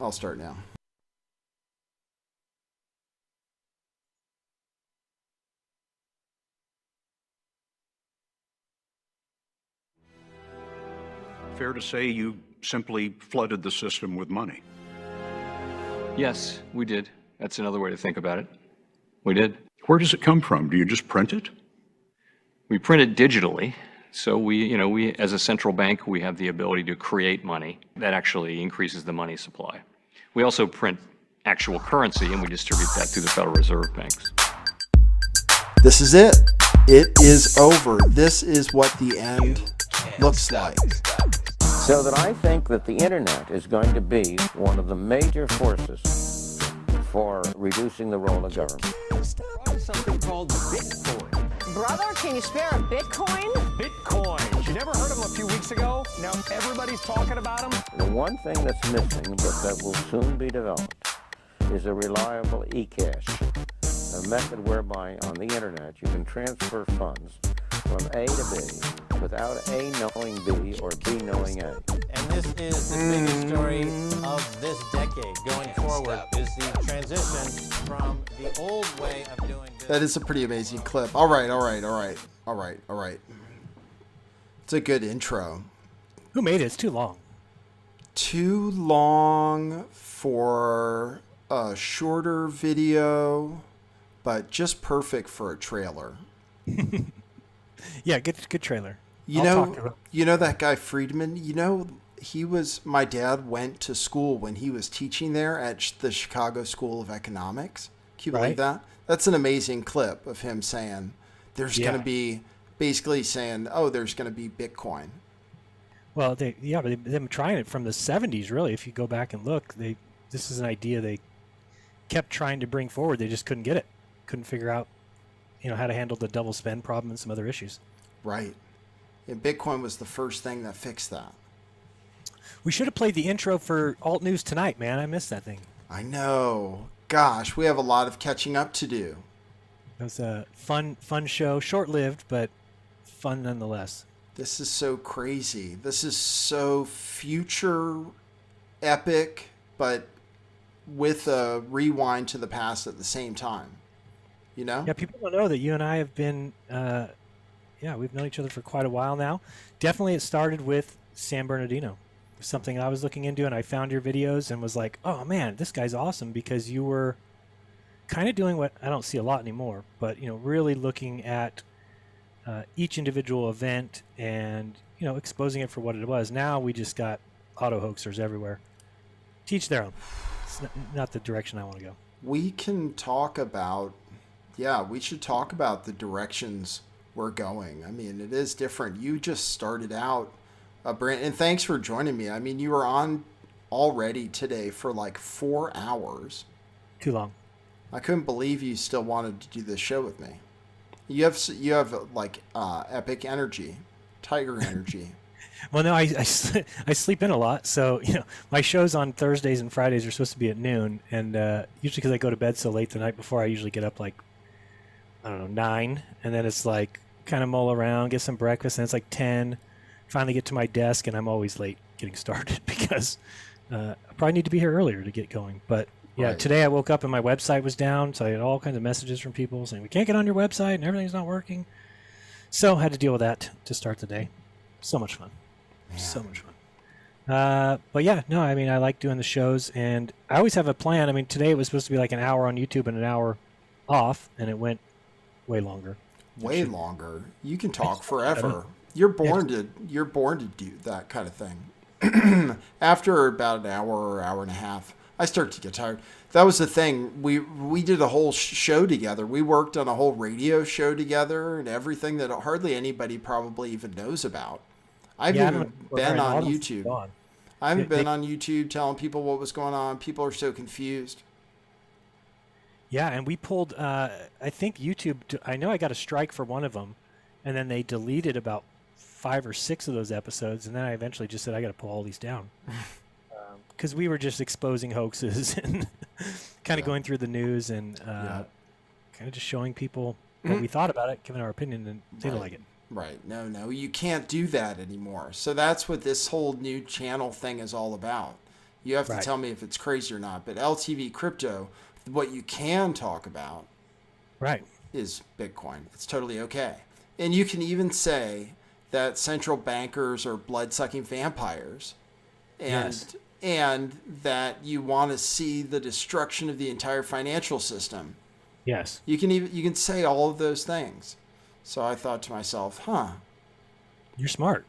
I'll start now. Fair to say you simply flooded the system with money. Yes, we did. That's another way to think about it. We did. Where does it come from? Do you just print it? We print it digitally. So we as a central bank, we have the ability to create money that actually increases the money supply. We also print actual currency and we distribute that through the Federal Reserve banks. This is it. It is over. This is what the end looks like. So that I think that the internet is going to be one of the major forces for reducing the role of government. Something called Bitcoin. Brother, can you spare a Bitcoin? Bitcoin. You never heard of them a few weeks ago? Now everybody's talking about them. The one thing that's missing, but that will soon be developed, is a reliable e-cash, a method whereby on the internet you can transfer funds from A to B without A knowing B or B knowing A. And this is the biggest story of this decade going forward, is the transition from the old way of doing business. That is a pretty amazing clip. All right. It's a good intro. Who made it? It's too long. Too long for a shorter video, but just perfect for a trailer. Yeah, good trailer. You know that guy Friedman? My dad went to school when he was teaching there at the Chicago School of Economics. Can you believe that? That's an amazing clip of him saying there's going to be, basically saying, there's going to be Bitcoin. Well, they've been trying it from the 70s, really. If you go back and look, this is an idea they kept trying to bring forward. They just couldn't get it. Couldn't figure out, how to handle the double spend problem and some other issues. Right. And Bitcoin was the first thing that fixed that. We should have played the intro for Alt News tonight, man. I missed that thing. I know. Gosh, we have a lot of catching up to do. It was a fun show, short-lived, but fun nonetheless. This is so crazy. This is so future epic, but with a rewind to the past at the same time. Yeah, people don't know that you and I have been, we've known each other for quite a while now. Definitely it started with San Bernardino. It was something I was looking into, and I found your videos and was like, oh man, this guy's awesome, because you were kind of doing what I don't see a lot anymore, but, really looking at each individual event and, exposing it for what it was. Now we just got auto hoaxers everywhere. Teach their own. It's not the direction I want to go. We can talk about, we should talk about the directions we're going. I mean, it is different. You just started out, Brent, and thanks for joining me. I mean, you were on already today for like 4 hours. Too long. I couldn't believe you still wanted to do this show with me. You have like epic energy, tiger energy. Well, no, I sleep in a lot, so my shows on Thursdays and Fridays are supposed to be at noon, and usually because I go to bed so late the night before, I usually get up like 9, and then it's like kind of mull around, get some breakfast, and it's like 10. Finally get to my desk, and I'm always late getting started because I probably need to be here earlier to get going. But yeah, Today I woke up and my website was down, so I had all kinds of messages from people saying we can't get on your website and everything's not working. So I had to deal with that to start the day. So much fun. Yeah. So much fun. But yeah, no, I mean, I like doing the shows, and I always have a plan. I mean, today it was supposed to be like an hour on YouTube and an hour off, and it went way longer. Way longer. You can talk forever. You're born to do that kind of thing. After about an hour or hour and a half, I start to get tired. That was the thing. We did a whole show together. We worked on a whole radio show together and everything that hardly anybody probably even knows about. I haven't been on YouTube. I haven't been on YouTube telling people what was going on. People are so confused. Yeah, and we pulled, I think YouTube, I know I got a strike for one of them, and then they deleted about 5 or 6 of those episodes, and then I eventually just said, I got to pull all these down. Because we were just exposing hoaxes and kind of going through the news and kind of just showing people what we thought about it, giving our opinion, and they didn't like it. Right. No, you can't do that anymore. So that's what this whole new channel thing is all about. You have to Right. tell me if it's crazy or not. But LTV crypto, what you can talk about Right. is Bitcoin. It's totally okay. And you can even say that central bankers are blood-sucking vampires, and Yes. and that you want to see the destruction of the entire financial system. Yes. You can say all of those things. So I thought to myself, You're smart.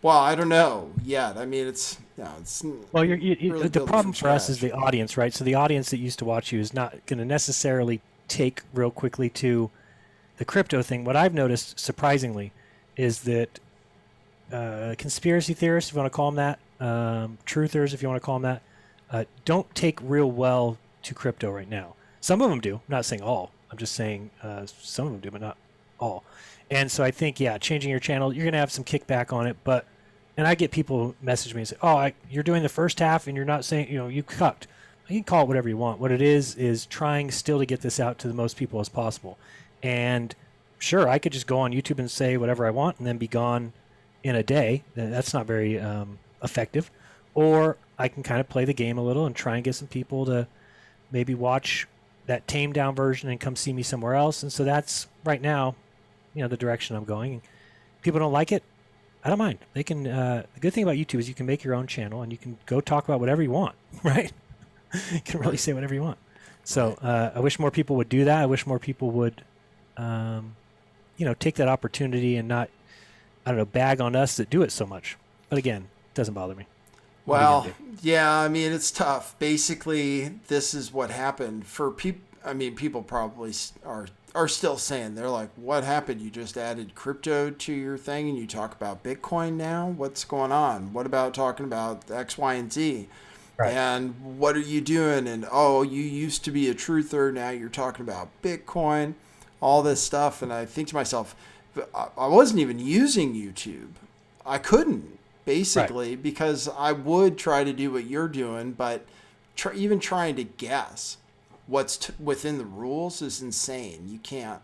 well, I don't know yet. I mean, it's Well, really the building problem from for us is scratch. the audience, right? So the audience that used to watch you is not going to necessarily take real quickly to the crypto thing. What I've noticed, surprisingly, is that conspiracy theorists, if you want to call them that, truthers, if you want to call them that, don't take real well to crypto right now. Some of them do. I'm not saying all. I'm just saying some of them do, but not all. And so I think, yeah, changing your channel, you're going to have some kickback on it. But, and I get people message me and say, oh, you're doing the first half and you're not saying, you cucked. You can call it whatever you want. What it is trying still to get this out to the most people as possible. And sure, I could just go on YouTube and say whatever I want and then be gone in a day. That's not very effective. Or I can kind of play the game a little and try and get some people to maybe watch that tamed down version and come see me somewhere else. And so that's right now, the direction I'm going. People don't like it. I don't mind. They can. The good thing about YouTube is you can make your own channel and you can go talk about whatever you want, right? You can really say whatever you want. So I wish more people would do that. I wish more people would, take that opportunity and not, bag on us that do it so much. But again, it doesn't bother me. Well, yeah, I mean, it's tough. Basically, this is what happened for people. I mean, people probably are still saying, they're like, what happened? You just added crypto to your thing and you talk about Bitcoin now? What's going on? What about talking about X, Y, and Z? Right. And what are you doing? And, oh, you used to be a truther. Now you're talking about Bitcoin, all this stuff. And I think to myself, I wasn't even using YouTube. I couldn't. Basically, right. Because I would try to do what you're doing, but even trying to guess what's within the rules is insane. You can't.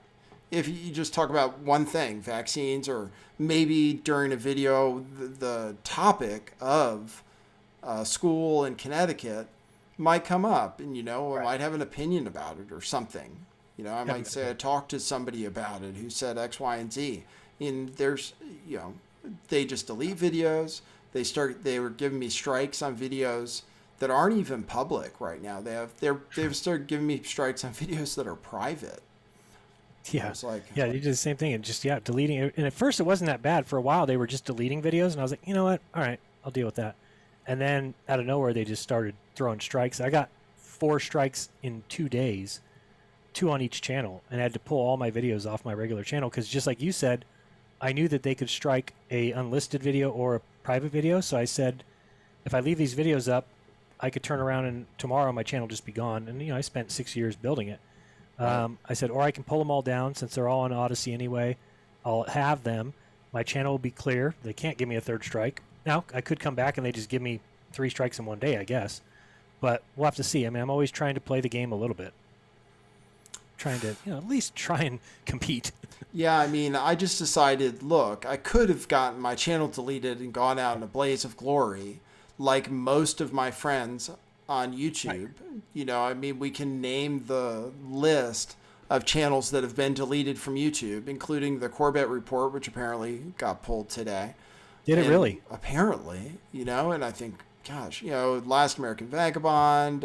If you just talk about one thing, vaccines, or maybe during a video, the topic of school in Connecticut might come up, and I might have an opinion about it or something. I might say I talked to somebody about it who said X, Y, and Z. And there's, they just delete videos. They were giving me strikes on videos that aren't even public right now. They've started giving me strikes on videos that are private. Yeah. Yeah, you did the same thing and just deleting it. And at first it wasn't that bad. For a while they were just deleting videos and I was like, you know what? All right, I'll deal with that. And then out of nowhere they just started throwing strikes. I got 4 strikes in 2 days, 2 on each channel, and I had to pull all my videos off my regular channel because just like you said, I knew that they could strike a unlisted video or a private video. So I said, if I leave these videos up, I could turn around and tomorrow my channel just be gone. And, I spent 6 years building it. I said, or I can pull them all down since they're all on Odyssey anyway. I'll have them. My channel will be clear. They can't give me a 3rd strike. Now, I could come back and they just give me 3 strikes in one day, I guess. But we'll have to see. I mean, I'm always trying to play the game a little bit. Trying to, at least try and compete. Yeah, I mean, I just decided, look, I could have gotten my channel deleted and gone out in a blaze of glory like most of my friends on YouTube. Right. I mean, we can name the list of channels that have been deleted from YouTube, including the Corbett Report, which apparently got pulled today. Did it really? Apparently, and I think, gosh, Last American Vagabond,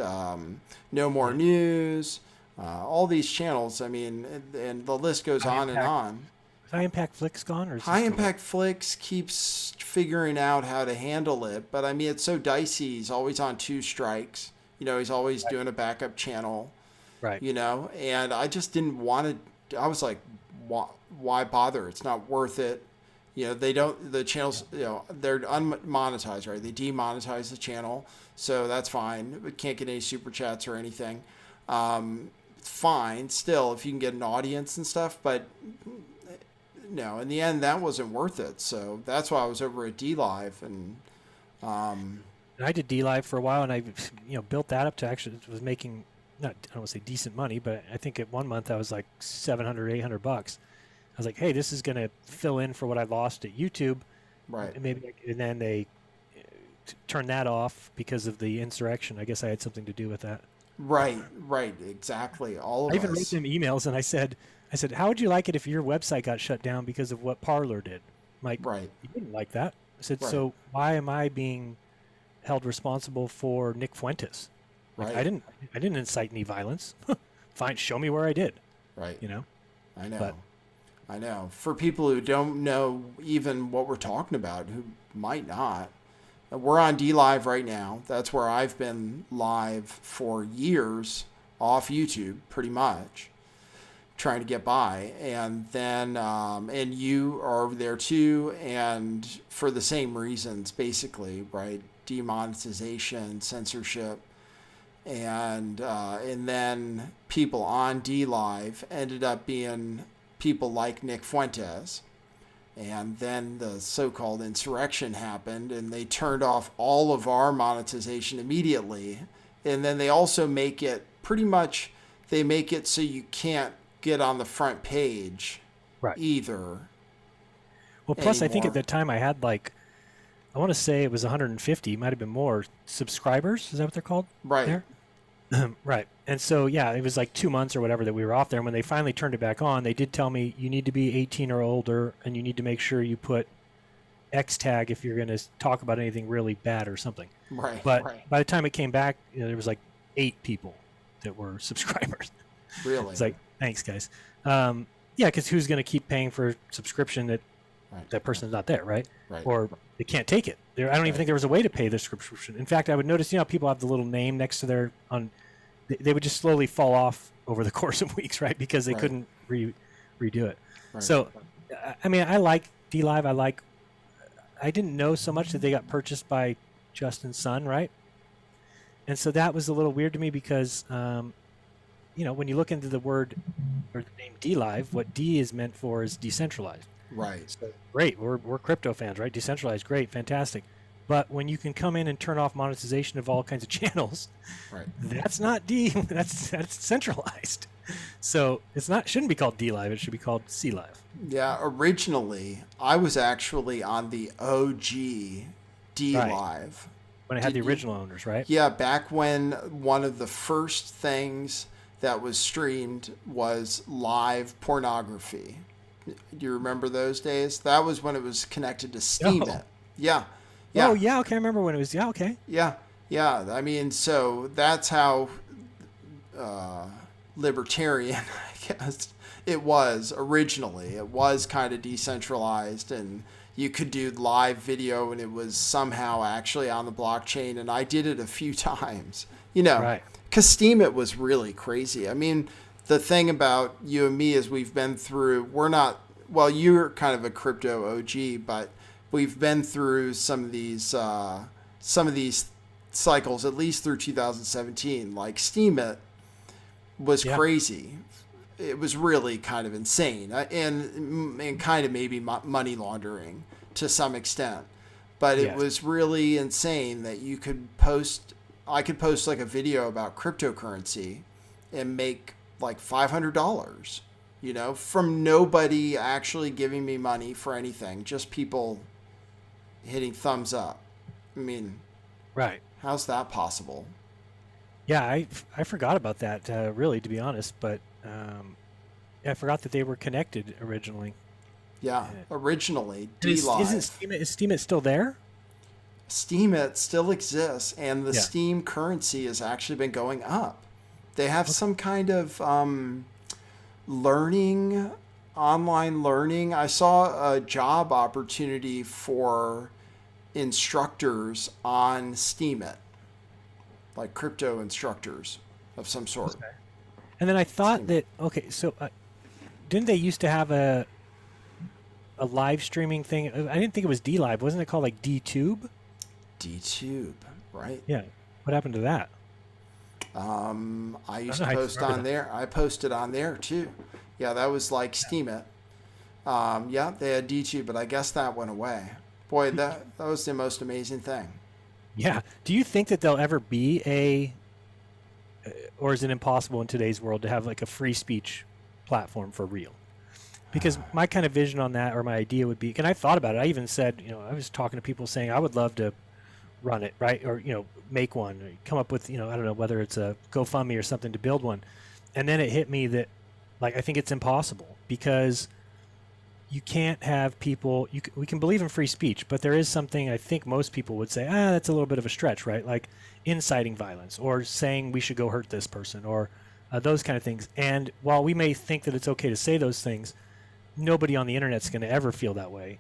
No More News, all these channels, I mean, and the list goes on and on. Is High Impact Flicks gone? Or is High Impact Flicks keeps figuring out how to handle it, but I mean, it's so dicey. He's always on 2 strikes. He's always doing a backup channel. Right. And I just didn't want to. I was like, why bother? It's not worth it. The channels, they're unmonetized, right? They demonetize the channel, so that's fine. We can't get any super chats or anything. Fine, still, if you can get an audience and stuff, but no, in the end, that wasn't worth it. So that's why I was over at DLive, and I did DLive for a while, and I, built that up to actually was making I don't want to say decent money, but I think at one month I was like $700, $800. I was like, hey, this is going to fill in for what I lost at YouTube. Right. And then they turn that off because of the insurrection. I guess I had something to do with that. Right, exactly. All of I even us. wrote them emails and I said, how would you like it if your website got shut down because of what Parler did? I'm like, Right. You wouldn't like that. I said, Right. So why am I being held responsible for Nick Fuentes? Like, Right. I didn't incite any violence. Fine, show me where I did. Right. You know? I know. But- I know. For people who don't know even what we're talking about, who might not, we're on DLive right now. That's where I've been live for years off YouTube, pretty much, trying to get by. And then, and you are over there too, and for the same reasons, basically, right? Demonetization, censorship. And then people on DLive ended up being people like Nick Fuentes. And then the so-called insurrection happened, and they turned off all of our monetization immediately. And then they also make it they make it so you can't get on the front page either. Well, plus I think at anymore. the time I had I want to say it was 150, might have been more subscribers. Is that what they're called? Right. There? Right. And so, yeah, it was like 2 months or whatever that we were off there. And when they finally turned it back on, they did tell me you need to be 18 or older and you need to make sure you put X tag if you're going to talk about anything really bad or something. Right. But by the time it came back, there was like 8 people that were subscribers. Really? It's like, thanks, guys. Yeah, because who's going to keep paying for a subscription that that person's not there, right? Right. Or they can't take it. I don't even think there was a way to pay the subscription. In fact, I would notice, people have the little name next to their they would just slowly fall off over the course of weeks, right? Because they couldn't redo it. Right. So, I mean, I like DLive. I didn't know so much that they got purchased by Justin Sun, right? And so that was a little weird to me because, when you look into the word or the name DLive, what D is meant for is decentralized. Right. So, great. We're crypto fans, right? Decentralized, great, fantastic. But when you can come in and turn off monetization of all kinds of channels, Right. that's not that's centralized. So shouldn't be called DLive. It should be called CLive. Yeah, originally I was actually on the OG DLive. When it had the original owners, right? Yeah, back when one of the first things that was streamed was live pornography. Do you remember those days? That was when it was connected to Steemit. Oh. Yeah. Oh, yeah. Okay, I remember when it was. Yeah, okay. Yeah. I mean, so that's how libertarian, I guess, it was originally. It was kind of decentralized, and you could do live video, and it was somehow actually on the blockchain, and I did it a few times. Right. Because Steemit was really crazy. I mean, the thing about you and me is we've been through, you're kind of a crypto OG, but we've been through some of these cycles, at least through 2017. Like Steemit was crazy. It was really kind of insane, and kind of maybe money laundering to some extent. But it was really insane that you could I could post like a video about cryptocurrency and make like $500, from nobody actually giving me money for anything, just people hitting thumbs up. I mean, right. How's that possible? Yeah, I forgot about that, really, to be honest. But I forgot that they were connected originally. Yeah, originally, Is DLive. Steemit still there? Steemit still exists, and the Steem currency has actually been going up. They have some kind of online learning. I saw a job opportunity for instructors on Steemit, like crypto instructors of some sort. Okay. And then I thought so didn't they used to have a live streaming thing? I didn't think it was DLive. Wasn't it called like DTube? DTube, right? Yeah. What happened to that? I used to post on there. I posted on there too. Yeah, that was like Steemit. Yeah, they had DTube, but I guess that went away. Boy, that was the most amazing thing. Yeah. Do you think that there'll ever be or is it impossible in today's world to have like a free speech platform for real? Because my kind of vision on that, or my idea would be, and I thought about it. I even said, I was talking to people saying I would love to run it, right? Or, make one, or come up with, I don't know, whether it's a GoFundMe or something to build one. And then it hit me that, like, I think it's impossible because you can't have people, we can believe in free speech, but there is something I think most people would say, that's a little bit of a stretch, right? Like inciting violence or saying we should go hurt this person or those kind of things. And while we may think that it's okay to say those things, nobody on the internet's going to ever feel that way,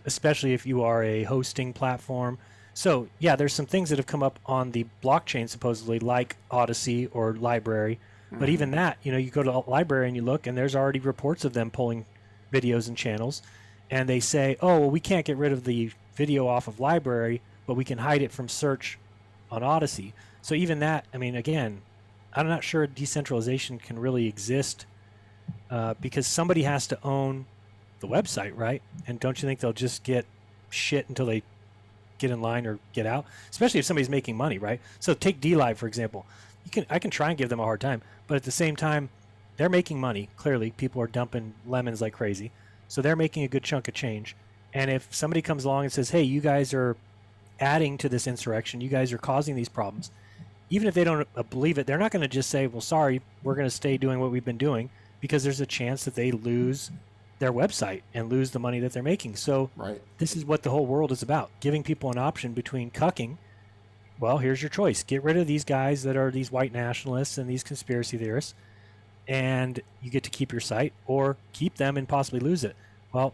especially if you are a hosting platform. So yeah, there's some things that have come up on the blockchain supposedly, like Odyssey or Library. But even that, you go to Library and you look, and there's already reports of them pulling videos and channels, and they say, oh, well, we can't get rid of the video off of Library, but we can hide it from search on Odyssey. So even that, I mean, again, I'm not sure decentralization can really exist because somebody has to own the website, right? And don't you think they'll just get shit until they get in line or get out? Especially if somebody's making money, right? So take DLive, for example. I can try and give them a hard time, but at the same time, they're making money. Clearly, people are dumping lemons like crazy. So they're making a good chunk of change. And if somebody comes along and says, hey, you guys are adding to this insurrection, you guys are causing these problems, even if they don't believe it, they're not going to just say, well, sorry, we're going to stay doing what we've been doing, because there's a chance that they lose their website and lose the money that they're making. So This is what the whole world is about, giving people an option between cucking. Well, here's your choice. Get rid of these guys that are these white nationalists and these conspiracy theorists, and you get to keep your site, or keep them and possibly lose it. Well,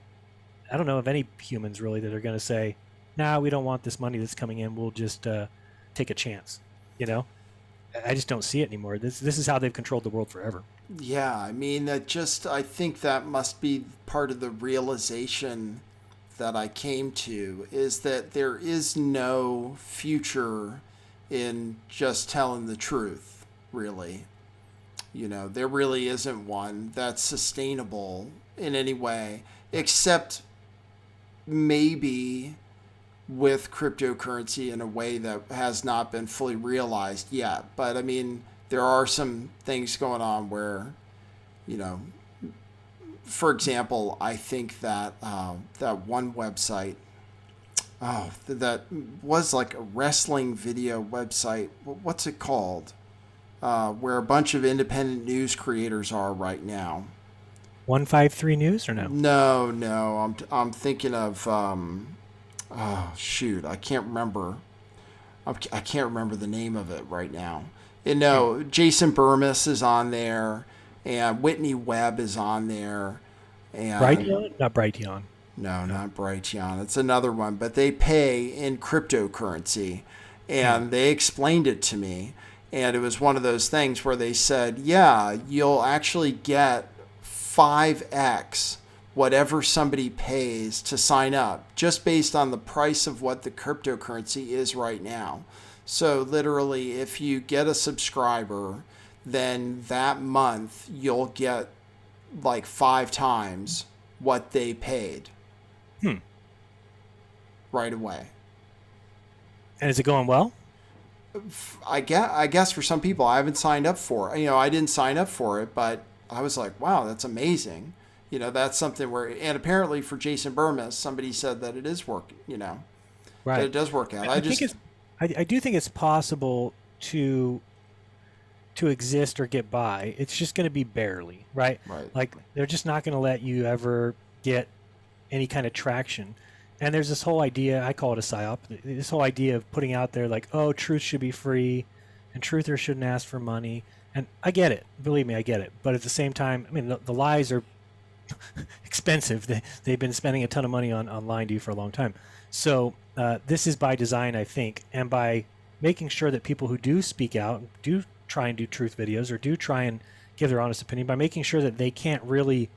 I don't know of any humans really that are going to say, nah, we don't want this money that's coming in. We'll just take a chance. I just don't see it anymore. This is how they've controlled the world forever. Yeah, I mean, I think that must be part of the realization that I came to, is that there is no future in just telling the truth, really. There really isn't one that's sustainable in any way, except maybe with cryptocurrency in a way that has not been fully realized yet. But I mean, there are some things going on where, for example, I think that that one website, that was like a wrestling video website. What's it called? Where a bunch of independent news creators are right now. 153 News or no? No. I'm thinking of oh shoot, I can't remember. I can't remember the name of it right now. Jason Burmis is on there, and Whitney Webb is on there. And Brighteon? Not Brighteon. No, not Brighteon. It's another one, but they pay in cryptocurrency, and they explained it to me. And it was one of those things where they said, yeah, you'll actually get 5x whatever somebody pays to sign up, just based on the price of what the cryptocurrency is right now. So literally, if you get a subscriber, then that month you'll get like 5 times what they paid right away. And is it going well? I guess for some people, I haven't signed up for it. I didn't sign up for it, but I was like, wow, that's amazing. That's something where, and apparently for Jason Burmis, somebody said that it is working, right. That it does work out. I do think it's possible to exist or get by. It's just going to be barely, right? Right. Like, they're just not going to let you ever get any kind of traction. And there's this whole idea, I call it a psyop, this whole idea of putting out there like, oh, truth should be free and truthers shouldn't ask for money. And I get it. Believe me, I get it. But at the same time, I mean, the lies are expensive. They've been spending a ton of money on lying to you for a long time. So this is by design, I think, and by making sure that people who do speak out, do try and do truth videos, or do try and give their honest opinion, by making sure that they can't really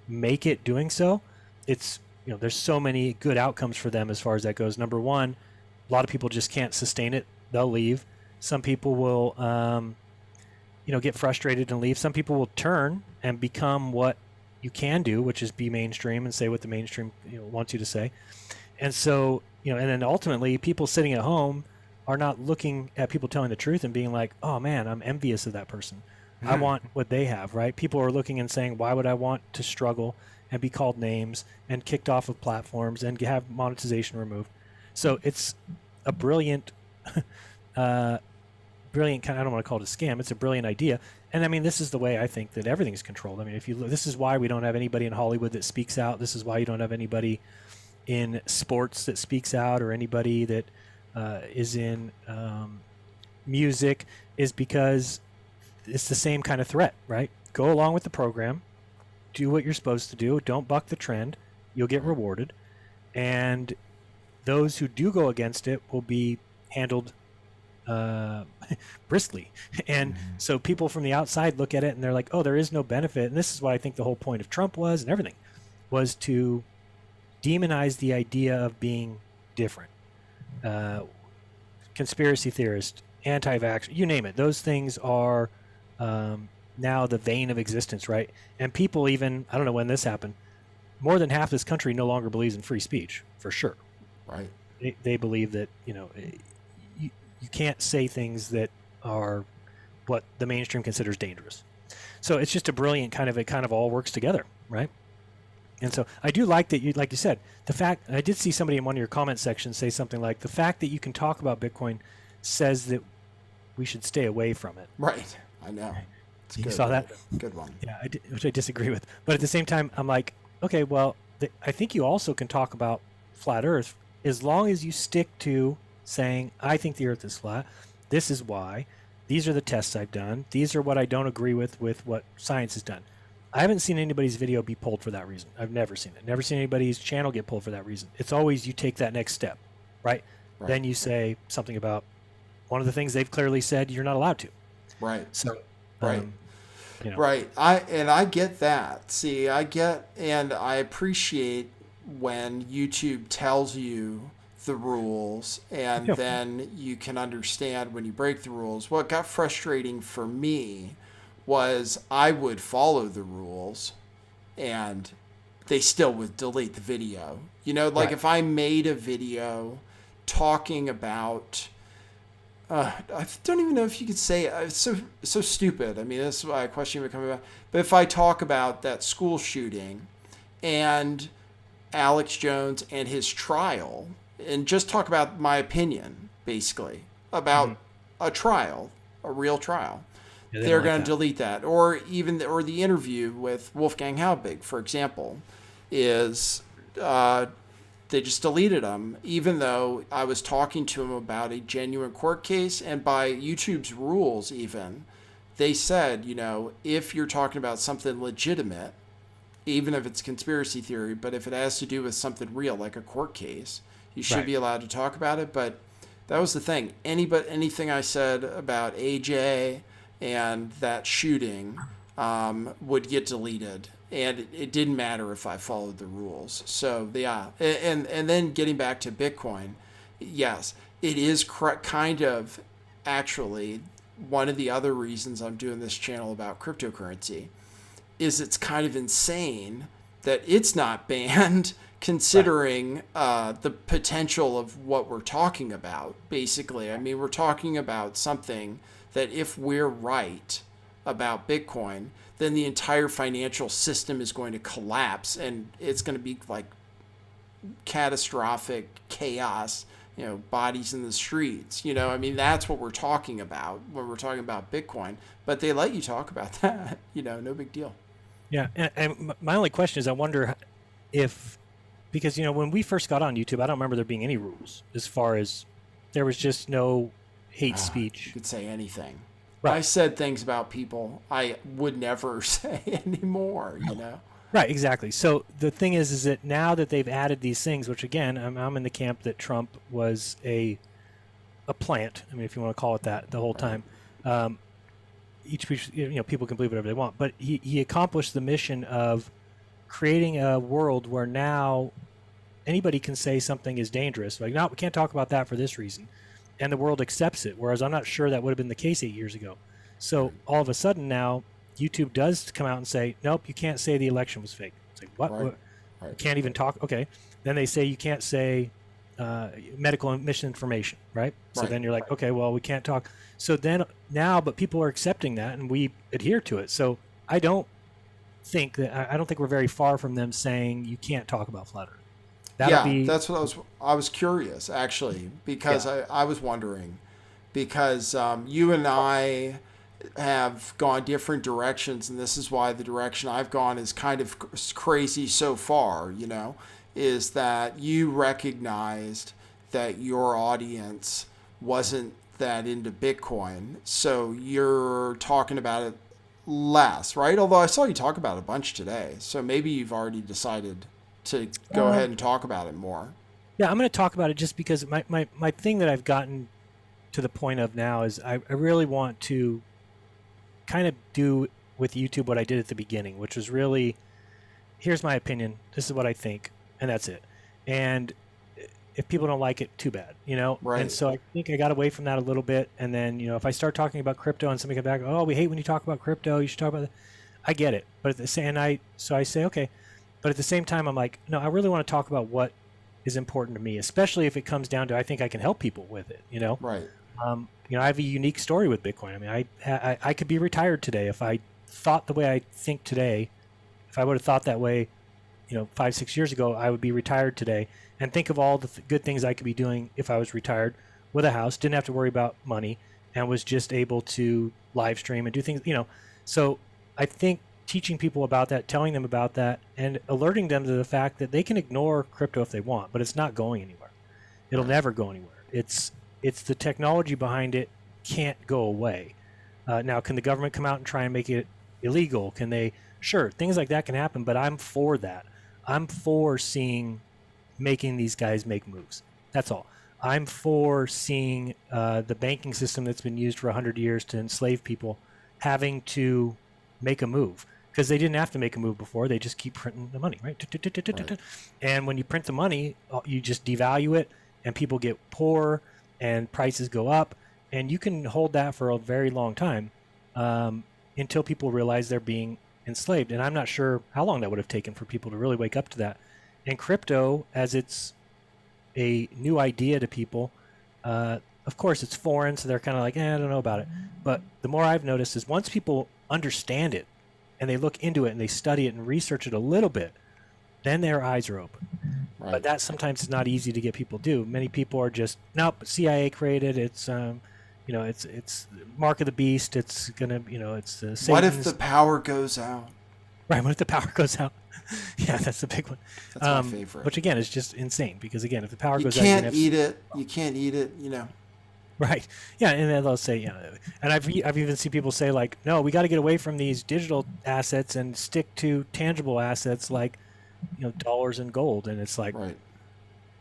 make it doing so, it's, there's so many good outcomes for them as far as that goes. Number one, a lot of people just can't sustain it. They'll leave. Some people will, get frustrated and leave. Some people will turn and become what you can do, which is be mainstream and say what the mainstream wants you to say. And so, and then ultimately people sitting at home are not looking at people telling the truth and being like, oh man, I'm envious of that person. I want what they have, right? People are looking and saying, why would I want to struggle and be called names and kicked off of platforms and have monetization removed? So it's a brilliant, brilliant kind. I don't want to call it a scam. It's a brilliant idea. And I mean, this is the way I think that everything's controlled. I mean, if you look, this is why we don't have anybody in Hollywood that speaks out. This is why you don't have anybody in sports that speaks out, or anybody that is in music, is because it's the same kind of threat, right? Go along with the program, do what you're supposed to do, don't buck the trend, you'll get rewarded, and those who do go against it will be handled briskly. And so people from the outside look at it and they're like, oh, there is no benefit. And this is what I think the whole point of Trump was, and everything was to demonize the idea of being different. Conspiracy theorist, anti-vax, you name it. Those things are now the vein of existence, right? And people even, I don't know when this happened, more than half this country no longer believes in free speech, for sure. Right. They believe that, you can't say things that are what the mainstream considers dangerous. So it's just a brilliant it kind of all works together, right? And so I do like that like you said, the fact, I did see somebody in one of your comment sections say something like, the fact that you can talk about Bitcoin says that we should stay away from it. Right. I know. It's You good. saw that? Good one. Yeah, which I disagree with. But at the same time, I'm like, okay, well, I think you also can talk about flat Earth as long as you stick to saying, I think the Earth is flat. This is why. These are the tests I've done. These are what I don't agree with what science has done. I haven't seen anybody's video be pulled for that reason. I've never seen it. Never seen anybody's channel get pulled for that reason. It's always you take that next step, right? Then you say something about one of the things they've clearly said you're not allowed to. Right. So, right. You know. Right. I get that. See, and I appreciate when YouTube tells you the rules, and then you can understand when you break the rules. What got frustrating for me was I would follow the rules and they still would delete the video. If I made a video talking about I don't even know if you could say it's so stupid. I mean, that's why a question would come about. But if I talk about that school shooting and Alex Jones and his trial, and just talk about my opinion, basically, about a trial, a real trial, they're going to delete that. Or the interview with Wolfgang Halbig, for example, is they just deleted them, even though I was talking to him about a genuine court case. And by YouTube's rules, even, they said, if you're talking about something legitimate, even if it's conspiracy theory, but if it has to do with something real, like a court case, you should be allowed to talk about it. But that was the thing. Anything I said about AJ and that shooting would get deleted. And it didn't matter if I followed the rules. So, yeah. And then getting back to Bitcoin, yes, it is kind of actually one of the other reasons I'm doing this channel about cryptocurrency is it's kind of insane that it's not banned considering the potential of what we're talking about, basically. I mean, we're talking about something that if we're right about Bitcoin, then the entire financial system is going to collapse and it's going to be like catastrophic chaos, bodies in the streets. I mean, that's what we're talking about when we're talking about Bitcoin. But they let you talk about that, no big deal. Yeah, and my only question is, I wonder if, because, when we first got on YouTube, I don't remember there being any rules as far as there was just no hate speech. You could say anything. Right. I said things about people I would never say anymore, Right, exactly. So the thing is that now that they've added these things, which again, I'm in the camp that Trump was a plant. I mean, if you want to call it that, the whole time. People can believe whatever they want, but he accomplished the mission of creating a world where now anybody can say something is dangerous. Like, no, we can't talk about that for this reason. And the world accepts it, whereas I'm not sure that would have been the case 8 years ago. So all of a sudden now, YouTube does come out and say, nope, you can't say the election was fake. It's like, what? Right. You can't even talk? Okay. Then they say you can't say medical misinformation, right? So then you're like, okay, well, we can't talk. So then now, but people are accepting that and we adhere to it. So I don't think we're very far from them saying you can't talk about flat Earth. That'll be, that's what I was curious actually, because I was wondering, because you and I have gone different directions, and this is why the direction I've gone is kind of crazy so far, is that you recognized that your audience wasn't that into Bitcoin, so you're talking about it less, right? Although I saw you talk about it a bunch today, so maybe you've already decided to go ahead and talk about it more. Yeah, I'm going to talk about it just because my thing that I've gotten to the point of now is I really want to kind of do with YouTube what I did at the beginning, which was really, here's my opinion, this is what I think, and that's it. And if people don't like it, too bad, Right. And so I think I got away from that a little bit. And then, if I start talking about crypto and somebody comes back, oh, we hate when you talk about crypto, you should talk about that. I get it. But at the same, I say, okay. But at the same time, I'm like, no, I really want to talk about what is important to me, especially if it comes down to, I think I can help people with it, Right. I have a unique story with Bitcoin. I mean, I could be retired today if I thought the way I think today. If I would have thought that way, 5-6 years ago, I would be retired today. And think of all the good things I could be doing if I was retired with a house, didn't have to worry about money, and was just able to live stream and do things, So I think teaching people about that, telling them about that, and alerting them to the fact that they can ignore crypto if they want, but it's not going anywhere. It'll never go anywhere. It's the technology behind it can't go away. Now, can the government come out and try and make it illegal? Can they? Sure, things like that can happen, but I'm for that. I'm for making these guys make moves. That's all. I'm for seeing the banking system that's been used for 100 years to enslave people having to make a move, because they didn't have to make a move before. They just keep printing the money, right? And when you print the money, you just devalue it, and people get poor, and prices go up, and you can hold that for a very long time until people realize they're being enslaved. And I'm not sure how long that would have taken for people to really wake up to that. And crypto, as it's a new idea to people, of course it's foreign, so they're kind of like, I don't know about it. But the more I've noticed is once people understand it and they look into it and they study it and research it a little bit, then their eyes are open. Right. But that sometimes is not easy to get people to do. Many people are just, nope, CIA created, it's it's mark of the beast, it's gonna, it's Satan's. What if the power goes out? Right, what if the power goes out? Yeah, that's the big one. That's my favorite. Which again is just insane, because again, if the power goes out, you can't eat it, Right. Yeah, and then they'll say, and I've even seen people say like, no, we got to get away from these digital assets and stick to tangible assets like, dollars and gold. And it's like, right.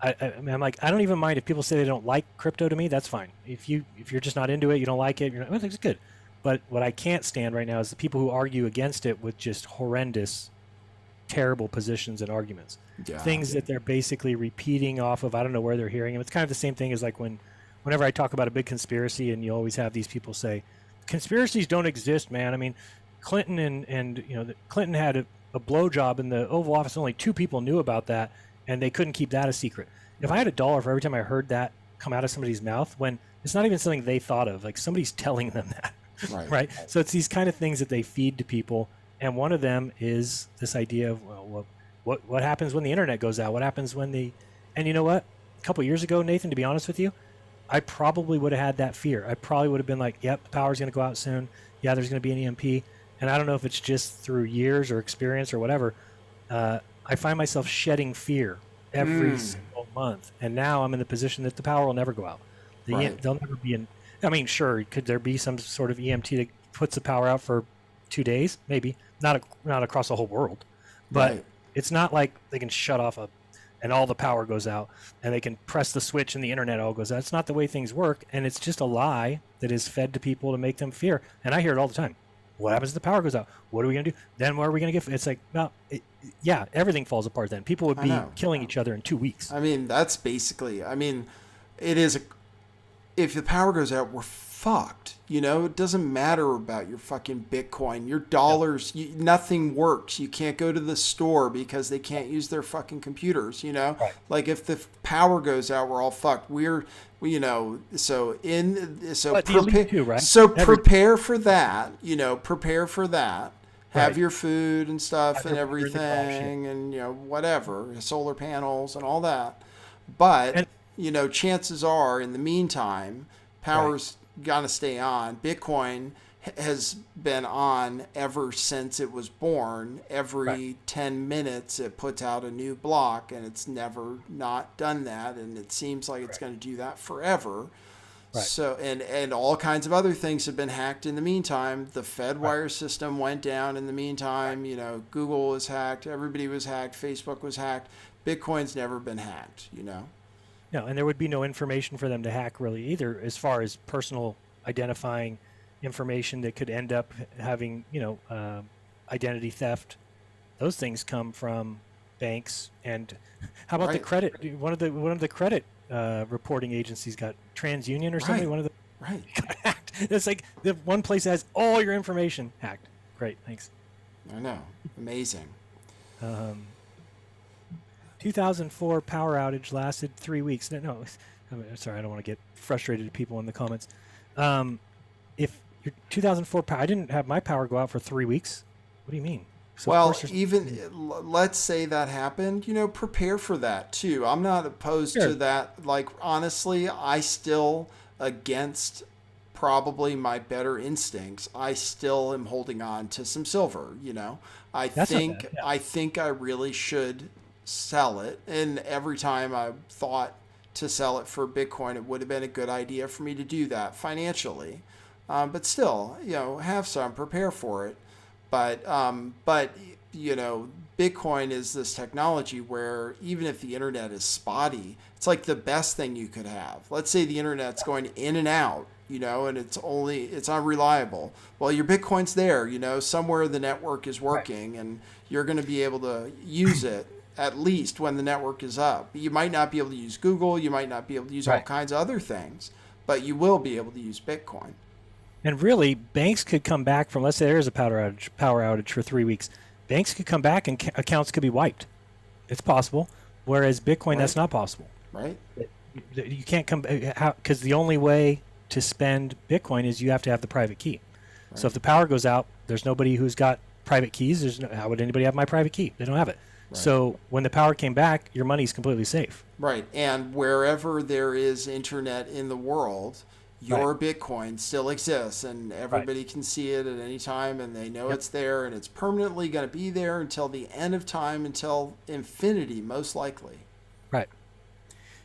I'm like, I don't even mind if people say they don't like crypto. To me, that's fine. If you're just not into it, you don't like it, I think it's good. But what I can't stand right now is the people who argue against it with just horrendous, terrible positions and arguments. Yeah. Things that they're basically repeating off of. I don't know where they're hearing them. It's kind of the same thing as like whenever I talk about a big conspiracy, and you always have these people say, conspiracies don't exist, man. I mean, Clinton and Clinton had a blowjob in the Oval Office. Only 2 people knew about that, and they couldn't keep that a secret. If I had $1 for every time I heard that come out of somebody's mouth, when it's not even something they thought of, like somebody's telling them that, right? So it's these kind of things that they feed to people, and one of them is this idea of, well, what happens when the internet goes out? What happens when and you know what? A couple years ago, Nathan, to be honest with you, I probably would have had that fear. I probably would have been like, yep, the power's going to go out soon. Yeah, there's going to be an EMP. And I don't know if it's just through years or experience or whatever. I find myself shedding fear every single month. And now I'm in the position that the power will never go out. They'll never be sure, could there be some sort of EMT that puts the power out for 2 days? Maybe. Not across the whole world. But it's not like they can shut off and all the power goes out, and they can press the switch and the internet all goes out. It's not the way things work, and it's just a lie that is fed to people to make them fear. And I hear it all the time. What happens if the power goes out? What are we going to do? Then what are we going to get? It's like, well, everything falls apart then. People would be killing each other in 2 weeks. I mean, that's basically, it is, if the power goes out, we're fucked. It doesn't matter about your fucking Bitcoin, your dollars, nothing works. You can't go to the store because they can't use their fucking computers, Right. Like if the power goes out, we're all fucked. Prepare for that, prepare for that, have Right. your food and stuff Have and your water in the trash, yeah. everything, and whatever, solar panels and all that. But And chances are, in the meantime, power's gonna stay on. Bitcoin has been on ever since it was born. Every 10 minutes it puts out a new block, and it's never not done that, and it seems like it's going to do that forever. Right. So and all kinds of other things have been hacked in the meantime. The FedWire system went down in the meantime. Google was hacked, everybody was hacked, Facebook was hacked. Bitcoin's never been hacked, No, and there would be no information for them to hack really either, as far as personal identifying information that could end up having, identity theft. Those things come from banks. And how about the Right. credit? One of the credit reporting agencies got TransUnion or something. Right. One of the Right. got hacked. It's like the one place has all your information hacked. Great, thanks. I know. Amazing. 2004 power outage lasted 3 weeks. No, I'm sorry, I don't want to get frustrated at people in the comments. If your 2004 power, I didn't have my power go out for 3 weeks. What do you mean? So of Well, course let's say that happened, prepare for that too. I'm not opposed Sure. to that. Like, honestly, I still, against probably my better instincts, I still am holding on to some silver, I That's not think bad, yeah. I think I really should sell it. And every time I thought to sell it for Bitcoin, it would have been a good idea for me to do that financially. But still, have some, prepare for it. But Bitcoin is this technology where even if the internet is spotty, it's like the best thing you could have. Let's say the internet's going in and out, and it's unreliable. Well, your Bitcoin's there, somewhere the network is working, and you're going to be able to use it at least when the network is up. You might not be able to use Google, you might not be able to use all kinds of other things, but you will be able to use Bitcoin. And really, banks could come back from, let's say there's a power outage for 3 weeks. Banks could come back and accounts could be wiped. It's possible. Whereas Bitcoin, that's not possible. Right? You can't come, because the only way to spend Bitcoin is you have to have the private key. Right. So if the power goes out, there's nobody who's got private keys. How would anybody have my private key? They don't have it. Right. So when the power came back, your money's completely safe. Right. And wherever there is internet in the world, your Bitcoin still exists, and everybody can see it at any time, and they know it's there, and it's permanently going to be there until the end of time, until infinity, most likely. Right.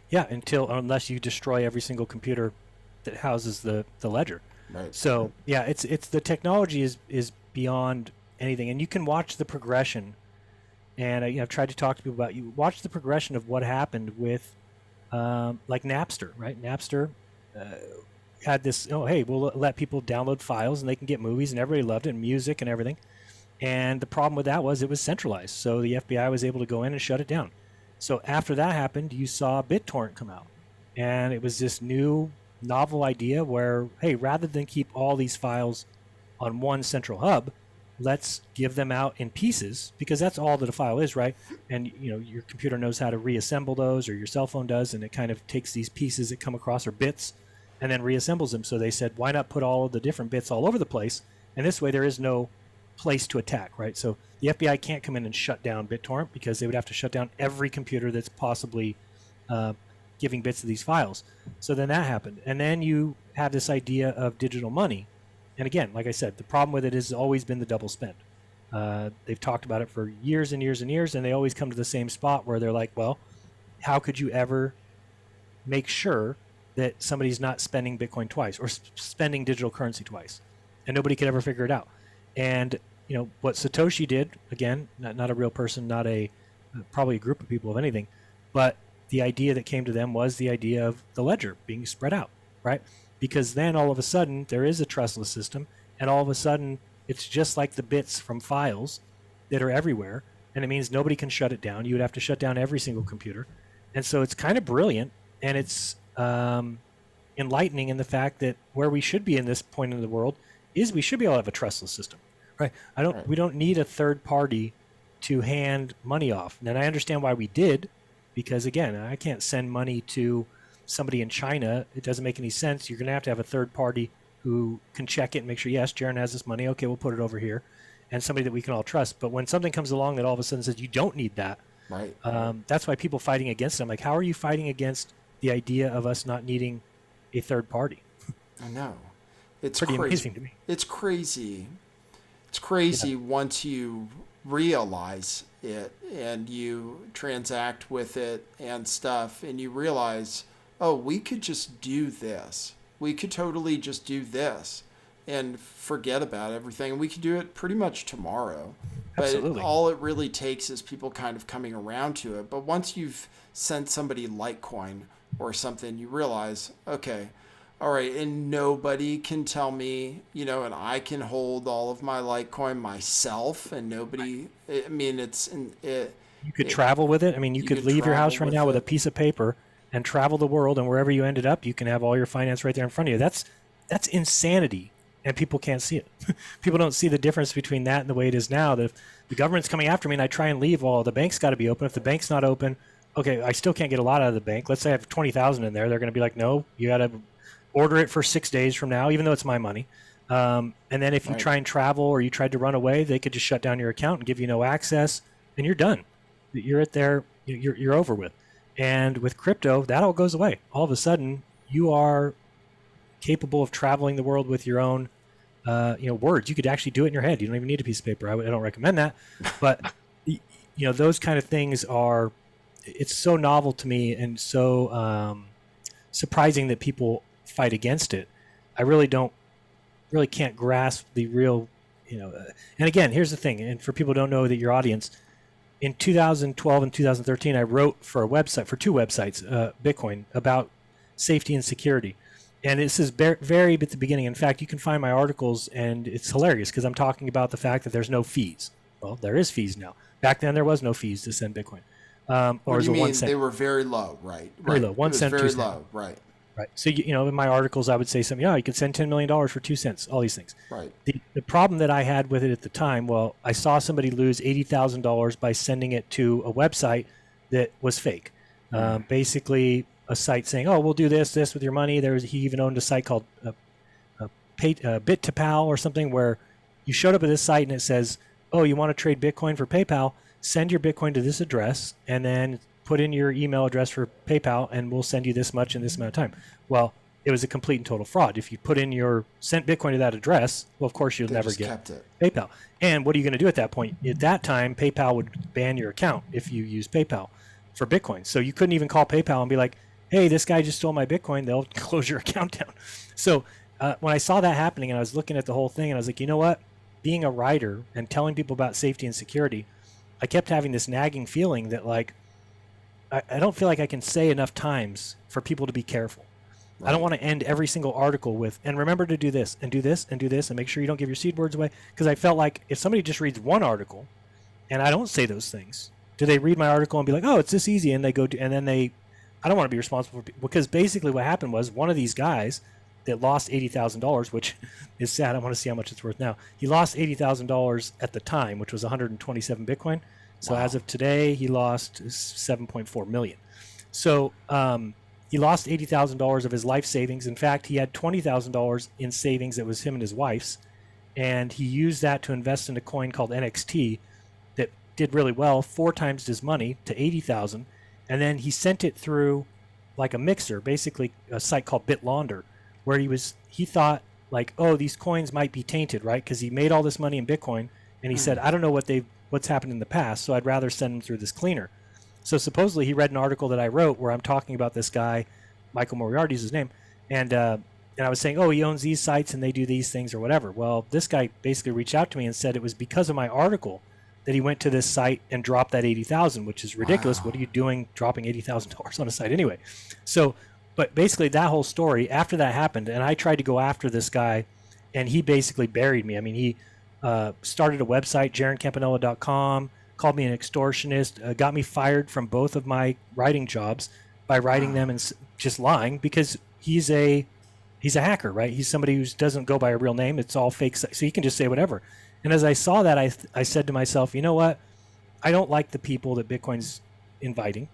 Yeah, unless you destroy every single computer that houses the ledger. Right. So yeah, it's the technology is beyond anything, and you can watch the progression. And I've tried to talk to people about, you watch the progression of what happened with like Napster, right? Napster had this, hey, we'll let people download files and they can get movies, and everybody loved it, and music and everything. And the problem with that was it was centralized. So the FBI was able to go in and shut it down. So after that happened, you saw BitTorrent come out. And it was this new novel idea where, hey, rather than keep all these files on one central hub, let's give them out in pieces, because that's all that a file is, right? And your computer knows how to reassemble those, or your cell phone does, and it kind of takes these pieces that come across, or bits, and then reassembles them. So they said, why not put all of the different bits all over the place? And this way there is no place to attack, right? So the FBI can't come in and shut down BitTorrent, because they would have to shut down every computer that's possibly giving bits of these files. So then that happened. And then you have this idea of digital money. And again, like I said, the problem with it has always been the double spend. They've talked about it for years and years and years, and they always come to the same spot where they're like, well, how could you ever make sure that somebody's not spending Bitcoin twice, or spending digital currency twice? And nobody could ever figure it out. And what Satoshi did, again, not a real person, not probably a group of people of anything, but the idea that came to them was the idea of the ledger being spread out, right? Because then all of a sudden there is a trustless system, and all of a sudden it's just like the bits from files that are everywhere, and it means nobody can shut it down. You would have to shut down every single computer. And so it's kind of brilliant, and it's enlightening in the fact that where we should be in this point in the world is we should be able to have a trustless system, right? We don't need a third party to hand money off. And I understand why we did, because again, I can't send money to somebody in China. It doesn't make any sense. You're going to have a third party who can check it and make sure, yes, Jaron has this money. Okay, we'll put it over here. and somebody that we can all trust. But when something comes along that all of a sudden says you don't need that, Right. that's why people fighting against it. I'm like, how are you fighting against the idea of us not needing a third party? I know. It's Pretty crazy. amazing to me. It's crazy. It's crazy once you realize it and you transact with it and stuff, and you realize, oh, we could just do this. We could totally just do this and forget about everything. We could do it pretty much tomorrow. But Absolutely. all it really takes is people kind of coming around to it. But once you've sent somebody LiteCoin or something, you realize, okay, all right, and nobody can tell me, and I can hold all of my LiteCoin myself, and nobody, I mean, You could travel with it. I mean, you could leave your house travel right now with with a piece of paper and travel the world, and wherever you ended up, you can have all your finance right there in front of you. That's insanity, and people can't see it. People don't see the difference between that and the way it is now. The government's coming after me, and I try and leave. Well, the bank's got to be open. If the bank's not open, okay, I still can't get a lot out of the bank. Let's say I have 20,000 in there. They're going to be like, no, you got to order it for 6 days from now, even though it's my money. And then if you try and travel or you tried to run away, they could just shut down your account and give you no access, and you're done. You're at there. You're over with. And with crypto, that all goes away. All of a sudden, you are capable of traveling the world with your own, words. You could actually do it in your head. You don't even need a piece of paper. I don't recommend that. But those kind of things are. It's so novel to me and so surprising that people fight against it. I really can't grasp the real, and again, here's the thing, and for people who don't know that your audience, in 2012 and 2013, I wrote for two websites, Bitcoin, about safety and security. And this is very at the beginning. In fact, you can find my articles, and it's hilarious because I'm talking about the fact that there's no fees. Well, there is fees now. Back then, there was no fees to send Bitcoin. What do you mean? They were very low, right? Very low, 1 cent, 2 very cents. low, right? Right. So, in my articles, I would say something, you could send $10 million for 2 cents, all these things. Right. The problem that I had with it at the time, well, I saw somebody lose $80,000 by sending it to a website that was fake. Basically, a site saying, oh, we'll do this with your money. He even owned a site called Bit2Pal or something, where you showed up at this site and it says, oh, you want to trade Bitcoin for PayPal? Send your Bitcoin to this address and then put in your email address for PayPal, and we'll send you this much in this amount of time. Well, it was a complete and total fraud. If you put in sent Bitcoin to that address, well, of course, you'll never get PayPal. And what are you going to do at that point? At that time, PayPal would ban your account if you use PayPal for Bitcoin. So you couldn't even call PayPal and be like, hey, this guy just stole my Bitcoin. They'll close your account down. So when I saw that happening and I was looking at the whole thing, and I was like, you know what? Being a writer and telling people about safety and security, I kept having this nagging feeling that, like, I don't feel like I can say enough times for people to be careful. Right. I don't want to end every single article with, and remember to do this, and do this, and do this, and make sure you don't give your seed words away. Because I felt like if somebody just reads one article, and I don't say those things, do they read my article and be like, oh, it's this easy, and they go, and then I don't want to be responsible for, because basically what happened was one of these guys that lost $80,000, which is sad. I want to see how much it's worth now. He lost $80,000 at the time, which was 127 Bitcoin. So as of today, he lost 7.4 million. So he lost $80,000 of his life savings. In fact, he had $20,000 in savings that was him and his wife's, and he used that to invest in a coin called NXT that did really well, 4 times his money to 80,000, and then he sent it through like a mixer, basically a site called BitLaunder, where he thought like, oh, these coins might be tainted, right? Because he made all this money in Bitcoin, and he said, I don't know what's happened in the past, so I'd rather send them through this cleaner. So supposedly he read an article that I wrote where I'm talking about this guy, Michael Moriarty is his name, and I was saying, oh, he owns these sites and they do these things or whatever. Well, this guy basically reached out to me and said it was because of my article that he went to this site and dropped that 80,000, which is ridiculous. Wow. What are you doing dropping $80,000 on a site anyway? So, but basically that whole story, after that happened, and I tried to go after this guy, and he basically buried me. I mean, he started a website, jerancampanella.com, called me an extortionist, got me fired from both of my writing jobs by writing them and just lying, because he's a hacker, right? He's somebody who doesn't go by a real name. It's all fake, so he can just say whatever. And as I saw that, I said to myself, you know what? I don't like the people that Bitcoin's inviting.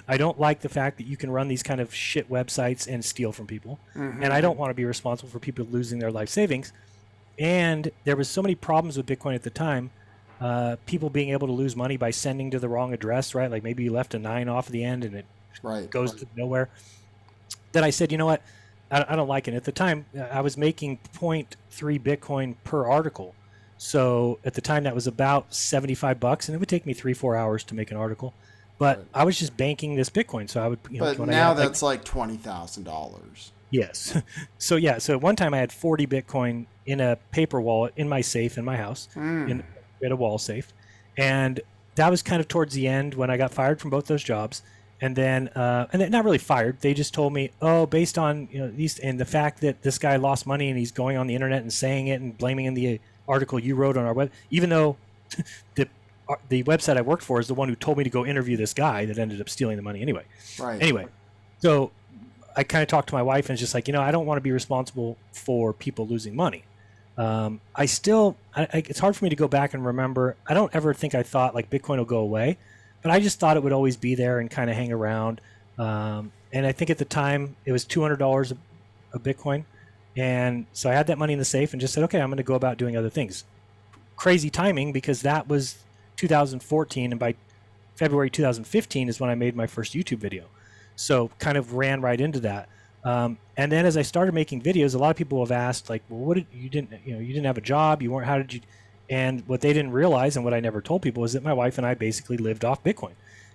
I don't like the fact that you can run these kind of shit websites and steal from people. Mm-hmm. And I don't want to be responsible for people losing their life savings. And there was so many problems with Bitcoin at the time. People being able to lose money by sending to the wrong address, right? Like maybe you left a 9 off the end and it goes to nowhere. Then I said, you know what? I don't like it. At the time, I was making 0.3 Bitcoin per article. So at the time, that was about $75, and it would take me 3-4 hours to make an article. But I was just banking this Bitcoin, so I would. But now that's like $20,000. Yes. So at one time I had 40 Bitcoin in a paper wallet in my safe in my house, in a wall safe, and that was kind of towards the end when I got fired from both those jobs. And then not really fired. They just told me, oh, based on these and the fact that this guy lost money and he's going on the internet and saying it and blaming in the article you wrote on our web, even though the website I worked for is the one who told me to go interview this guy that ended up stealing the money anyway. Right. Anyway, so I kind of talked to my wife and it's just like, I don't want to be responsible for people losing money. It's hard for me to go back and remember. I don't ever think I thought like Bitcoin will go away. But I just thought it would always be there and kind of hang around. And I think at the time it was $200 a Bitcoin. And so I had that money in the safe and just said, okay, I'm going to go about doing other things. Crazy timing because that was 2014. And by February 2015 is when I made my first YouTube video. So kind of ran right into that. And then as I started making videos, a lot of people have asked like, well, you didn't have a job. How did you... And what they didn't realize, and what I never told people, is that my wife and I basically lived off Bitcoin.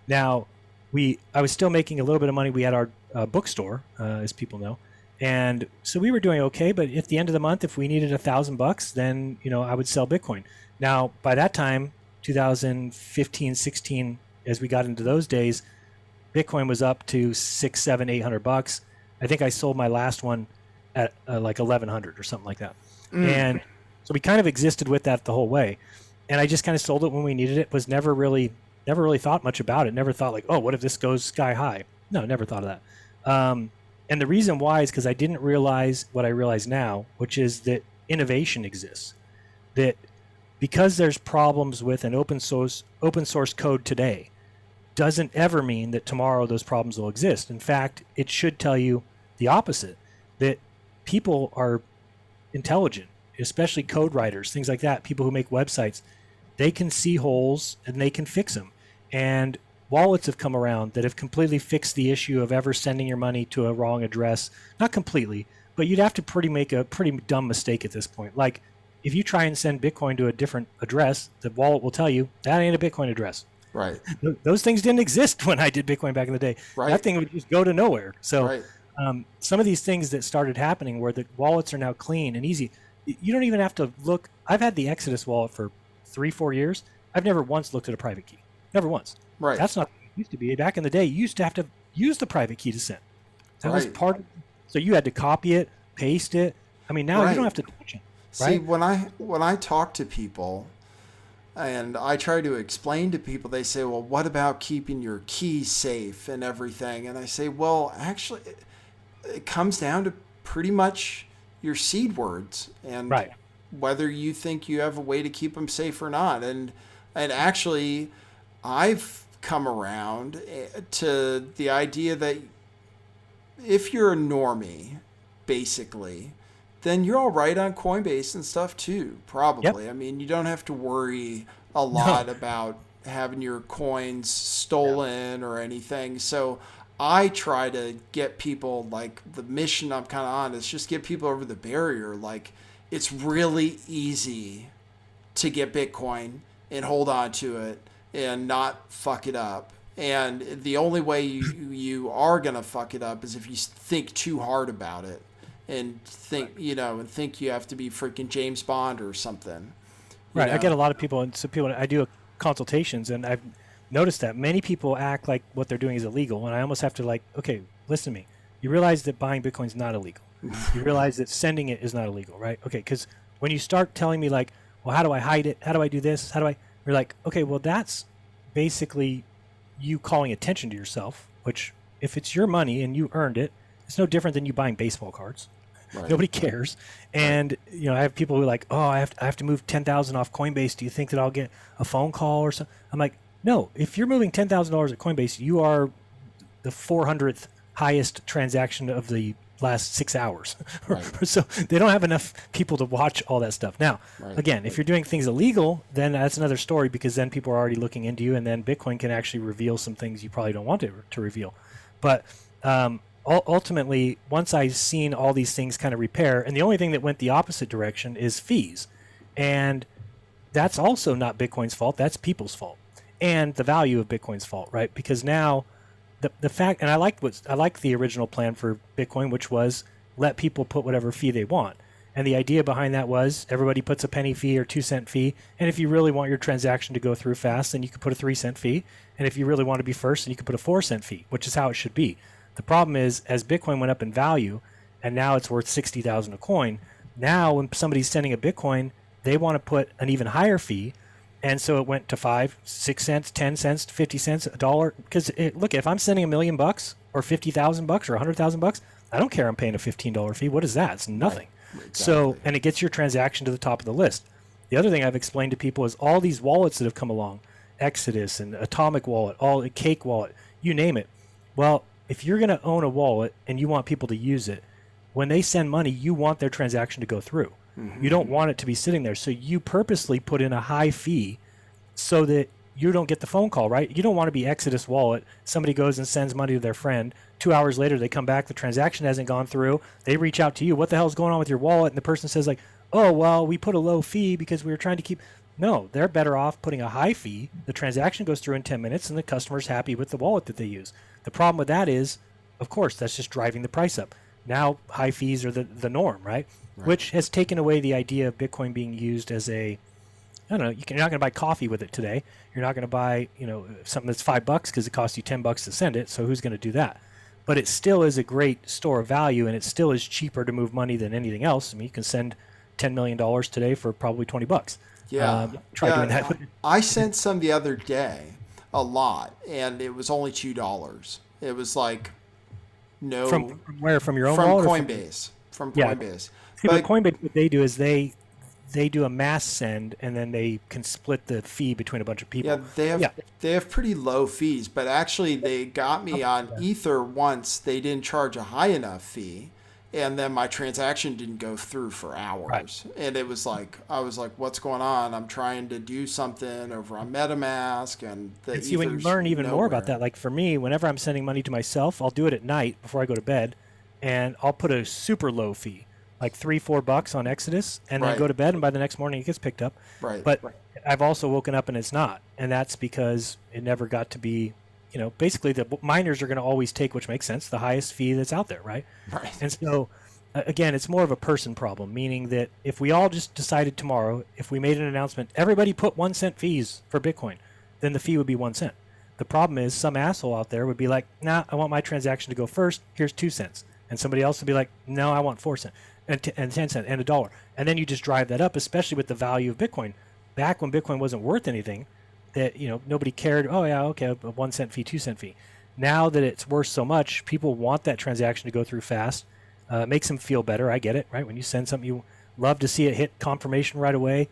Now, I was still making a little bit of money. We had our bookstore, as people know, and so we were doing okay. But at the end of the month, if we needed $1,000, then I would sell Bitcoin. Now, by that time, 2015, 16, as we got into those days, Bitcoin was up to $600, $700, $800. I think I sold my last one at like 1,100 or something like that, and so we kind of existed with that the whole way. And I just kind of sold it when we needed it. Was never really thought much about it. Never thought like, oh, what if this goes sky high? No, never thought of that. And the reason why is because I didn't realize what I realize now, which is that innovation exists. That because there's problems with an open source code today, doesn't ever mean that tomorrow those problems will exist. In fact, it should tell you the opposite, that people are intelligent, especially code writers, things like that, people who make websites. They can see holes and they can fix them. And wallets have come around that have completely fixed the issue of ever sending your money to a wrong address. Not completely, but you'd have to make a pretty dumb mistake at this point. Like if you try and send Bitcoin to a different address, the wallet will tell you that ain't a Bitcoin address. Right. Those things didn't exist when I did Bitcoin back in the day. Right. That thing would just go to nowhere. So right. Some of these things that started happening where the wallets are now clean and easy, you don't even have to look. I've had the Exodus wallet for 3-4 years. I've never once looked at a private key. Never once. Right. That's not what it used to be. Back in the day, you used to have to use the private key to send. That was part of, so you had to copy it, paste it. I mean, now you don't have to touch it. See, when I talk to people and I try to explain to people, they say, well, what about keeping your key safe and everything? And I say, well, actually, it comes down to pretty much your seed words and whether you think you have a way to keep them safe or not. And actually, I've come around to the idea that if you're a normie, basically, then you're all right on Coinbase and stuff too, probably. Yep. I mean, you don't have to worry a lot about having your coins stolen or anything. So I try to get people, like, the mission I'm kind of on is just get people over the barrier. Like, it's really easy to get Bitcoin and hold on to it and not fuck it up. And the only way you are going to fuck it up is if you think too hard about it and think you have to be freaking James Bond or something. Right. I get a lot of people, and so I do consultations, and I've noticed that many people act like what they're doing is illegal, and I almost have to, like, okay, listen to me. You realize that buying Bitcoin is not illegal. You realize that sending it is not illegal, right? Okay, because when you start telling me, like, well, how do I hide it? How do I do this? You're like, okay, well, that's basically you calling attention to yourself, which if it's your money and you earned it, it's no different than you buying baseball cards. Right. Nobody cares. And, I have people who are like, oh, I have to move 10,000 off Coinbase. Do you think that I'll get a phone call or something? I'm like, no, if you're moving $10,000 at Coinbase, you are the 400th highest transaction of the last 6 hours. Right. So they don't have enough people to watch all that stuff. Now, Right. again, if you're doing things illegal, then that's another story, because then people are already looking into you, and then Bitcoin can actually reveal some things you probably don't want it to reveal. But ultimately, once I've seen all these things kind of repair, and the only thing that went the opposite direction is fees. And that's also not Bitcoin's fault. That's people's fault, and the value of Bitcoin's fault, right? Because now the fact, and I like the original plan for Bitcoin, which was let people put whatever fee they want. And the idea behind that was everybody puts a penny fee or 2-cent fee. And if you really want your transaction to go through fast, then you could put a 3-cent fee. And if you really want to be first, then you could put a 4-cent fee, which is how it should be. The problem is, as Bitcoin went up in value, and now it's worth 60,000 a coin, now when somebody's sending a Bitcoin, they want to put an even higher fee. And so it went to 5, 6 cents, 10 cents, 50 cents, $1. Because look, if I'm sending $1 million or $50,000 or $100,000, I don't care. I'm paying a $15 fee. What is that? It's nothing. Right. Exactly. So, and it gets your transaction to the top of the list. The other thing I've explained to people is all these wallets that have come along, Exodus and Atomic Wallet, all Cake Wallet, you name it. Well, if you're going to own a wallet and you want people to use it, when they send money, you want their transaction to go through. Mm-hmm. You don't want it to be sitting there. So you purposely put in a high fee so that you don't get the phone call, right? You don't want to be Exodus Wallet. Somebody goes and sends money to their friend. 2 hours later, they come back. The transaction hasn't gone through. They reach out to you. What the hell's going on with your wallet? And the person says like, oh, well, we put a low fee because we were trying to keep. No, they're better off putting a high fee. The transaction goes through in 10 minutes and the customer's happy with the wallet that they use. The problem with that is, of course, that's just driving the price up. Now high fees are the norm, right? Which has taken away the idea of Bitcoin being used as a, I don't know, you're not going to buy coffee with it today. You're not going to buy, something that's $5 because it costs you $10 to send it. So who's going to do that? But it still is a great store of value, and it still is cheaper to move money than anything else. I mean, you can send $10 million today for probably $20. Yeah. Try doing that. I sent some the other day, a lot, and it was only $2. It was like no. From where? From your own from wallet? Coinbase. From Coinbase. See, but Coinbase, what they do is they do a mass send, and then they can split the fee between a bunch of people. Yeah, they have pretty low fees, but actually they got me on Ether once. They didn't charge a high enough fee, and then my transaction didn't go through for hours. Right. And it was like, I was like, what's going on? I'm trying to do something over on MetaMask, and see, when you learn even more about that, like for me, whenever I'm sending money to myself, I'll do it at night before I go to bed, and I'll put a super low fee, like $3-4 on Exodus, and then go to bed, and by the next morning it gets picked up. Right. But I've also woken up and it's not, and that's because it never got to be, basically the miners are going to always take, which makes sense, the highest fee that's out there, right? Right. And so, again, it's more of a person problem, meaning that if we all just decided tomorrow, if we made an announcement, everybody put 1 cent fees for Bitcoin, then the fee would be 1 cent. The problem is some asshole out there would be like, nah, I want my transaction to go first, here's 2 cents. And somebody else would be like, no, I want 4 cents. And 10 cents and $1. And then you just drive that up, especially with the value of Bitcoin. Back when Bitcoin wasn't worth anything, that nobody cared. Oh yeah, okay, a 1 cent fee, 2 cent fee. Now that it's worth so much, people want that transaction to go through fast. Makes them feel better. I get it, right? When you send something, you love to see it hit confirmation right away.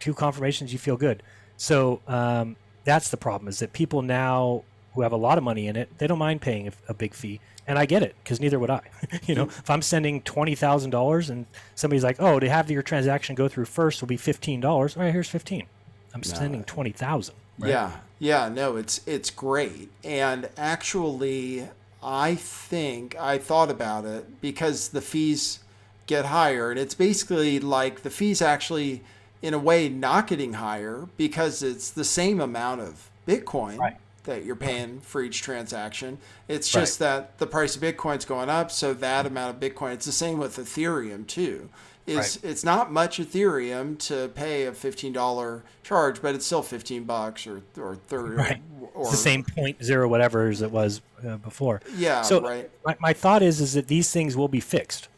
2 confirmations, you feel good. So that's the problem, is that people now who have a lot of money in it, they don't mind paying a big fee. And I get it, because neither would I. If I'm sending $20,000 and somebody's like, oh, to have your transaction go through first will be $15. All right, here's 15. I'm sending 20,000. Right? Yeah, no, it's great. And actually, I think I thought about it because the fees get higher, and it's basically like the fees actually, in a way, not getting higher because it's the same amount of Bitcoin that you're paying for each transaction. It's just that the price of Bitcoin's going up, so that amount of Bitcoin. It's the same with Ethereum too. It's not much Ethereum to pay a $15 charge, but it's still $15 or 30. Right. Or, it's the same 0.0 whatever as it was before. Yeah. So my thought is that these things will be fixed.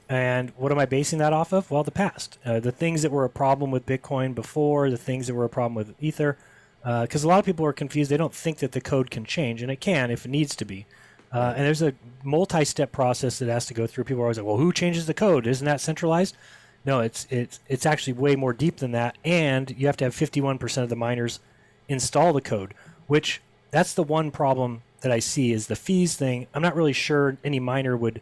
And what am I basing that off of? Well, the past. The things that were a problem with Bitcoin before, the things that were a problem with Ether. Because a lot of people are confused. They don't think that the code can change, and it can if it needs to be. And there's a multi-step process that has to go through. People are always like, well, who changes the code? Isn't that centralized? No, it's actually way more deep than that, and you have to have 51% of the miners install the code, which that's the one problem that I see is the fees thing. I'm not really sure any miner would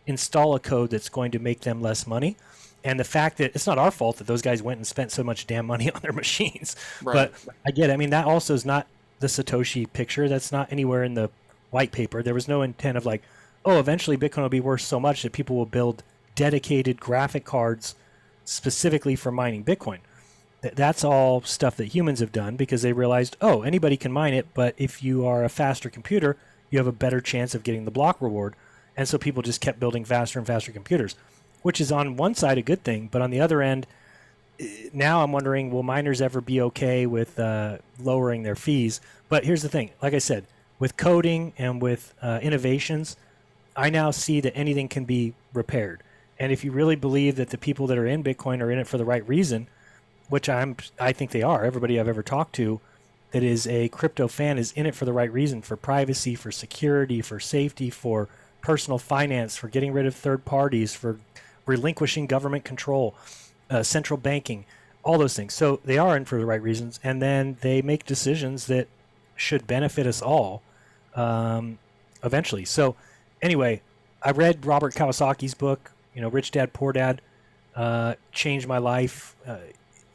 install a code that's going to make them less money. And the fact that it's not our fault that those guys went and spent so much damn money on their machines. Right. But I get it. I mean, that also is not the Satoshi picture. That's not anywhere in the white paper. There was no intent of like, oh, eventually Bitcoin will be worth so much that people will build dedicated graphic cards specifically for mining Bitcoin. That's all stuff that humans have done because they realized, oh, anybody can mine it, but if you are a faster computer, you have a better chance of getting the block reward. And so people just kept building faster and faster computers, which is on one side a good thing, but on the other end, now I'm wondering, will miners ever be okay with lowering their fees? But here's the thing, like I said, with coding and with innovations, I now see that anything can be repaired. And if you really believe that the people that are in Bitcoin are in it for the right reason, which I think they are, everybody I've ever talked to that is a crypto fan is in it for the right reason, for privacy, for security, for safety, for personal finance, for getting rid of third parties, for relinquishing government control, central banking, all those things. So they are in for the right reasons, and then they make decisions that should benefit us all eventually. So anyway, I read Robert Kiyosaki's book, Rich Dad, Poor Dad, changed my life.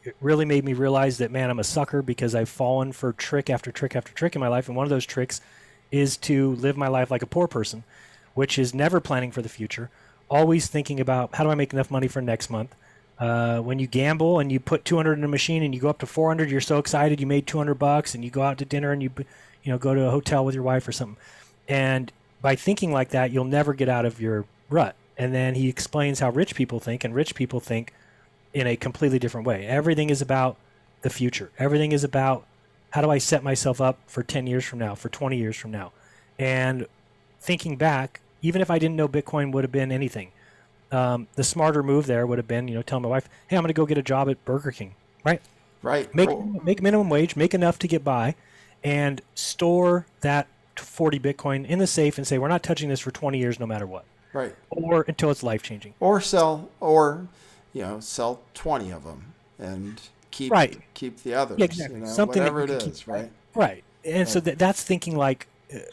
It really made me realize that, man, I'm a sucker because I've fallen for trick after trick after trick in my life. And one of those tricks is to live my life like a poor person, which is never planning for the future, always thinking about how do I make enough money for next month. When you gamble and you put 200 in a machine and you go up to 400, you're so excited you made $200, and you go out to dinner and you go to a hotel with your wife or something. And by thinking like that, you'll never get out of your rut. And then he explains how rich people think, and rich people think in a completely different way. Everything is about the future. Everything is about how do I set myself up for 10 years from now, for 20 years from now. And thinking back, even if I didn't know Bitcoin would have been anything, the smarter move there would have been, tell my wife, hey, I'm going to go get a job at Burger King, right? Right. Make minimum wage, make enough to get by, and store that 40 Bitcoin in the safe and say, we're not touching this for 20 years no matter what. Right. Or until it's life-changing. Or sell 20 of them and keep the others. Yeah, exactly. Something whatever it is, right? Right. And so that's thinking like,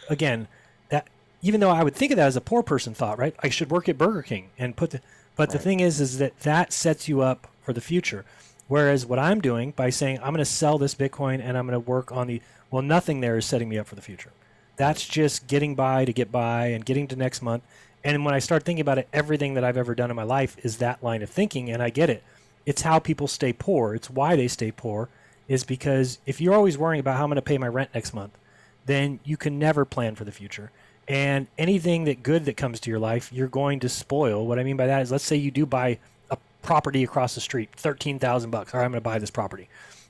again, that even though I would think of that as a poor person thought, right? I should work at Burger King and but the thing is that sets you up for the future. Whereas what I'm doing by saying I'm going to sell this Bitcoin and I'm going to work on nothing there is setting me up for the future. That's just getting by to get by and getting to next month. And when I start thinking about it, everything that I've ever done in my life is that line of thinking, and I get it. It's how people stay poor. It's why they stay poor, is because if you're always worrying about how I'm going to pay my rent next month, then you can never plan for the future. And anything that comes to your life, you're going to spoil. What I mean by that is, let's say you do buy a property across the street, $13,000. All right, I'm going to buy this property.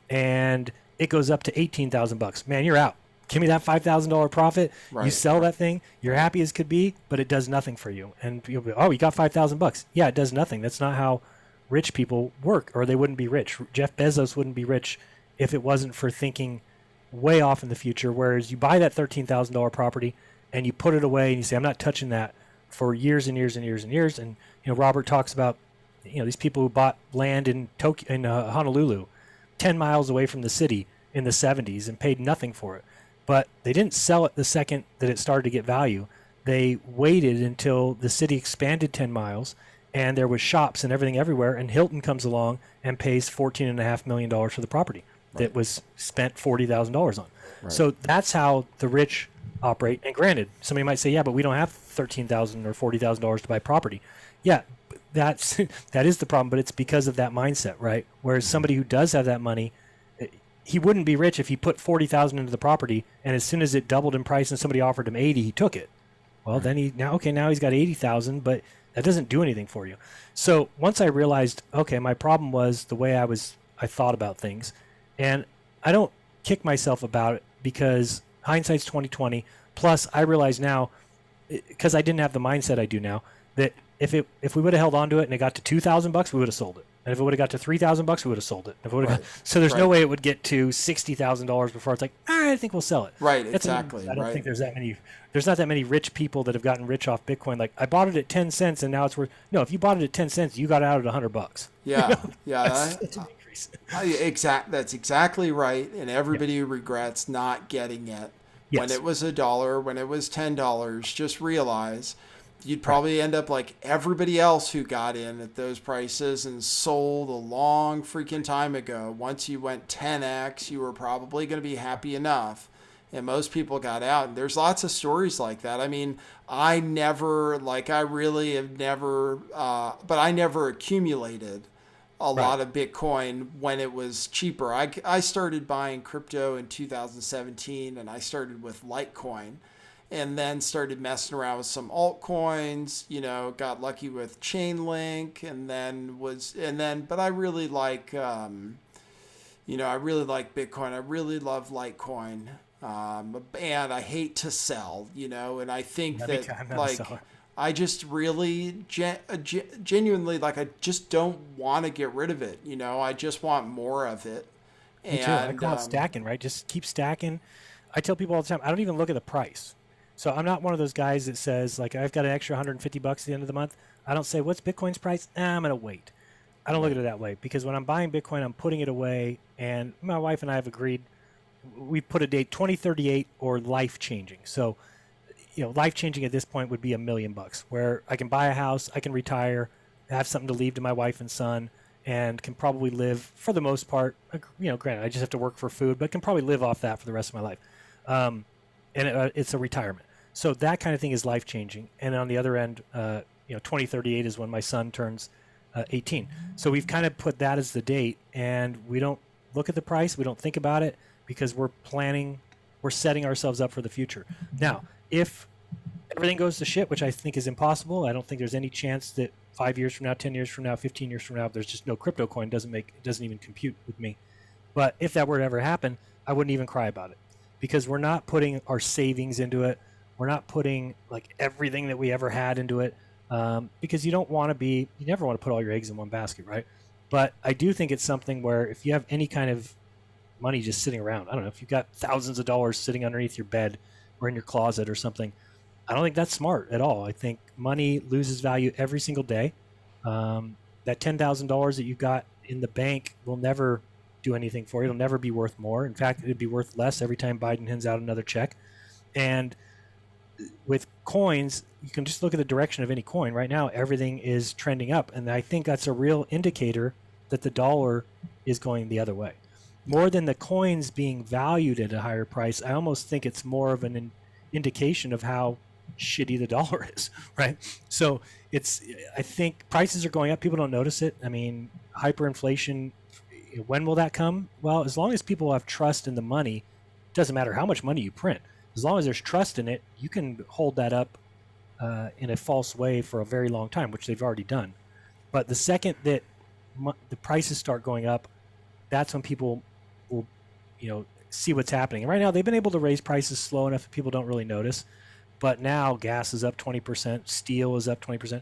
And it goes up to $18,000. Man, you're out. Give me that $5,000 profit. Right. You sell that thing. You're happy as could be, but it does nothing for you. And you'll be, oh, you got $5,000. Yeah, it does nothing. That's not how rich people work, or they wouldn't be rich. Jeff Bezos wouldn't be rich if it wasn't for thinking way off in the future. Whereas you buy that $13,000 property and you put it away and you say, I'm not touching that for years and years and years and years. And Robert talks about these people who bought land in Honolulu, 10 miles away from the city in the 70s and paid nothing for it. But they didn't sell it the second that it started to get value. They waited until the city expanded 10 miles and there was shops and everything everywhere, and Hilton comes along and pays $14.5 million for the property that was spent $40,000 on. Right. So that's how the rich operate. And granted, somebody might say, yeah, but we don't have $13,000 or $40,000 to buy property. Yeah, that is the problem, but it's because of that mindset, right? Whereas somebody who does have that money, he wouldn't be rich if he put $40,000 into the property, and as soon as it doubled in price and somebody offered him $80,000, he took it. Well, then now he's got $80,000, but that doesn't do anything for you. So once I realized, okay, my problem was the way I thought about things, and I don't kick myself about it because hindsight's 20/20. Plus, I realize now, because I didn't have the mindset I do now, that if we would have held on to it and it got to $2,000, we would have sold it. And if it would have got to $3,000, we would have sold it. If it got, so there's no way it would get to $60,000 before it's like, all right, I think we'll sell it. Right, exactly. I don't think there's not that many rich people that have gotten rich off Bitcoin. Like, I bought it at 10 cents and now it's worth. No, if you bought it at 10 cents, you got out at $100. Yeah, yeah. That's an increase. That's exactly right. And everybody regrets not getting it when it was $1, when it was $10. Just realize you'd probably end up like everybody else who got in at those prices and sold a long freaking time ago. Once you went 10x, you were probably going to be happy enough. And most people got out. And there's lots of stories like that. I mean, I really have never, but I never accumulated a lot of Bitcoin when it was cheaper. I started buying crypto in 2017, and I started with LiteCoin, and then started messing around with some altcoins, got lucky with Chainlink, but I really like, I really like Bitcoin. I really love LiteCoin. And I hate to sell, and I think I just really genuinely, I just don't want to get rid of it. I just want more of it. Me too. I call it stacking, right? Just keep stacking. I tell people all the time, I don't even look at the price. So I'm not one of those guys that says, I've got an extra $150 at the end of the month. I don't say, what's Bitcoin's price? I'm going to wait. I don't look at it that way, because when I'm buying Bitcoin, I'm putting it away. And my wife and I have agreed, we put a date, 2038 or life-changing. So, life-changing at this point would be $1 million, where I can buy a house, I can retire, have something to leave to my wife and son, and can probably live, for the most part, granted, I just have to work for food, but can probably live off that for the rest of my life. It's a retirement. So that kind of thing is life-changing. And on the other end, 2038 is when my son turns 18. So we've kind of put that as the date, and we don't look at the price, we don't think about it, because we're setting ourselves up for the future. Now, if everything goes to shit, which I think is impossible, I don't think there's any chance that 5 years from now, 10 years from now, 15 years from now, there's just no crypto coin, it doesn't even compute with me. But if that were to ever happen, I wouldn't even cry about it, because we're not putting our savings into it. We're not putting everything that we ever had into it, because you never want to put all your eggs in one basket, right? But I do think it's something where if you have any kind of money just sitting around, I don't know, if you've got thousands of dollars sitting underneath your bed or in your closet or something, I don't think that's smart at all. I think money loses value every single day. That $10,000 that you've got in the bank will never do anything for you. It'll never be worth more. In fact, it'd be worth less every time Biden hands out another check. And with coins, you can just look at the direction of any coin. Right now, everything is trending up. And I think that's a real indicator that the dollar is going the other way. More than the coins being valued at a higher price, I almost think it's more of an indication of how shitty the dollar is, right? So I think prices are going up. People don't notice it. I mean, hyperinflation, when will that come? Well, as long as people have trust in the money, it doesn't matter how much money you print. As long as there's trust in it, you can hold that up in a false way for a very long time, which they've already done. But the second that the prices start going up, that's when people will, see what's happening. And right now, they've been able to raise prices slow enough that people don't really notice. But now gas is up 20%, steel is up 20%.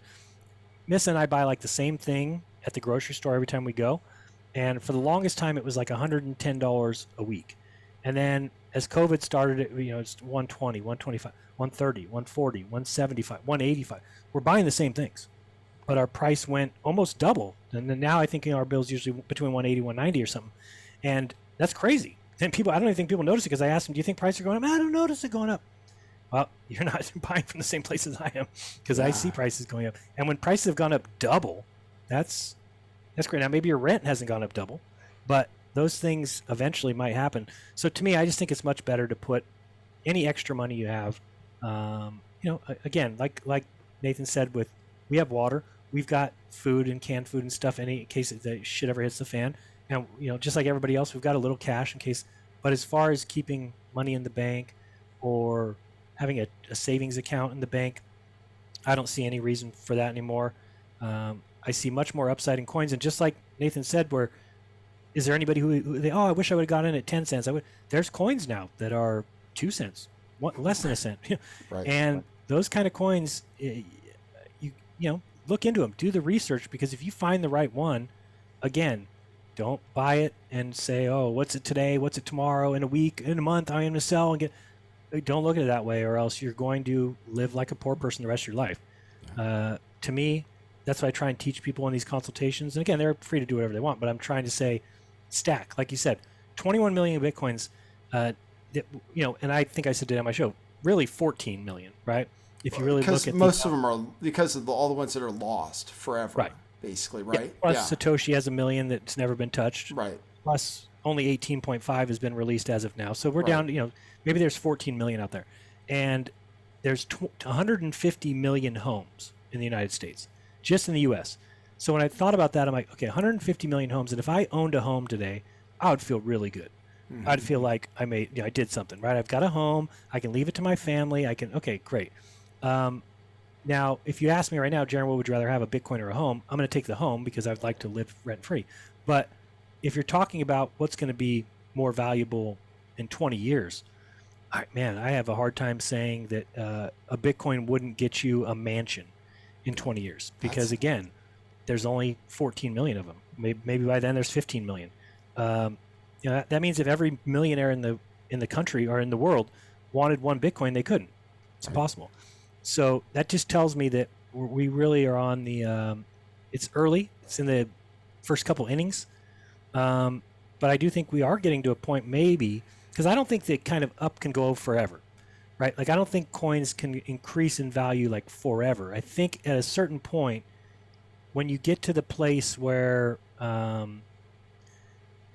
Miss and I buy the same thing at the grocery store every time we go. And for the longest time, it was $110 a week. And then as COVID started, it's 120, 125, 130, 140, 175, 185. We're buying the same things, but our price went almost double. And then now I think our bill's usually between 180, 190 or something. And that's crazy. And I don't even think people notice it, because I asked them, do you think prices are going up? I don't notice it going up. Well, you're not buying from the same place as I am, because I see prices going up. And when prices have gone up double, that's great. Now, maybe your rent hasn't gone up double, but those things eventually might happen. So to me, I just think it's much better to put any extra money you have, again, like Nathan said, we have water, we've got food and canned food and stuff in case the shit ever hits the fan. And, just like everybody else, we've got a little cash in case. But as far as keeping money in the bank or having a savings account in the bank, I don't see any reason for that anymore. I see much more upside in coins. And just like Nathan said, is there anybody I wish I would have got in at 10 cents. There's coins now that are 2 cents, less than a cent. Right, and those kind of coins, look into them, do the research, because if you find the right one, again, don't buy it and say, oh, what's it today? What's it tomorrow? In a week, in a month, I'm going to sell and get. Don't look at it that way, or else you're going to live like a poor person the rest of your life. To me, that's what I try and teach people in these consultations. And again, they're free to do whatever they want, but I'm trying to say, stack, like you said, 21 million Bitcoins, and I think I said it on my show, really 14 million, right? If you really look because at most of them are because of all the ones that are lost forever, Right. basically, yeah, right? plus Satoshi has 1 million that's never been touched. Right. Plus only 18.5 has been released as of now. So we're Right. down, maybe there's 14 million out there. And there's 150 million homes in the United States, just in the US. So when I thought about that, I'm like, okay, 150 million homes. And if I owned a home today, I would feel really good. I'd feel like I did something, right? I've got a home. I can leave it to my family. Okay, great. Now, if you ask me right now, Jaron, what would you rather have, a Bitcoin or a home? I'm going to take the home because I'd like to live rent-free. But if you're talking about what's going to be more valuable in 20 years, I have a hard time saying that a Bitcoin wouldn't get you a mansion in 20 years because, again, there's only 14 million of them. Maybe by then there's 15 million. That means if every millionaire in the country or in the world wanted one Bitcoin, they couldn't. It's impossible. So that just tells me that we really are on the. It's early. It's in the first couple innings, but I do think we are getting to a point, maybe, because I don't think that kind of up can go forever, right? Like I don't think coins can increase in value like forever. I think at a certain point, when you get to the place where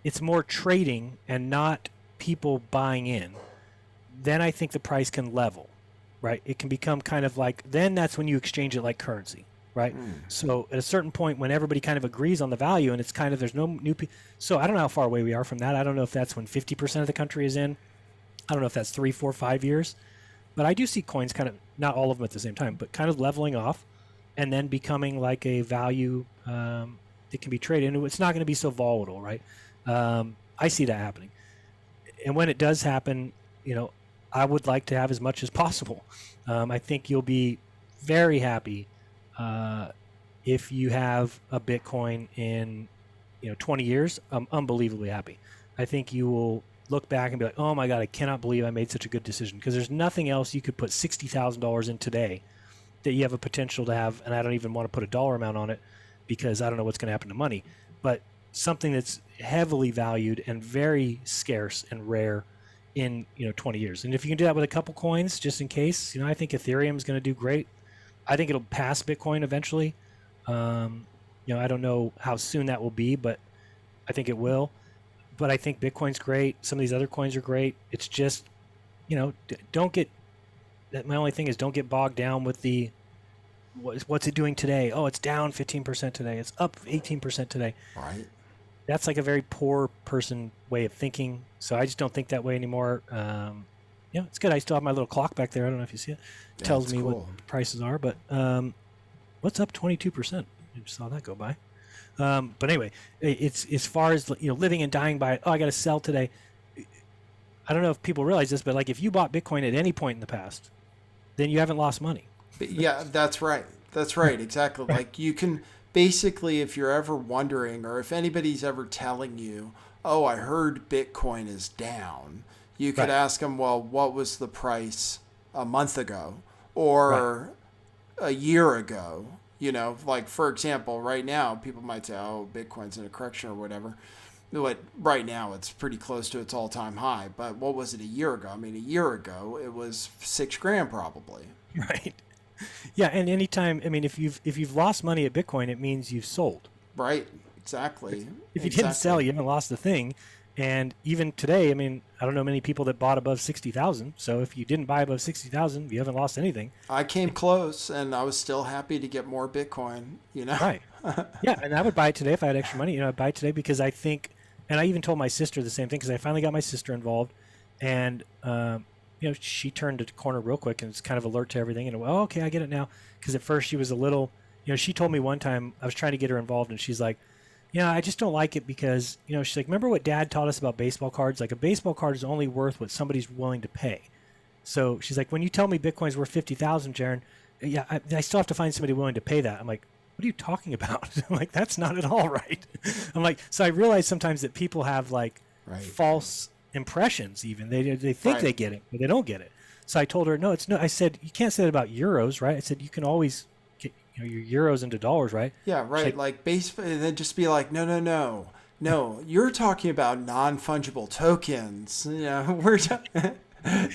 it's more trading and not people buying in, then I think the price can level, right? It can become kind of like, then that's when you exchange it like currency, right? So at a certain point when everybody kind of agrees on the value and it's kind of, there's no new so I don't know how far away we are from that. I don't know if that's when 50% of the country is in. I don't know if that's 3, 4, 5 years, but I do see coins kind of, not all of them at the same time, but kind of leveling off and then becoming like a value that can be traded. And it's not going to be so volatile, right? I see that happening. And when it does happen, I would like to have as much as possible. I think you'll be very happy if you have a Bitcoin in 20 years. I'm unbelievably happy. I think you will look back and be like, oh my God, I cannot believe I made such a good decision, because there's nothing else you could put $60,000 in today that you have a potential to have, and I don't even want to put a dollar amount on it because I don't know what's going to happen to money, but something that's heavily valued and very scarce and rare in 20 years. And if you can do that with a couple coins, just in case, I think Ethereum is going to do great. I think it'll pass Bitcoin eventually. I don't know how soon that will be, but I think it will. But I think Bitcoin's great. Some of these other coins are great. It's just, don't get. My only thing is, don't get bogged down with the what's it doing today. Oh, it's down 15% today. It's up 18% today. Right. That's like a very poor person way of thinking. So I just don't think that way anymore. It's good. I still have my little clock back there. I don't know if you see it. It tells me what the prices are. But what's up 22%? I just saw that go by. But anyway, it's as far as living and dying by it. Oh, I got to sell today. I don't know if people realize this, but like if you bought Bitcoin at any point in the past, then you haven't lost money. Yeah, that's right. That's right. Exactly. Like you can basically, if you're ever wondering, or if anybody's ever telling you, oh, I heard Bitcoin is down, you could ask them, well, what was the price a month ago or a year ago? Like for example, right now, people might say, oh, Bitcoin's in a correction or whatever. But right now, it's pretty close to its all-time high. But what was it a year ago? I mean, a year ago, it was $6,000 probably. Right. Yeah, and anytime, if you've lost money at Bitcoin, it means you've sold. Right. Exactly. If you didn't sell, you haven't lost a thing. And even today, I don't know many people that bought above 60,000. So if you didn't buy above 60,000, you haven't lost anything. I came close, and I was still happy to get more Bitcoin. Right. Yeah, and I would buy it today if I had extra money. I'd buy it today because I think, and I even told my sister the same thing because I finally got my sister involved, and she turned the corner real quick and was kind of alert to everything. And oh, okay, I get it now. Because at first she was a little, she told me one time I was trying to get her involved, and she's like, I just don't like it because, she's like, remember what Dad taught us about baseball cards? Like a baseball card is only worth what somebody's willing to pay. So she's like, when you tell me Bitcoin's worth 50,000, Jaron, I still have to find somebody willing to pay that. I'm like, what are you talking about? I'm like, that's not at all right. I'm like, so I realize sometimes that people have like false impressions even. They think they get it, but they don't get it. So I told her, no, it's no. I said, you can't say that about euros, right? I said, you can always get your euros into dollars, right? Yeah, right. Like base, and then just be like, no. You're talking about non-fungible tokens. We're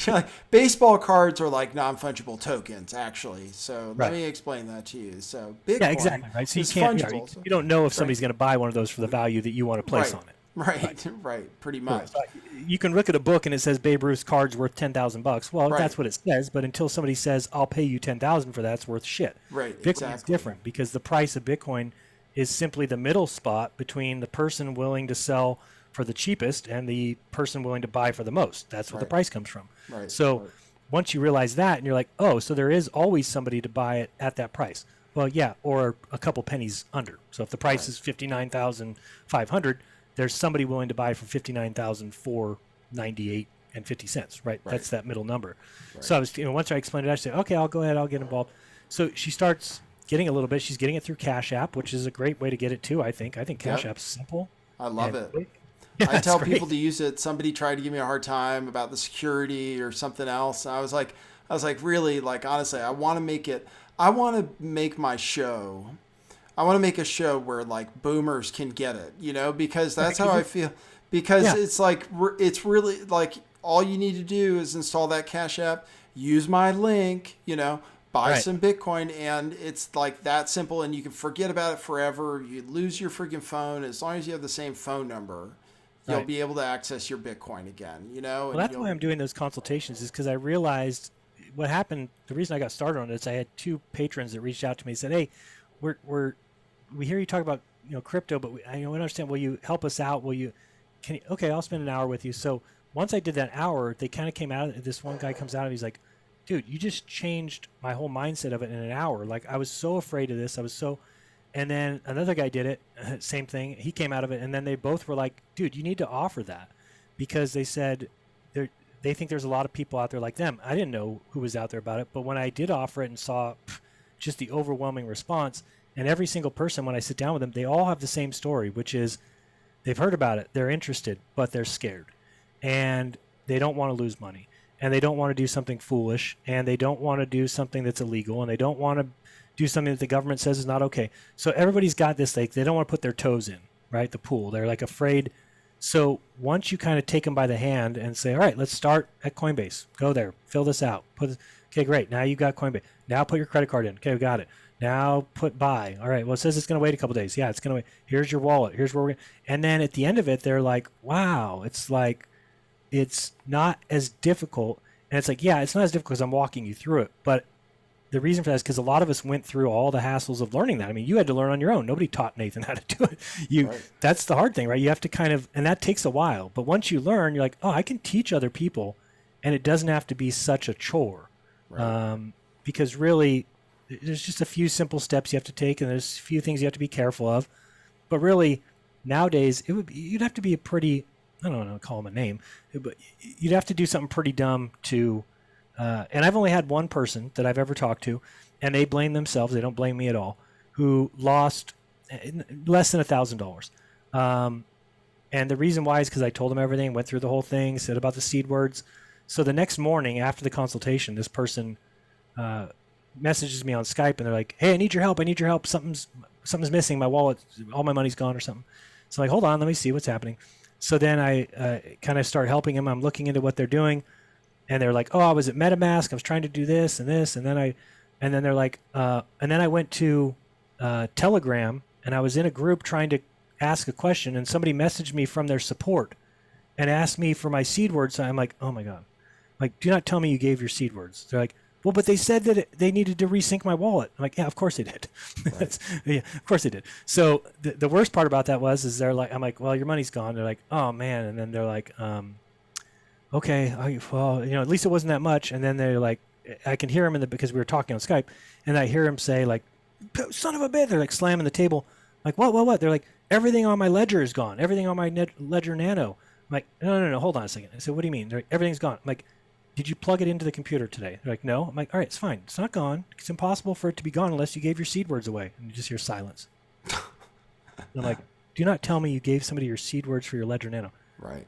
Like, baseball cards are like non-fungible tokens, actually. So let Right. me explain that to you. So Bitcoin Yeah, exactly. Right. So you is can't. fungible. You don't know if somebody's going to buy one of those for the value that you want to place Right. on it. Right, pretty much. So you can look at a book and it says Babe Ruth's card's worth $10,000. Well, Right. that's what it says. But until somebody says I'll pay you $10,000 for that, it's worth shit. Right, Bitcoin's exactly. different because the price of Bitcoin is simply the middle spot between the person willing to sell for the cheapest and the person willing to buy for the most. That's where the Right. price comes from. Right, So right. once you realize that and you're like, oh, so there is always somebody to buy it at that price. Well, yeah, or a couple pennies under. So if the price is $59,500, there's somebody willing to buy for $59,498 and 50 cents, right? That's that middle number. So I was, once I explained it, I said, okay, I'll go ahead, I'll get involved. So she starts getting a little bit. She's getting it through Cash App, which is a great way to get it too. I think Cash Yep. App's simple. I love and it. quick. I That's tell great. people to use it. Somebody tried to give me a hard time about the security or something else. I was like, really, like, honestly, I want to make my show. I want to make a show where like boomers can get it, because that's how I feel. Because Yeah. it's like, it's really like all you need to do is install that Cash App, use my link, buy Right. some Bitcoin, and it's like that simple, and you can forget about it forever. You lose your freaking phone. As long as you have the same phone number, you'll Right. be able to access your Bitcoin again, Well, that's why I'm doing those consultations is because I realized what happened. The reason I got started on it is I had two patrons that reached out to me and said, "Hey, we hear you talk about crypto, but I don't understand. Will you help us out? Okay, I'll spend an hour with you." So once I did that hour, they kind of came out. This one guy comes out and he's like, "Dude, you just changed my whole mindset of it in an hour. Like I was so afraid of this. And then another guy did it, same thing. He came out of it, and then they both were like, "Dude, you need to offer that," because they said they think there's a lot of people out there like them. I didn't know who was out there about it, but when I did offer it and saw just the overwhelming response, and every single person when I sit down with them, they all have the same story, which is they've heard about it, they're interested, but they're scared, and they don't want to lose money, and they don't want to do something foolish, and they don't want to do something that's illegal, and they don't want to do something that the government says is not okay. So everybody's got this, like, they don't want to put their toes in, right? The pool. They're like afraid. So once you kind of take them by the hand and say, all right, let's start at Coinbase. Go there, fill this out. Okay, great. Now you got Coinbase. Now put your credit card in. Okay, we got it. Now put buy. All right, well, it says it's going to wait a couple days. Yeah, it's going to wait. Here's your wallet. Here's where we're going. And then at the end of it, they're like, wow, it's like, it's not as difficult. And it's like, yeah, it's not as difficult because I'm walking you through it. But the reason for that is because a lot of us went through all the hassles of learning that. I mean, you had to learn on your own. Nobody taught Nathan how to do it. Right. That's the hard thing, right? You have to kind of, and that takes a while. But once you learn, you're like, oh, I can teach other people, and it doesn't have to be such a chore. Right. Because really, there's just a few simple steps you have to take, and there's a few things you have to be careful of. But really, nowadays, you'd have to be a pretty, I don't know, call him a name, but you'd have to do something pretty dumb to. And I've only had one person that I've ever talked to, and they blame themselves. They don't blame me at all. Who lost less than $1,000. And the reason why is because I told them everything, went through the whole thing, said about the seed words. So the next morning after the consultation, this person messages me on Skype, and they're like, "Hey, I need your help. I need your help. Something's missing. My wallet, all my money's gone or something." So I'm like, hold on, let me see what's happening. So then I kind of start helping them. I'm looking into what they're doing. And they're like, "Oh, I was at MetaMask. I was trying to do this and this." And then they're like, and then I went to Telegram, and I was in a group trying to ask a question, and somebody messaged me from their support and asked me for my seed words. So I'm like, oh my God. I'm like, do not tell me you gave your seed words. They're like, well, but they said that they needed to resync my wallet. I'm like, yeah, of course they did. Right. Yeah, of course they did. So the worst part about that is they're like, I'm like, well, your money's gone. They're like, oh man. And then they're like, okay, well, at least it wasn't that much. And then they're like, I can hear him because we were talking on Skype, and I hear him say like, "Son of a bitch!" They're like slamming the table. I'm like, what? They're like, everything on my ledger is gone. Everything on my ledger Nano. I'm like, no, hold on a second. I said, what do you mean? They're like, everything's gone. I'm like, did you plug it into the computer today? They're like, no. I'm like, all right, it's fine. It's not gone. It's impossible for it to be gone unless you gave your seed words away. And you just hear silence. And I'm like, do not tell me you gave somebody your seed words for your ledger Nano. Right.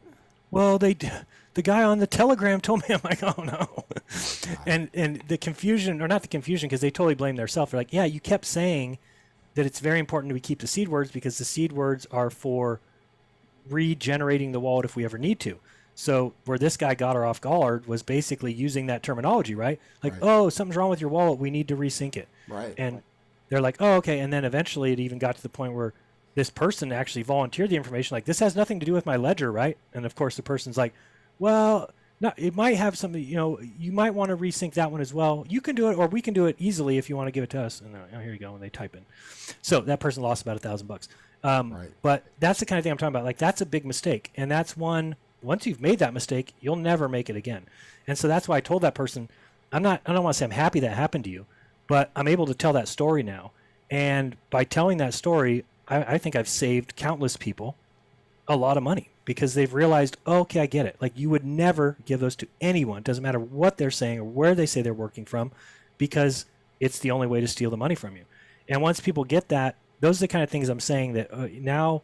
Well, the guy on the Telegram told me. I'm like, oh no. And the confusion, or not the confusion, because they totally blame themselves. They're like, yeah, you kept saying that it's very important we keep the seed words because the seed words are for regenerating the wallet if we ever need to. So where this guy got her off guard was basically using that terminology, right? Like, Right. oh, something's wrong with your wallet. We need to resync it. Right. And they're like, oh, okay. And then eventually it even got to the point where this person actually volunteered the information. Like, this has nothing to do with my ledger, right? And of course the person's like, well, no, it might have something, you might want to resync that one as well. You can do it, or we can do it easily if you want to give it to us. And oh, here you go. And they type in. So that person lost about $1,000. Right. But that's the kind of thing I'm talking about. Like, that's a big mistake. And that's one, once you've made that mistake, you'll never make it again. And so that's why I told that person, I don't want to say I'm happy that happened to you, but I'm able to tell that story now. And by telling that story, I think I've saved countless people a lot of money because they've realized, oh, okay, I get it. Like, you would never give those to anyone. It doesn't matter what they're saying or where they say they're working from, because it's the only way to steal the money from you. And once people get that, those are the kind of things I'm saying that now,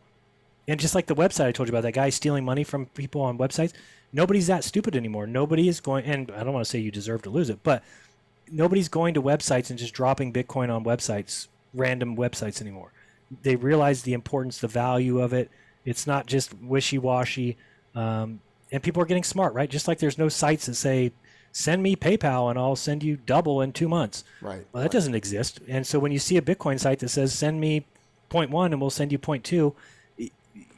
and just like the website I told you about, that guy stealing money from people on websites, nobody's that stupid anymore. Nobody is going, and I don't want to say you deserve to lose it, but nobody's going to websites and just dropping Bitcoin on websites, random websites anymore. They realize the importance, the value of it. It's not just wishy-washy. And people are getting smart, right? Just like there's no sites that say, send me PayPal and I'll send you double in 2 months. Right. Well, that doesn't exist. And so when you see a Bitcoin site that says, send me 0.1 and we'll send you 0.2,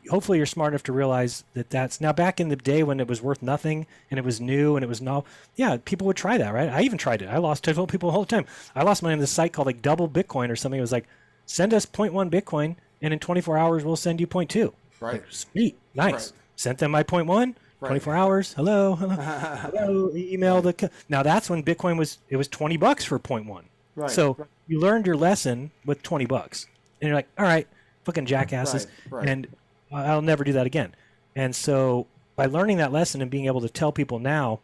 hopefully you're smart enough to realize that that's now, back in the day when it was worth nothing and it was new and it was no, yeah, people would try that, right? I even tried it. I told people the whole time. I lost money on this site called like Double Bitcoin or something. It was like, send us 0.1 Bitcoin and in 24 hours we'll send you 0.2. Right. Like, sweet, nice. Right. Sent them my 0.1. 24 hours. Hello. Hello. Email the. Now that's when Bitcoin was $20 for 0.1. Right. So you learned your lesson with $20, and you're like, all right, fucking jackasses, Right. and I'll never do that again. And so by learning that lesson and being able to tell people now,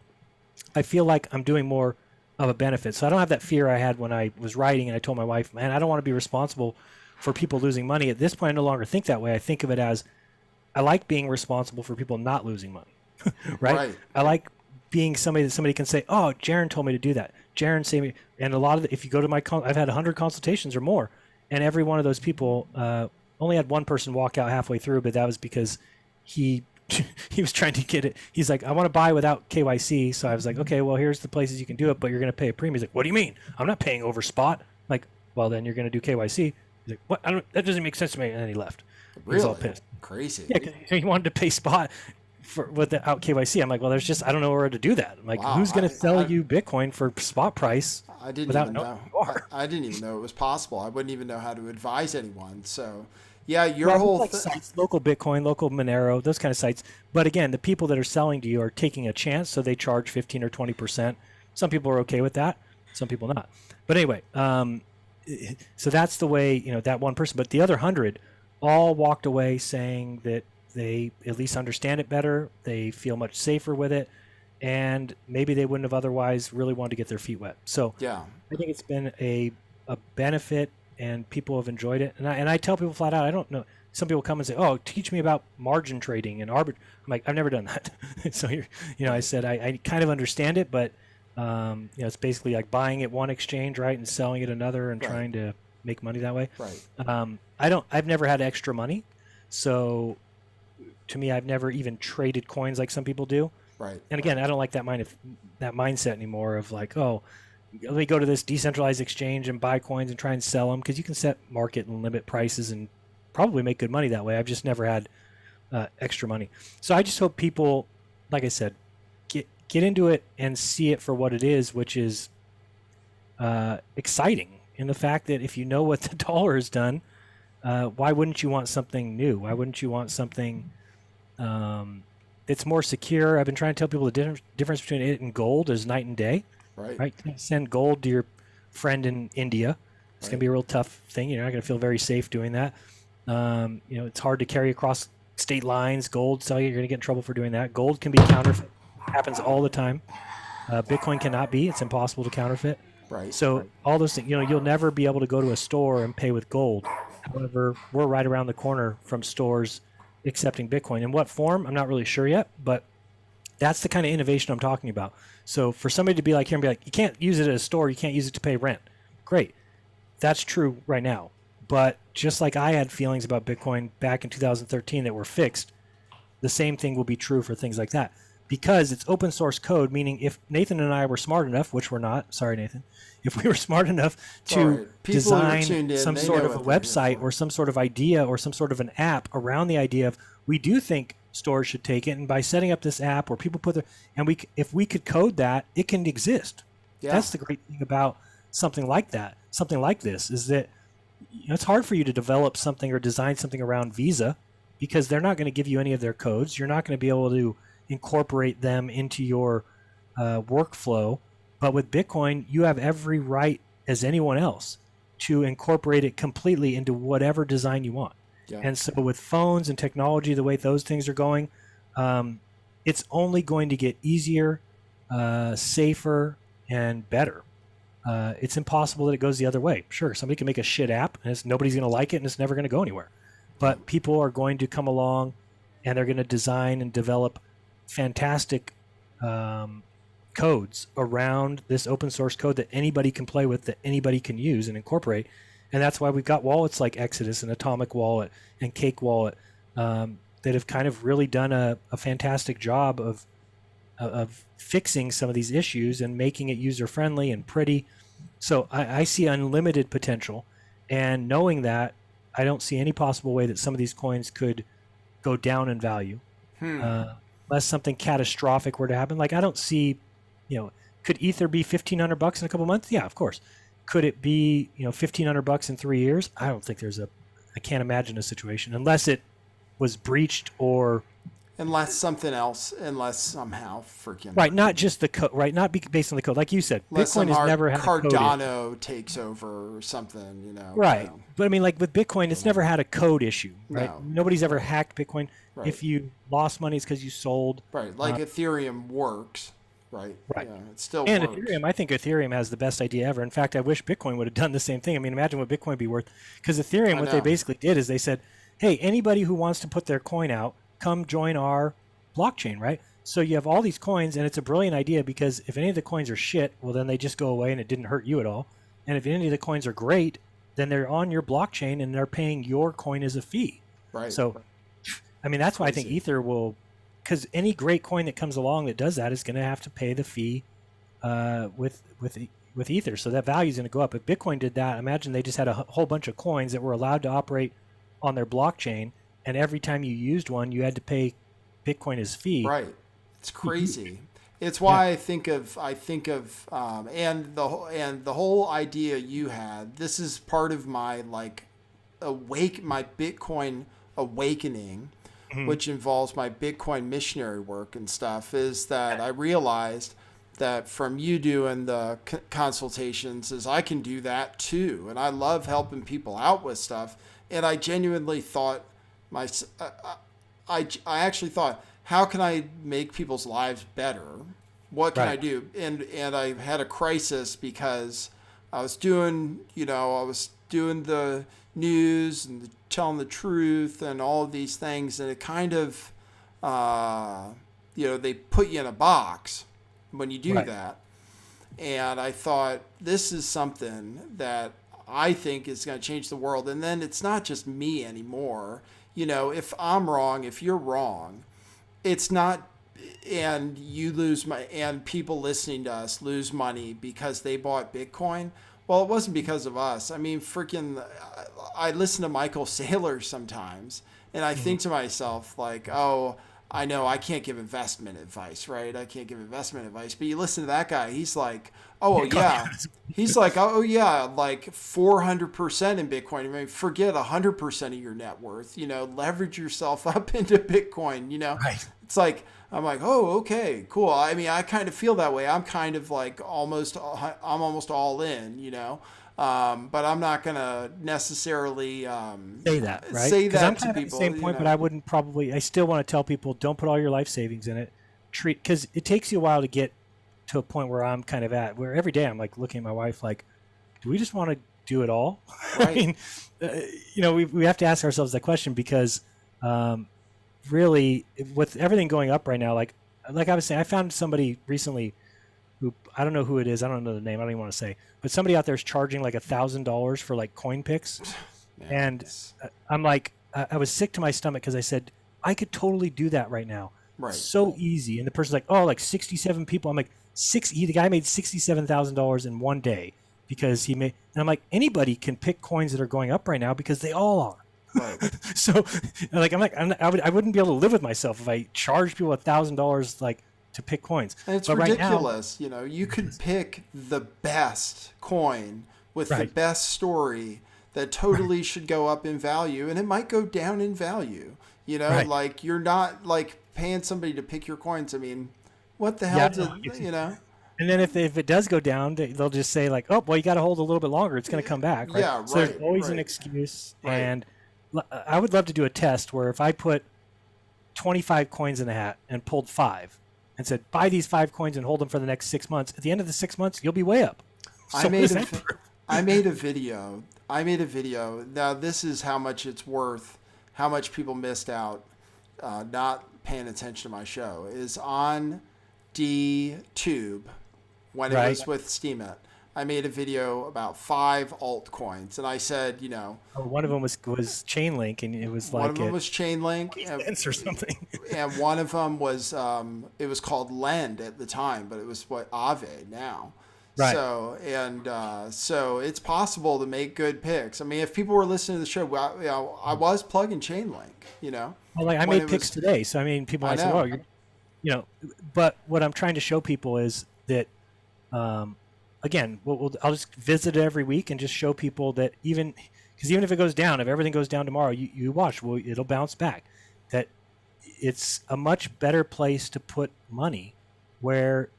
I feel like I'm doing more of a benefit. So I don't have that fear I had when I was writing and I told my wife, man, I don't want to be responsible for people losing money. At this point, I no longer think that way. I think of it as, I like being responsible for people not losing money. Right? I like being somebody that somebody can say, oh, Jaron told me to do that. Jaron saved me. And a lot of if you go to my, I've had 100 consultations or more, and every one of those people only had one person walk out halfway through, but that was because he was trying to get it. He's like, I want to buy without KYC. So I was like, okay, well, here's the places you can do it, but you're going to pay a premium. He's like, what do you mean? I'm not paying over spot. I'm like, well, then you're going to do KYC. He's like, what? That doesn't make sense to me. And then he left. Really? He was all pissed. Crazy. Yeah, 'cause he wanted to pay spot without KYC. I'm like, well, I don't know where to do that. I'm like, Wow, who's going to sell you Bitcoin for spot price? I didn't without even knowing know. who you are? I didn't even know it was possible. I wouldn't even know how to advise anyone. So, yeah, your Well, whole like sites, local Bitcoin, local Monero, those kind of sites. But again, the people that are selling to you are taking a chance, so they charge 15 or 20%. Some people are okay with that, some people not. But anyway, so that's the way, that one person. But the other 100 all walked away saying that they at least understand it better, they feel much safer with it, and maybe they wouldn't have otherwise really wanted to get their feet wet. So yeah, I think it's been a benefit, and people have enjoyed it. And I tell people flat out, I don't know. Some people come and say, "Oh, teach me about margin trading and arbitrage." I'm like, I've never done that. So I said I kind of understand it, but it's basically like buying at one exchange, right, and selling at another, and trying to make money that way. right. I've never had extra money, so to me, I've never even traded coins like some people do. Right. And again, I don't like that mindset anymore of like, oh, let me go to this decentralized exchange and buy coins and try and sell them, because you can set market and limit prices and probably make good money that way. I've just never had extra money. So I just hope people, like I said, get into it and see it for what it is, which is exciting in the fact that if you know what the dollar has done, why wouldn't you want something new? Why wouldn't you want something it's more secure? I've been trying to tell people the difference between it and gold is night and day. Right? Send gold to your friend in India. It's going to be a real tough thing. You're not going to feel very safe doing that. It's hard to carry across state lines. Gold, you're going to get in trouble for doing that. Gold can be counterfeit. Happens all the time. Bitcoin cannot be. It's impossible to counterfeit. Right. So all those things, you'll never be able to go to a store and pay with gold. However, we're right around the corner from stores accepting Bitcoin. In what form? I'm not really sure yet, but that's the kind of innovation I'm talking about. So for somebody to be like here and be like, you can't use it at a store, you can't use it to pay rent. Great. That's true right now. But just like I had feelings about Bitcoin back in 2013 that were fixed, the same thing will be true for things like that. because it's open source code, meaning if Nathan and I were smart enough, which we're not, sorry, Nathan, if we were smart enough to design some sort of a website or some sort of idea or some sort of an app around the idea of, we do think stores should take it, and by setting up this app where people put their, and if we could code that, it can exist. Yeah. That's the great thing about something like that, something like this, is that it's hard for you to develop something or design something around Visa because they're not going to give you any of their codes. You're not going to be able to incorporate them into your workflow. But with Bitcoin, you have every right as anyone else to incorporate it completely into whatever design you want. Yeah. And so with phones and technology, the way those things are going, it's only going to get easier, safer, and better. It's impossible that it goes the other way. Sure, somebody can make a shit app and nobody's going to like it and it's never going to go anywhere. But people are going to come along and they're going to design and develop fantastic codes around this open source code that anybody can play with, that anybody can use and incorporate. And that's why we've got wallets like Exodus and Atomic Wallet and Cake Wallet that have kind of really done a fantastic job of fixing some of these issues and making it user-friendly and pretty. So I see unlimited potential. And knowing that, I don't see any possible way that some of these coins could go down in value. Unless something catastrophic were to happen. Like, I don't see, could Ether be $1,500 in a couple months? Yeah, of course. Could it be, $1,500 in 3 years? I don't think I can't imagine a situation unless it was breached or unless somehow freaking right, not just the code, right? Not based on the code, like you said. Bitcoin has never had Cardano takes over or something, Right, but I mean, like with Bitcoin, it's never had a code issue, right? No. Nobody's ever hacked Bitcoin. Right. If you lost money, it's because you sold. Right, like Ethereum works. Right. Right. Yeah, it still and works. Ethereum, I think Ethereum has the best idea ever. In fact, I wish Bitcoin would have done the same thing. I mean, imagine what Bitcoin would be worth. Because Ethereum, what they basically did is they said, hey, anybody who wants to put their coin out, come join our blockchain, right? So you have all these coins, and it's a brilliant idea because if any of the coins are shit, well, then they just go away and it didn't hurt you at all. And if any of the coins are great, then they're on your blockchain and they're paying your coin as a fee. Right. So, I mean, that's why I think Ether will, because any great coin that comes along that does that is going to have to pay the fee with Ether. So that value is going to go up. If Bitcoin did that, imagine they just had a whole bunch of coins that were allowed to operate on their blockchain, and every time you used one, you had to pay Bitcoin as fee. Right. It's crazy. It's why I think of and the whole idea you had. This is part of my my Bitcoin awakening, which involves my Bitcoin missionary work and stuff. Is that I realized that from you doing the consultations, is I can do that too, and I love helping people out with stuff. And I genuinely thought I actually thought, how can I make people's lives better? What can I do? And I had a crisis because I was doing the news and telling the truth and all of these things, and it kind of, they put you in a box when you do that. And I thought, this is something that I think is going to change the world. And then it's not just me anymore. If I'm wrong, if you're wrong, it's not, and you lose and people listening to us lose money because they bought Bitcoin. Well, it wasn't because of us. I mean, I listen to Michael Saylor sometimes, and I think to myself, like, oh, I know I can't give investment advice, right? I can't give investment advice. But you listen to that guy, he's like, oh, yeah. He's like, oh, yeah, like 400% in Bitcoin. I mean, forget 100% of your net worth, leverage yourself up into Bitcoin, Right. It's like, I'm like, oh, okay, cool. I mean, I kind of feel that way. I'm kind of like almost all in, but I'm not going to necessarily say that, right? Say that I'm to kind of people. At the same point, but I still want to tell people, don't put all your life savings in it. Because it takes you a while to get to a point where I'm kind of at, where every day I'm like looking at my wife like, do we just want to do it all? Right. I mean, we have to ask ourselves that question because really, with everything going up right now, like I was saying, I found somebody recently who, I don't know who it is, I don't know the name, I don't even want to say, but somebody out there is charging like $1,000 for like coin picks. And I'm like, I was sick to my stomach because I said, I could totally do that right now. Right. So easy. And the person's like, oh, like 67 people. I'm like, the guy made $67,000 in one day because he made, and I'm like, anybody can pick coins that are going up right now because they all are. Right. So like, I wouldn't be able to live with myself if I charged people $1,000 like to pick coins. And it's but ridiculous. You know, you could pick the best coin with the best story that totally should go up in value, and it might go down in value. You know, like you're not like paying somebody to pick your coins. I mean, what the hell you know? And then if it does go down, they'll just say like, oh, well, you got to hold a little bit longer. It's going to come back. Right? Yeah, right. So there's always an excuse. Right. And I would love to do a test where if I put 25 coins in the hat and pulled 5 and said, buy these 5 coins and hold them for the next 6 months. At the end of the 6 months, you'll be way up. So I made a video. Now this is how much it's worth, how much people missed out not paying attention to my show, is on DTube when it was with Steemit. I made a video about 5 altcoins, and I said, you know, one of them was Chainlink, and it was like one of them was Chainlink, or something, and one of them was it was called Lend at the time, but it was Aave now. Right. So it's possible to make good picks. I mean, if people were listening to the show, I was plugging Chainlink. You know, well, like I made picks today, so I mean, people might say, "Oh, you know," but what I'm trying to show people is that. Again, I'll just visit it every week and just show people that even if it goes down, if everything goes down tomorrow, you watch, it'll bounce back. That it's a much better place to put money where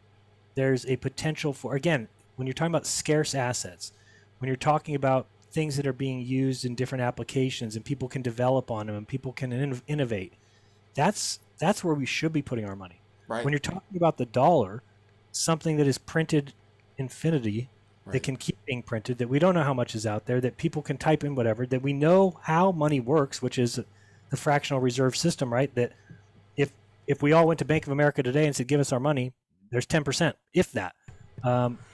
there's a potential for, again, when you're talking about scarce assets, when you're talking about things that are being used in different applications and people can develop on them and people can innovate, that's where we should be putting our money. Right. When you're talking about the dollar, something that is printed infinity, that can keep being printed, that we don't know how much is out there, that people can type in whatever, that we know how money works, which is the fractional reserve system, right? That if we all went to Bank of America today and said, give us our money, there's 10%, if that.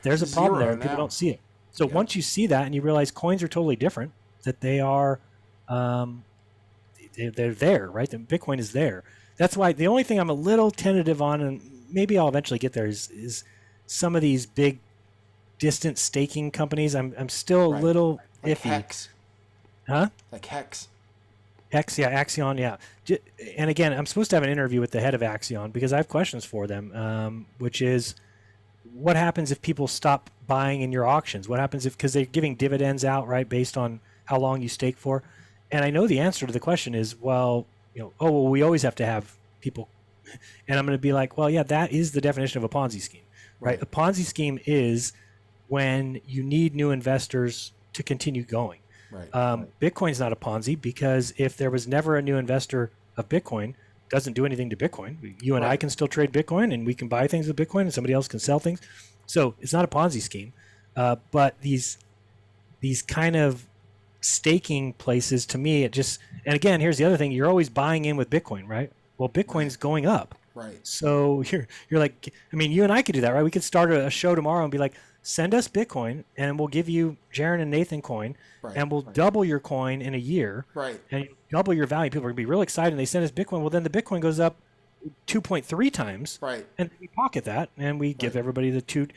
There's a problem there and people don't see it. So once you see that and you realize coins are totally different, that they are, they're there, right? The Bitcoin is there. That's why the only thing I'm a little tentative on, and maybe I'll eventually get there, is some of these big distant staking companies. I'm still a little iffy. Hex. Huh? Like Hex. Hex, yeah, Axion, yeah. And again, I'm supposed to have an interview with the head of Axion because I have questions for them, which is what happens if people stop buying in your auctions? What happens because they're giving dividends out, right, based on how long you stake for? And I know the answer to the question is, well, we always have to have people. And I'm going to be like, well, yeah, that is the definition of a Ponzi scheme, right? A Ponzi scheme is when you need new investors to continue going. Right. Bitcoin's not a Ponzi because if there was never a new investor of Bitcoin, it doesn't do anything to Bitcoin. You and I can still trade Bitcoin and we can buy things with Bitcoin and somebody else can sell things. So it's not a Ponzi scheme. But these kind of staking places, to me, and again, here's the other thing, you're always buying in with Bitcoin, right? Well, Bitcoin's going up. Right. So you're like, I mean, you and I could do that, right? We could start a show tomorrow and be like, send us Bitcoin and we'll give you Jaron and Nathan coin and we'll double your coin in a year. Right. And double your value. People are going to be real excited and they send us Bitcoin. Well, then the Bitcoin goes up 2.3 times. Right. And we pocket that and we give everybody the two,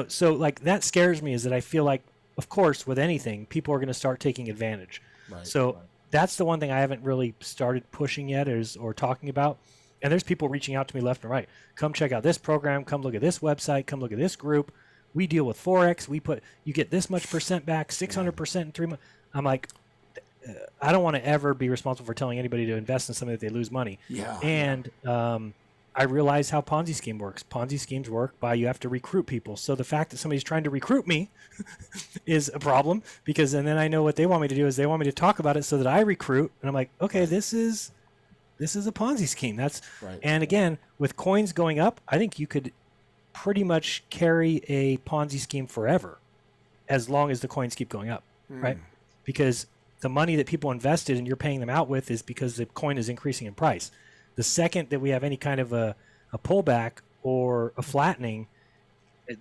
so like that scares me, is that I feel like, of course, with anything, people are going to start taking advantage. Right. So that's the one thing I haven't really started pushing yet or talking about. And there's people reaching out to me left and right. Come check out this program. Come look at this website. Come look at this group. We deal with Forex. You get this much % back, 600% in 3 months. I'm like, I don't want to ever be responsible for telling anybody to invest in something that they lose money. Yeah. And I realize how Ponzi scheme works. Ponzi schemes work by you have to recruit people. So the fact that somebody's trying to recruit me is a problem and then I know what they want me to do is they want me to talk about it so that I recruit. And I'm like, okay, this is a Ponzi scheme. That's right. And again, with coins going up, I think you could pretty much carry a Ponzi scheme forever as long as the coins keep going up, right? Because the money that people invested and you're paying them out with is because the coin is increasing in price. The second that we have any kind of a pullback or a flattening,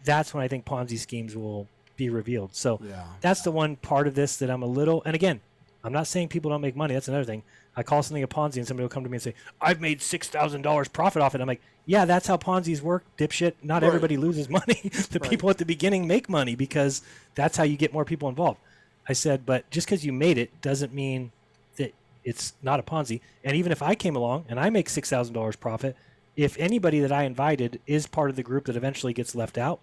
that's when I think Ponzi schemes will be revealed. So that's the one part of this that I'm a little, and again, I'm not saying people don't make money. That's another thing. I call something a Ponzi, and somebody will come to me and say, "I've made $6,000 profit off it." I'm like, "Yeah, that's how Ponzi's work, dipshit. Not Right. everybody loses money. The people at the beginning make money because that's how you get more people involved." I said, "But just because you made it doesn't mean that it's not a Ponzi. And even if I came along and I make $6,000 profit, if anybody that I invited is part of the group that eventually gets left out,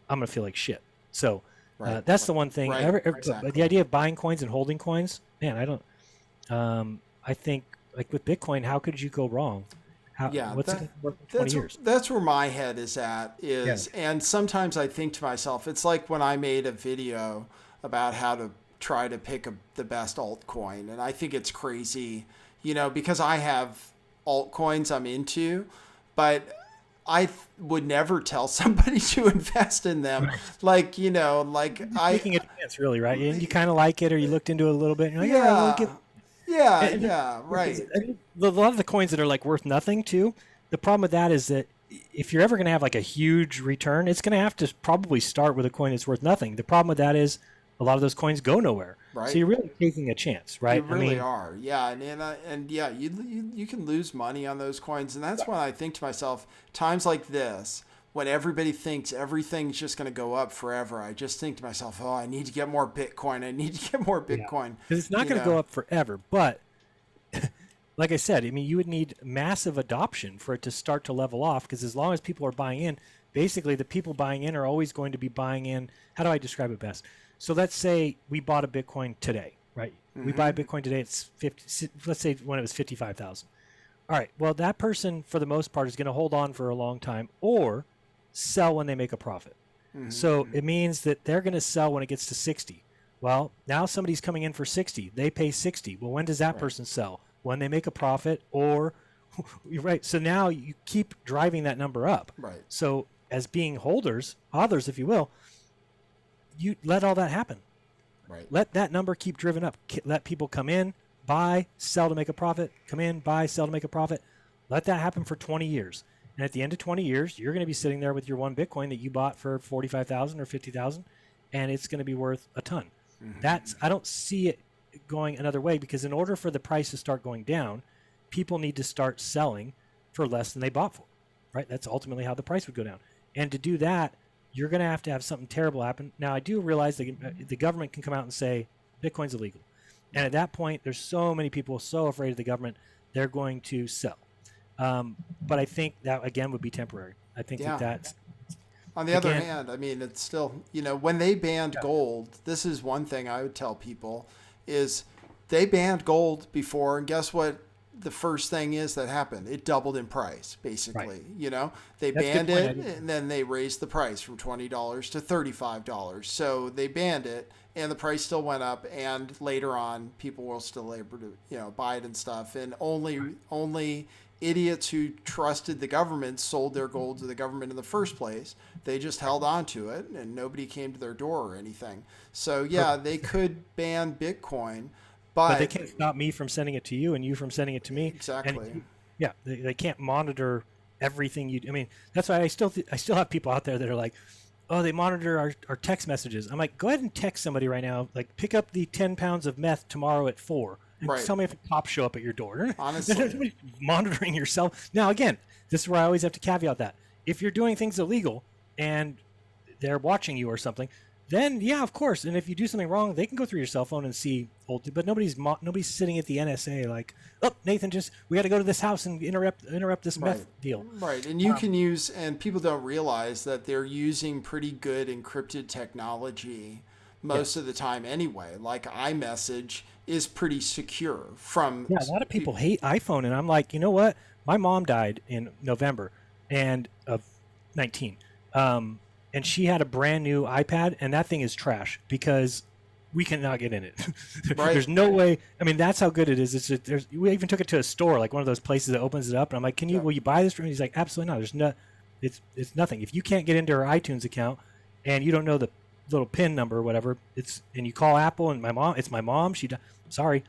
I'm gonna feel like shit." So that's the one thing. Right. But Exactly. the idea of buying coins and holding coins, man, I don't. I think like with Bitcoin, how could you go wrong? Yeah, what's it worth in 20 years? That's where my head is at. And sometimes I think to myself, it's like when I made a video about how to try to pick the best altcoin, and I think it's crazy, because I have altcoins I'm into, but I would never tell somebody to invest in them. Like, Taking a chance, really, right? And you kind of like it, or you looked into it a little bit, and you're like, all right, well, right. A lot of the coins that are like worth nothing too. The problem with that is that if you're ever going to have like a huge return, it's going to have to probably start with a coin that's worth nothing. The problem with that is a lot of those coins go nowhere. Right. So you're really taking a chance, right? You really are. Yeah. And yeah, you can lose money on those coins. And that's when I think to myself, times like this, when everybody thinks everything's just going to go up forever, I just think to myself, oh, I need to get more Bitcoin. I need to get more Bitcoin. Because it's not going to go up forever. But like I said, I mean, you would need massive adoption for it to start to level off, because as long as people are buying in, basically the people buying in are always going to be buying in. How do I describe it best? So let's say we bought a Bitcoin today, right? We buy a Bitcoin today, it's 50, let's say when it was 55,000. All right, well, that person for the most part is going to hold on for a long time or sell when they make a profit. So it means that they're going to sell when it gets to 60. Well, now somebody's coming in for 60. They pay 60. Well, when does that person sell? When they make a profit, or right. So now you keep driving that number up. Right. So as being hodlers, if you will, you let all that happen. Right. Let that number keep driven up. Let people come in, buy, sell to make a profit, come in, buy, sell to make a profit. Let that happen for 20 years. And at the end of 20 years, you're going to be sitting there with your one Bitcoin that you bought for 45,000 or 50,000, and it's going to be worth a ton. I don't see it going another way, because in order for the price to start going down, people need to start selling for less than they bought for, right? That's ultimately how the price would go down. And to do that, you're going to have something terrible happen. Now, I do realize that the government can come out and say Bitcoin's illegal. And at that point, there's so many people so afraid of the government, they're going to sell. But I think that, again, would be temporary. I think that's... On the other hand, I mean, it's still, when they banned gold, this is one thing I would tell people, is they banned gold before, and guess what? The first thing is that happened. It doubled in price, basically. Right. They banned it, and then they raised the price from $20 to $35. So they banned it, and the price still went up. And later on, people were still able to, buy it and stuff. And only idiots who trusted the government sold their gold to the government in the first place. They just held on to it, and nobody came to their door or anything. So yeah, they could ban Bitcoin. But they can't stop me from sending it to you and you from sending it to me. Exactly. And, yeah, they can't monitor everything you do. I mean, that's why I still have people out there that are like, oh, they monitor our text messages. I'm like, go ahead and text somebody right now. Like, pick up the 10 pounds of meth tomorrow at 4. And tell me if the cops show up at your door. Honestly. Monitoring yourself. Now, again, this is where I always have to caveat that. If you're doing things illegal and they're watching you or something, then yeah, of course. And if you do something wrong, they can go through your cell phone and see old. But nobody's sitting at the NSA like, oh, Nathan, we got to go to this house and interrupt this meth deal. Right, and you can use, and people don't realize that they're using pretty good encrypted technology most of the time anyway. Like iMessage is pretty secure from. Yeah, a lot of people hate iPhone, and I'm like, you know what? My mom died in November of 19. And she had a brand new iPad, and that thing is trash because we cannot get in it. There's no way. I mean, that's how good it is. We even took it to a store, like one of those places that opens it up, and I'm like, will you buy this for me? He's like, absolutely not. There's it's nothing. If you can't get into her iTunes account and you don't know the little PIN number or whatever, and you call Apple and it's my mom. Sorry.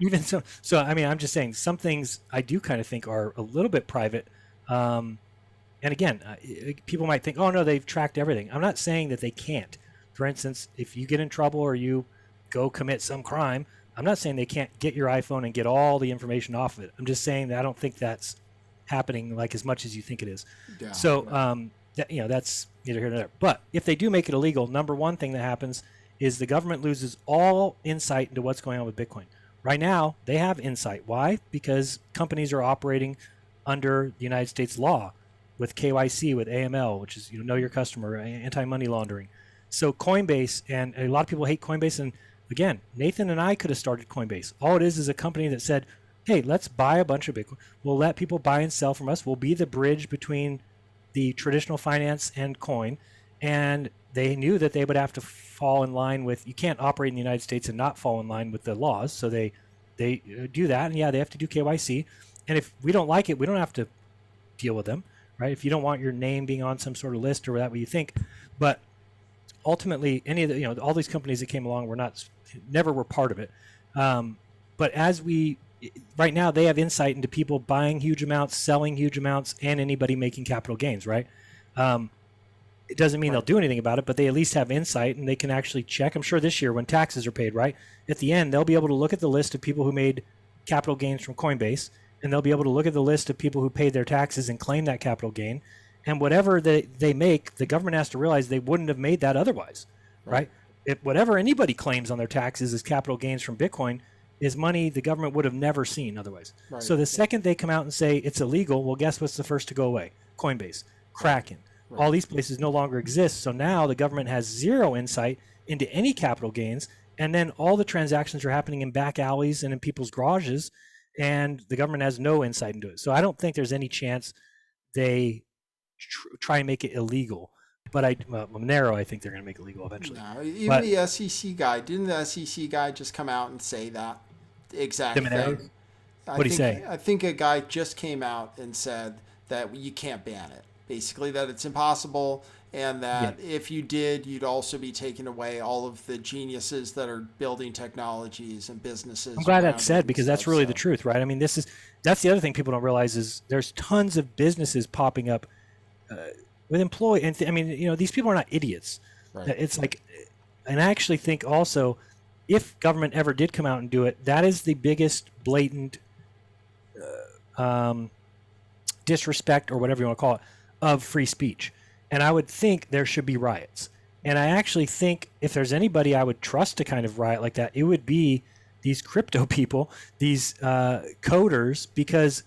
Even so. So I mean, I'm just saying some things I do kind of think are a little bit private. And again, people might think, oh, no, they've tracked everything. I'm not saying that they can't. For instance, if you get in trouble or you go commit some crime, I'm not saying they can't get your iPhone and get all the information off of it. I'm just saying that I don't think that's happening like as much as you think it is. Yeah. So, that's neither here nor there. But if they do make it illegal, number one thing that happens is the government loses all insight into what's going on with Bitcoin. Right now, they have insight. Why? Because companies are operating under the United States law with KYC, with AML, which is know your customer, anti-money laundering. So Coinbase, and a lot of people hate Coinbase, and again, Nathan and I could have started Coinbase. All it is a company that said, hey, let's buy a bunch of Bitcoin. We'll let people buy and sell from us. We'll be the bridge between the traditional finance and coin. And they knew that they would have to fall in line with, you can't operate in the United States and not fall in line with the laws. So they do that. And yeah, they have to do KYC. And if we don't like it, we don't have to deal with them, right? If you don't want your name being on some sort of list or that way you think. But ultimately, any of the, all these companies that came along never were part of it. But right now they have insight into people buying huge amounts, selling huge amounts, and anybody making capital gains, right? It doesn't mean they'll do anything about it, but they at least have insight and they can actually check. I'm sure this year when taxes are paid, right? At the end, they'll be able to look at the list of people who made capital gains from Coinbase, and they'll be able to look at the list of people who paid their taxes and claim that capital gain. And whatever they make, the government has to realize they wouldn't have made that otherwise, right? Whatever anybody claims on their taxes as capital gains from Bitcoin is money the government would have never seen otherwise. Right. So the second they come out and say it's illegal, well, guess what's the first to go away? Coinbase, Kraken. Right. All these places no longer exist. So now the government has zero insight into any capital gains. And then all the transactions are happening in back alleys and in people's garages, and the government has no insight into it. So I don't think there's any chance they try and make it illegal. But Monero, I think they're going to make it legal eventually. No, even the SEC guy, didn't the SEC guy just come out and say that exact thing? What did he say? I think a guy just came out and said that you can't ban it. Basically, that it's impossible, and that if you did, you'd also be taking away all of the geniuses that are building technologies and businesses. I'm glad that's said, because that's really the truth, right? I mean, that's the other thing people don't realize is there's tons of businesses popping up with employees. And these people are not idiots. Right. It's like, and I actually think also, if government ever did come out and do it, that is the biggest blatant disrespect, or whatever you want to call it, of free speech. And I would think there should be riots. And I actually think if there's anybody I would trust to kind of riot like that, it would be these crypto people, these coders, because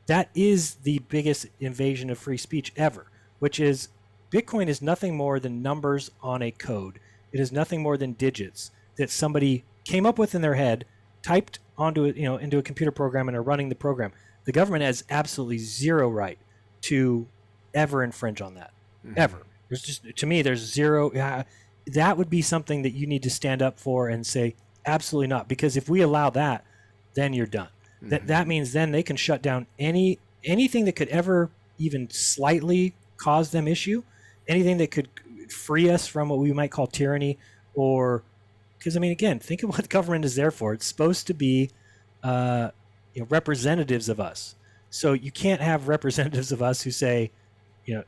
that is the biggest invasion of free speech ever, which is Bitcoin is nothing more than numbers on a code. It is nothing more than digits that somebody came up with in their head, typed onto it, into a computer program, and are running the program. The government has absolutely zero right to ever infringe on that. Ever. There's just, to me, there's zero. That would be something that you need to stand up for and say, absolutely not. Because if we allow that, then you're done. That means then they can shut down anything that could ever even slightly cause them issue, anything that could free us from what we might call tyranny, or because again, think of what government is there for. It's supposed to be representatives of us. So you can't have representatives of us who say,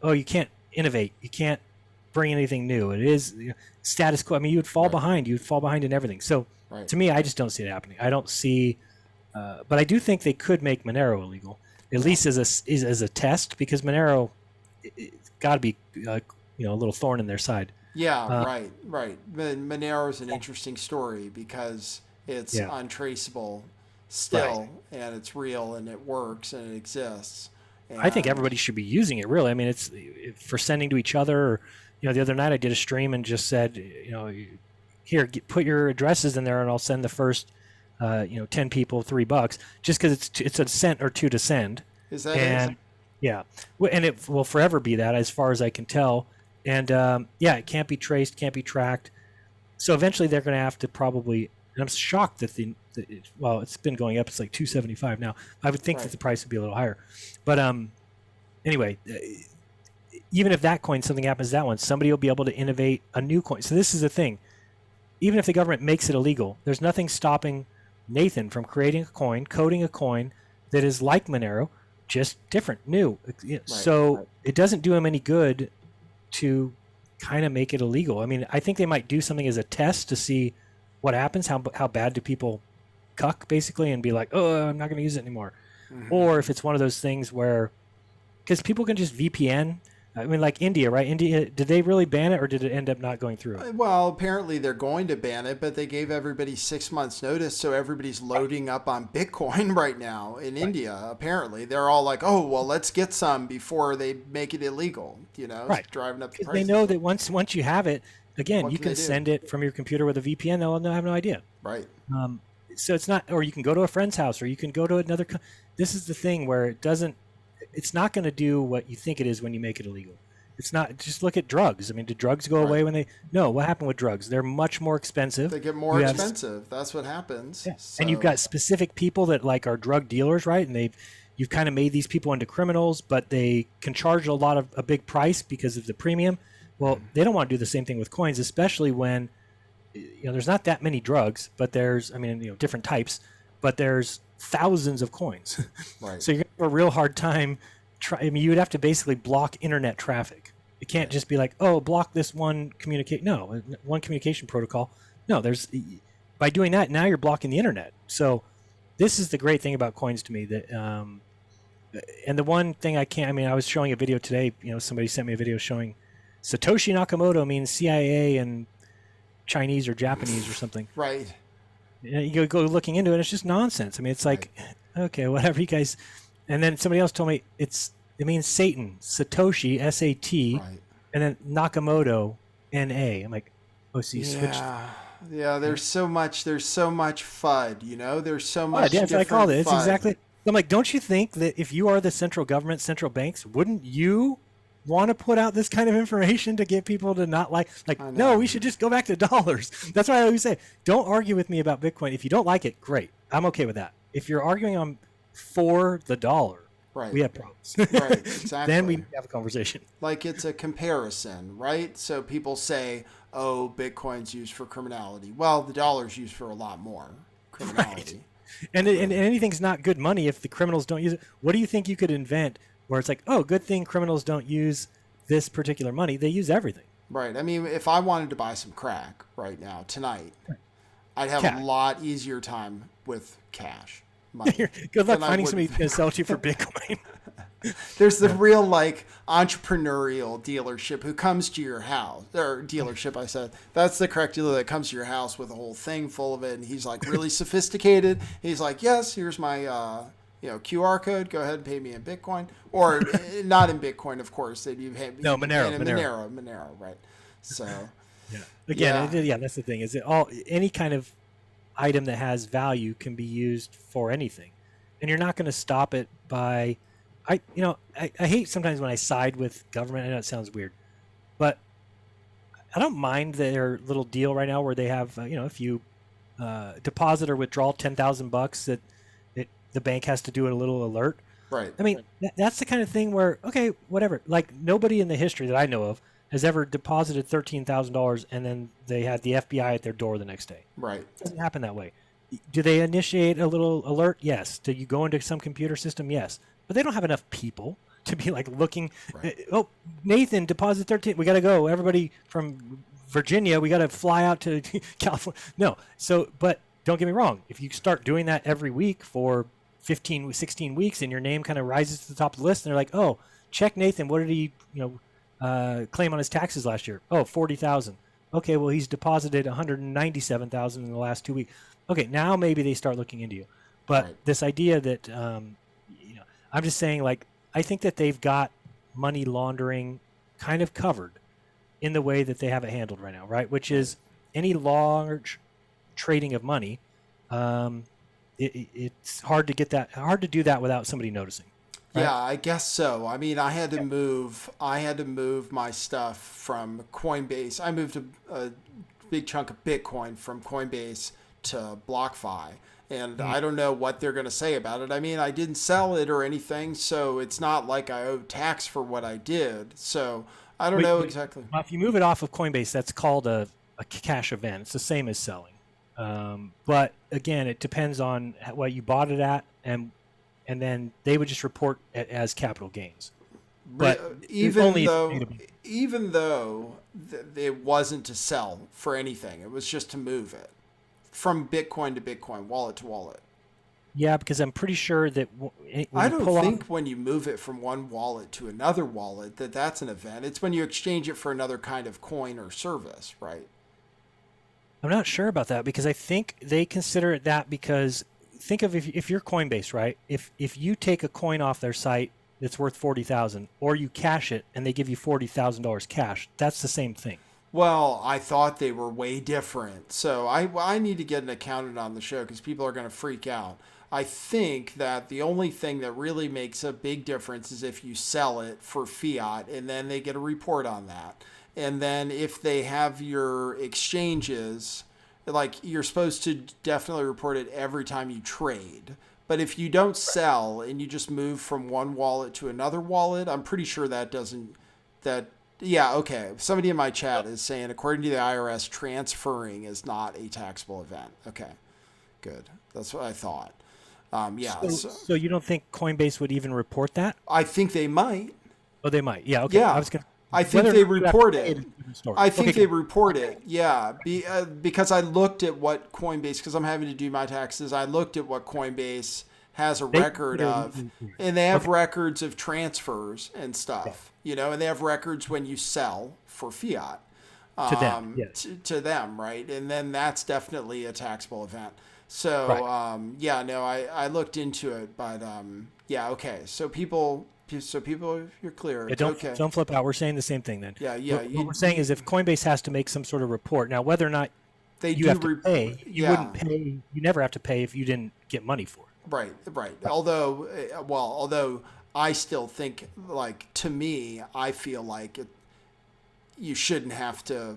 oh, you can't innovate, you can't bring anything new. It is status quo. You would fall behind. You would fall behind in everything. So to me, I just don't see it happening. I don't see, but I do think they could make Monero illegal, at least as a test, because Monero, it's got to be a little thorn in their side. Yeah, right. Monero is an interesting story because it's untraceable still, and it's real, and it works, and it exists. And I think everybody should be using it, really. It's for sending to each other. Or, the other night I did a stream and just said, here, put your addresses in there, and I'll send the first, 10 people $3, just because it's a cent or two to send. Is that it? Yeah, and it will forever be that, as far as I can tell. And it can't be traced, can't be tracked. So eventually they're going to have to probably. And I'm shocked that it's been going up. It's like $2.75 now. I would think that the price would be a little higher. But anyway, even if that coin, something happens to that one, somebody will be able to innovate a new coin. So this is the thing. Even if the government makes it illegal, there's nothing stopping Nathan from creating a coin, coding a coin that is like Monero, just different, new. So it doesn't do him any good to kind of make it illegal. I think they might do something as a test to see what happens, how bad do people cuck basically and be like, oh, I'm not going to use it anymore. Or if it's one of those things where, because people can just VPN. I mean, like India, right? India, did they really ban it or did it end up not going through? Well, apparently they're going to ban it, but they gave everybody 6 months notice. So everybody's loading up on Bitcoin right now in India. Apparently they're all like, oh, well, let's get some before they make it illegal, driving up the Because prices. they know that once you have it, again, What you can can they do? send it from your computer with a VPN. They'll have no idea. Right. So it's not, or you can go to a friend's house, or you can go to another. This is the thing where it's not going to do what you think it is when you make it illegal. It's not. Just look at drugs. I mean, did drugs go away when they? No. What happened with drugs? They're much more expensive. They get more expensive. That's what happens. Yeah. So, And you've got specific people that like are drug dealers, right? And you've kind of made these people into criminals, but they can charge a big price because of the premium. Well, they don't want to do the same thing with coins, especially when there's not that many drugs, but there's different types, but there's thousands of coins. Right. So you're gonna have a real hard time. You would have to basically block internet traffic. It can't just be like, oh, block this one one communication protocol. No, by doing that, now you're blocking the internet. So this is the great thing about coins to me that, and the one thing I was showing a video today, somebody sent me a video showing Satoshi Nakamoto means CIA and Chinese or Japanese or something. Right. You go looking into it, it's just nonsense. I mean, it's like, okay, whatever you guys. And then somebody else told me it means Satan, Satoshi, SAT, and then Nakamoto, NA. I'm like, oh, so you switched. Yeah, there's so much FUD, there's so much Yeah, that's what I called it. It's FUD. exactly. I'm like, don't you think that if you are the central government, central banks, wouldn't you want to put out this kind of information to get people to not no, we should just go back to dollars. That's why I always say, don't argue with me about Bitcoin. If you don't like it, great. I'm okay with that. If you're arguing on for the dollar, we have problems. Right, exactly. Then we have a conversation. Like it's a comparison, right? So people say, oh, Bitcoin's used for criminality. Well, the dollar's used for a lot more criminality. And anything's not good money if the criminals don't use it. What do you think you could invent where it's like, oh, good thing criminals don't use this particular money. They use everything. Right. I mean, if I wanted to buy some crack right now, tonight, I'd have a lot easier time with cash money. Good luck finding somebody who's going to sell it to you for Bitcoin. There's the real entrepreneurial dealership who comes to your house, or dealership, I said. That's the correct dealer that comes to your house with a whole thing full of it. And he's like really sophisticated. He's like, yes, here's my, QR code. Go ahead and pay me in Bitcoin, or not in Bitcoin, of course. Monero, right? So, Again, that's the thing. Is it any kind of item that has value can be used for anything, and you're not going to stop it by. I hate sometimes when I side with government. I know it sounds weird, but I don't mind their little deal right now where they have if you deposit or withdraw $10,000 that the bank has to do a little alert. Right. I mean, that's the kind of thing where, okay, whatever. Like nobody in the history that I know of has ever deposited $13,000 and then they had the FBI at their door the next day. Right. It doesn't happen that way. Do they initiate a little alert? Yes. Do you go into some computer system? Yes. But they don't have enough people to be like looking. Right. Oh, Nathan, deposit 13. We got to go. Everybody from Virginia, we got to fly out to California. No. So, but don't get me wrong. If you start doing that every week for 15, 16 weeks and your name kind of rises to the top of the list and they're like, oh, check Nathan. What did he, claim on his taxes last year? Oh, 40,000. Okay. Well, he's deposited 197,000 in the last 2 weeks. Okay. Now maybe they start looking into you. But this idea that, I'm just saying, I think that they've got money laundering kind of covered in the way that they have it handled right now, right? Which is any large trading of money, it's hard to do that without somebody noticing. Right? Yeah, I guess so. I mean, I had to move my stuff from Coinbase. I moved a big chunk of Bitcoin from Coinbase to BlockFi. And I don't know what they're going to say about it. I mean, I didn't sell it or anything, so it's not like I owe tax for what I did. So I don't know exactly. Well, if you move it off of Coinbase, that's called a cash event. It's the same as selling. But again, it depends on what you bought it at, and then they would just report it as capital gains. But even though it wasn't to sell for anything, it was just to move it from Bitcoin to Bitcoin, wallet to wallet. Yeah, because I'm pretty sure that when I you don't pull think off, when you move it from one wallet to another wallet that's an event. It's when you exchange it for another kind of coin or service, right? I'm not sure about that because I think they consider it that because think of if you're Coinbase, right? If you take a coin off their site that's worth 40,000, or you cash it and they give you $40,000 cash, that's the same thing. Well, I thought they were way different. So I need to get an accountant on the show because people are going to freak out. I think that the only thing that really makes a big difference is if you sell it for fiat and then they get a report on that. And then if they have your exchanges, like you're supposed to definitely report it every time you trade. But if you don't sell and you just move from one wallet to another wallet, I'm pretty sure that doesn't, yeah, okay. Somebody in my chat is saying, according to the IRS, transferring is not a taxable event. Okay, good. That's what I thought. Yeah. So you don't think Coinbase would even report that? I think they might. Oh, they might. Yeah. Okay. Yeah. I think they report it. I think they report it. Yeah. Because I looked at what Coinbase, because I'm having to do my taxes, I looked at what Coinbase has a record of, and they have records of transfers and stuff, and they have records when you sell for fiat to them, yes. to them, right? And then that's definitely a taxable event. So, I looked into it, but yeah, okay. So people, you're clear. Yeah, don't flip out. We're saying the same thing then. Yeah. What we're saying is if Coinbase has to make some sort of report, now whether or not you have to pay, you wouldn't pay. You never have to pay if you didn't get money for it. Right. Although I still think, like, to me, I feel like you shouldn't have to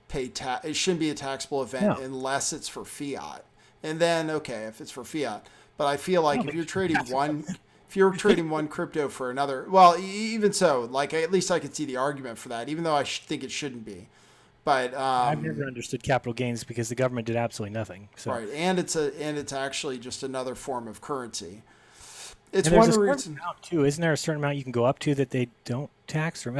pay tax. It shouldn't be a taxable event unless it's for fiat. And then, okay, if it's for fiat. But I feel like if you're trading one crypto for another, well, even so, like, at least I could see the argument for that, even though I think it shouldn't be. But I've never understood capital gains because the government did absolutely nothing. So. Right, and it's actually just another form of currency. It's and one there's a reason certain amount too. Isn't there a certain amount you can go up to that they don't tax? Or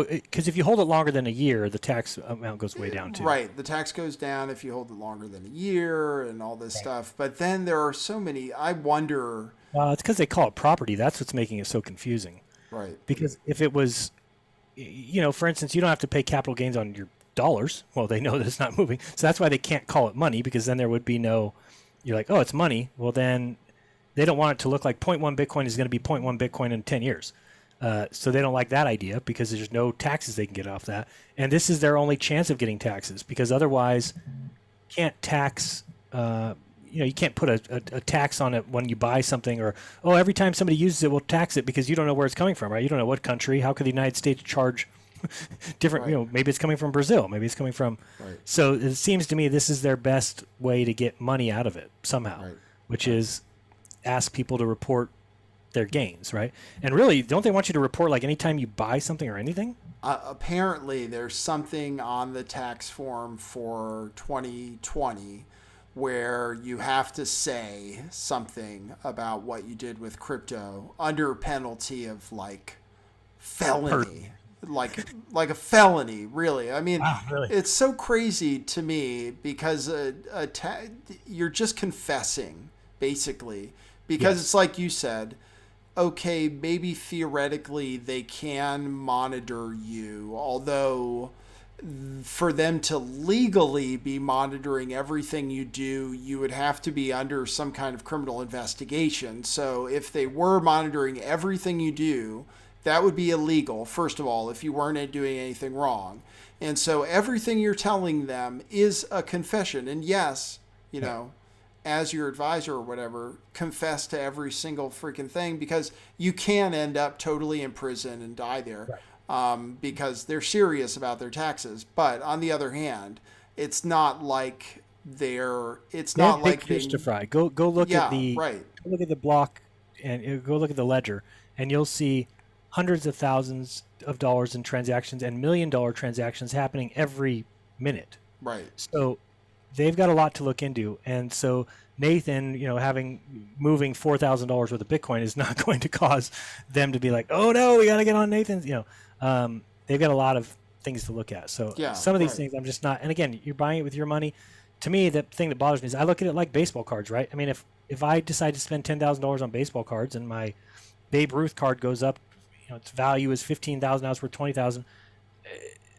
because if you hold it longer than a year, the tax amount goes way down too. Right, the tax goes down if you hold it longer than a year and all this stuff. But then there are so many. I wonder. It's because they call it property. That's what's making it so confusing. Right. Because if it was, for instance, you don't have to pay capital gains on your dollars. Well, they know that it's not moving, so that's why they can't call it money, because then there would be no. You're like, oh, it's money. Well, then they don't want it to look like 0.1 Bitcoin is going to be 0.1 Bitcoin in 10 years. So they don't like that idea because there's no taxes they can get off that. And this is their only chance of getting taxes, because otherwise you can't tax, you can't put a tax on it when you buy something, or, every time somebody uses it, we'll tax it, because you don't know where it's coming from, right? You don't know what country. How could the United States charge different, Right. Maybe it's coming from Brazil. Maybe it's coming from. Right. So it seems to me this is their best way to get money out of it somehow, which is ask people to report their gains, right? And really, don't they want you to report like anytime you buy something or anything? Apparently, there's something on the tax form for 2020 where you have to say something about what you did with crypto under penalty of like felony, like a felony, really. I mean, really? It's so crazy to me because you're just confessing, basically, because it's like you said. Okay, maybe theoretically they can monitor you, although for them to legally be monitoring everything you do, you would have to be under some kind of criminal investigation. So if they were monitoring everything you do, that would be illegal, first of all, if you weren't doing anything wrong. And so everything you're telling them is a confession. And yes, as your advisor or whatever, confess to every single freaking thing, because you can end up totally in prison and die there, because they're serious about their taxes. But on the other hand, it's not like it's not like fish to fry. Go look at the go look at the block and go look at the ledger, and you'll see hundreds of thousands of dollars in transactions and $1 million transactions happening every minute. Right. So they've got a lot to look into, and so Nathan, moving $4,000 worth of Bitcoin is not going to cause them to be like, oh no, we got to get on Nathan's. They've got a lot of things to look at. So some of these things I'm just not. And again, you're buying it with your money. to me, the thing that bothers me is I look at it like baseball cards, right? I mean, if I decide to spend $10,000 on baseball cards and my Babe Ruth card goes up, its value is $15,000, now it's worth $20,000.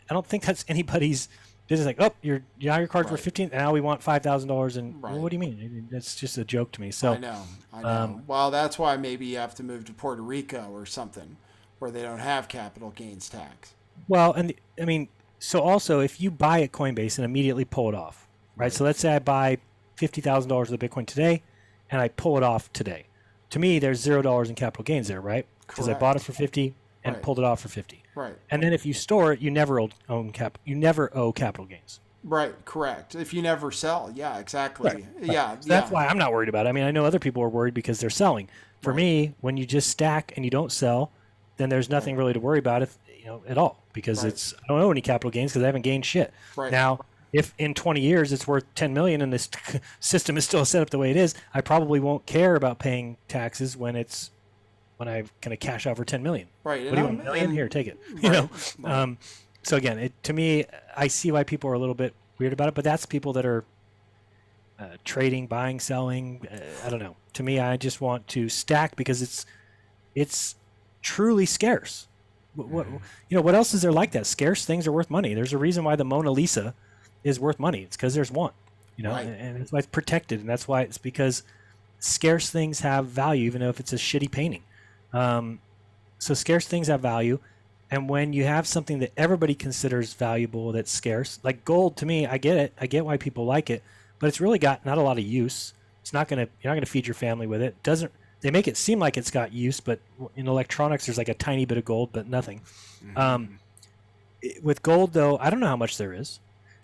I don't think that's anybody's business. Like, oh, your card's worth $15,000, now we want $5,000, and well, what do you mean? I mean? That's just a joke to me. So I know. Well, that's why maybe you have to move to Puerto Rico or something, where they don't have capital gains tax. Well, and so also if you buy at Coinbase and immediately pull it off, right? So let's say I buy $50,000 of the Bitcoin today, and I pull it off today. To me, there's $0 in capital gains there, right? Because I bought it for 50 and pulled it off for 50. Right. And then if you store it, you never owe capital gains. Right. Correct. If you never sell, yeah, exactly. Right. Yeah. So that's why I'm not worried about it. I mean, I know other people are worried because they're selling. For me, when you just stack and you don't sell, then there's nothing really to worry about at all, because I don't owe any capital gains because I haven't gained shit. Right. Now, if in 20 years it's worth 10 million and this system is still set up the way it is, I probably won't care about paying taxes when I'm going to cash out for 10 million. Right. What do you want, $1 million? Here, take it. So again, to me, I see why people are a little bit weird about it, but that's people that are trading, buying, selling. I don't know. To me, I just want to stack because it's truly scarce. What else is there like that? Scarce things are worth money. There's a reason why the Mona Lisa is worth money. It's because there's one, and that's why it's protected, and that's why it's because scarce things have value, even though if it's a shitty painting. So scarce things have value, and when you have something that everybody considers valuable that's scarce, like gold, to me, I get it. I get why people like it, but it's really got not a lot of use. You're not gonna feed your family with it. They make it seem like it's got use, but in electronics, there's like a tiny bit of gold, but nothing. With gold, though, I don't know how much there is.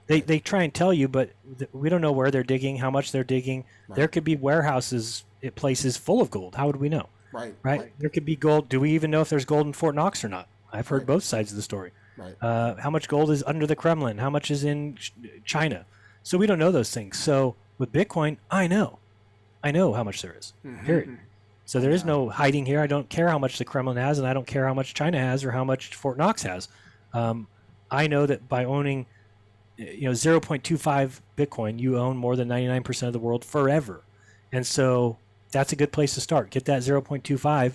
They try and tell you, but we don't know where they're digging, how much they're digging. Right. There could be warehouses at places full of gold. How would we know? Right. There could be gold. Do we even know if there's gold in Fort Knox or not? I've heard both sides of the story. Right. How much gold is under the Kremlin? How much is in China? So we don't know those things. So with Bitcoin, I know how much there is. Period. So there is no hiding here. I don't care how much the Kremlin has, and I don't care how much China has or how much Fort Knox has. I know that by owning 0.25 Bitcoin, you own more than 99% of the world forever. And so that's a good place to start. Get that 0.25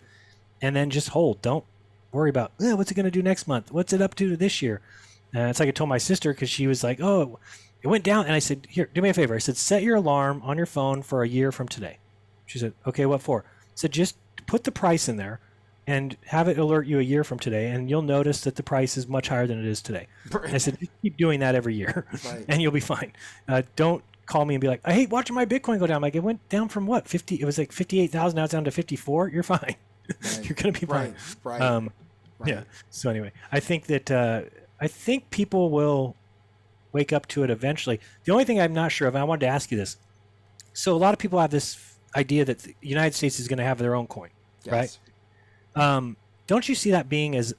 and then just hold. Don't worry about, what's it going to do next month? What's it up to this year? It's like I told my sister, because she was like, oh, it went down. And I said, here, do me a favor. I said, set your alarm on your phone for a year from today. She said, okay, what for? I said, just put the price in there and have it alert you a year from today, and you'll notice that the price is much higher than it is today. And I said, just keep doing that every year, and you'll be fine. Don't call me and be like, I hate watching my Bitcoin go down. I'm like, it went down from what? 50? It was like 58,000. Now it's down to 54. You're fine. You're gonna be fine. Yeah. So anyway, I think that people will wake up to it eventually. The only thing I'm not sure of, and I wanted to ask you this. So a lot of people have this idea that the United States is going to have their own coin, right? Don't you see that being as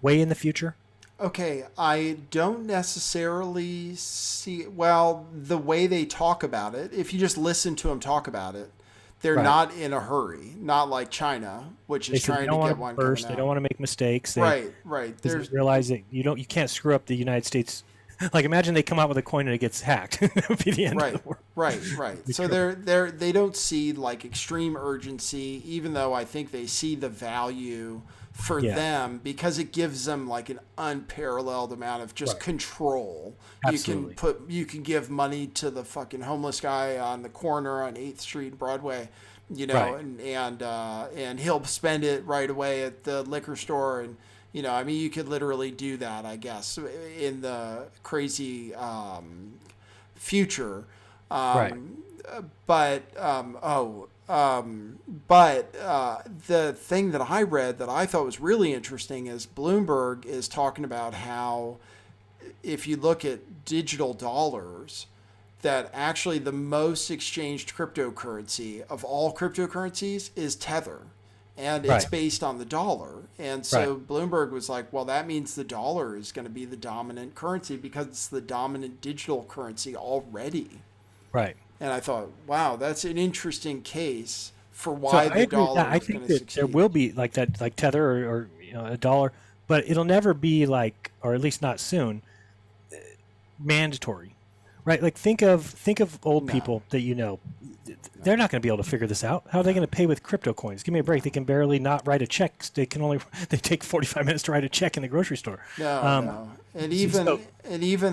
way in the future? Okay, I don't necessarily see, well, the way they talk about it, if you just listen to them talk about it, they're not in a hurry, not like China, which is trying to get one first. They don't want to make mistakes. Right. They realize that you can't screw up the United States. Like, imagine they come out with a coin and it gets hacked. That would be the end of the world. Right. So they don't see like extreme urgency, even though I think they see the value for them, because it gives them like an unparalleled amount of just control. Absolutely. You can give money to the fucking homeless guy on the corner on 8th Street and Broadway, and he'll spend it right away at the liquor store. And you could literally do that, I guess, in the crazy future. But the thing that I read that I thought was really interesting is Bloomberg is talking about how if you look at digital dollars, that actually the most exchanged cryptocurrency of all cryptocurrencies is Tether. And it's based on the dollar. And so Bloomberg was like, well, that means the dollar is going to be the dominant currency because it's the dominant digital currency already. Right. And I thought, wow, that's an interesting case for why the dollar is going to succeed. There will be like that, like Tether or a dollar, but it'll never be like, or at least not soon, mandatory. right? Like think of old people that you know. They're not going to be able to figure this out. How are they going to pay with crypto coins? Give me a break. They can barely not write a check. They take 45 minutes to write a check in the grocery store. No. And even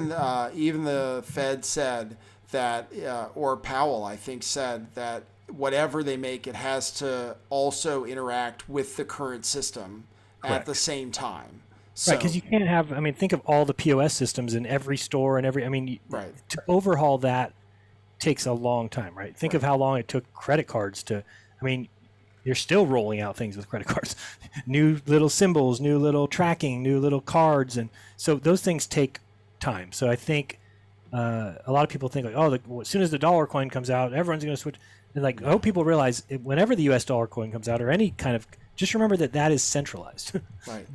the Fed said that, or Powell, I think, said that whatever they make, it has to also interact with the current system at the same time. So, right, because you can't have. I mean, think of all the POS systems in every store and every. I mean, to overhaul that takes a long time, right? Think of how long it took credit cards to. I mean, you're still rolling out things with credit cards, new little symbols, new little tracking, new little cards, and so those things take time. So I think a lot of people think like, oh, as soon as the dollar coin comes out, everyone's going to switch. And like, I hope people realize whenever the U.S. dollar coin comes out or any kind of, just remember that is centralized.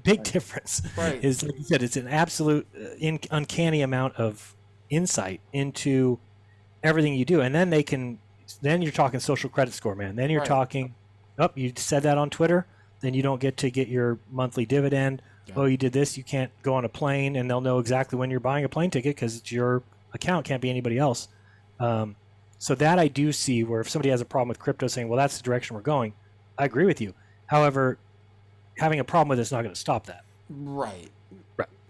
Big difference. Is like you said, it's an absolute uncanny amount of insight into everything you do, and then then you're talking social credit score, man. Then you're talking, you said that on Twitter, then you don't get your monthly dividend. Oh, you did this, you can't go on a plane, and they'll know exactly when you're buying a plane ticket because it's your account, can't be anybody else. So that I do see where if somebody has a problem with crypto saying, well, that's the direction we're going, I agree with you. However, having a problem with it's not going to stop that. Right.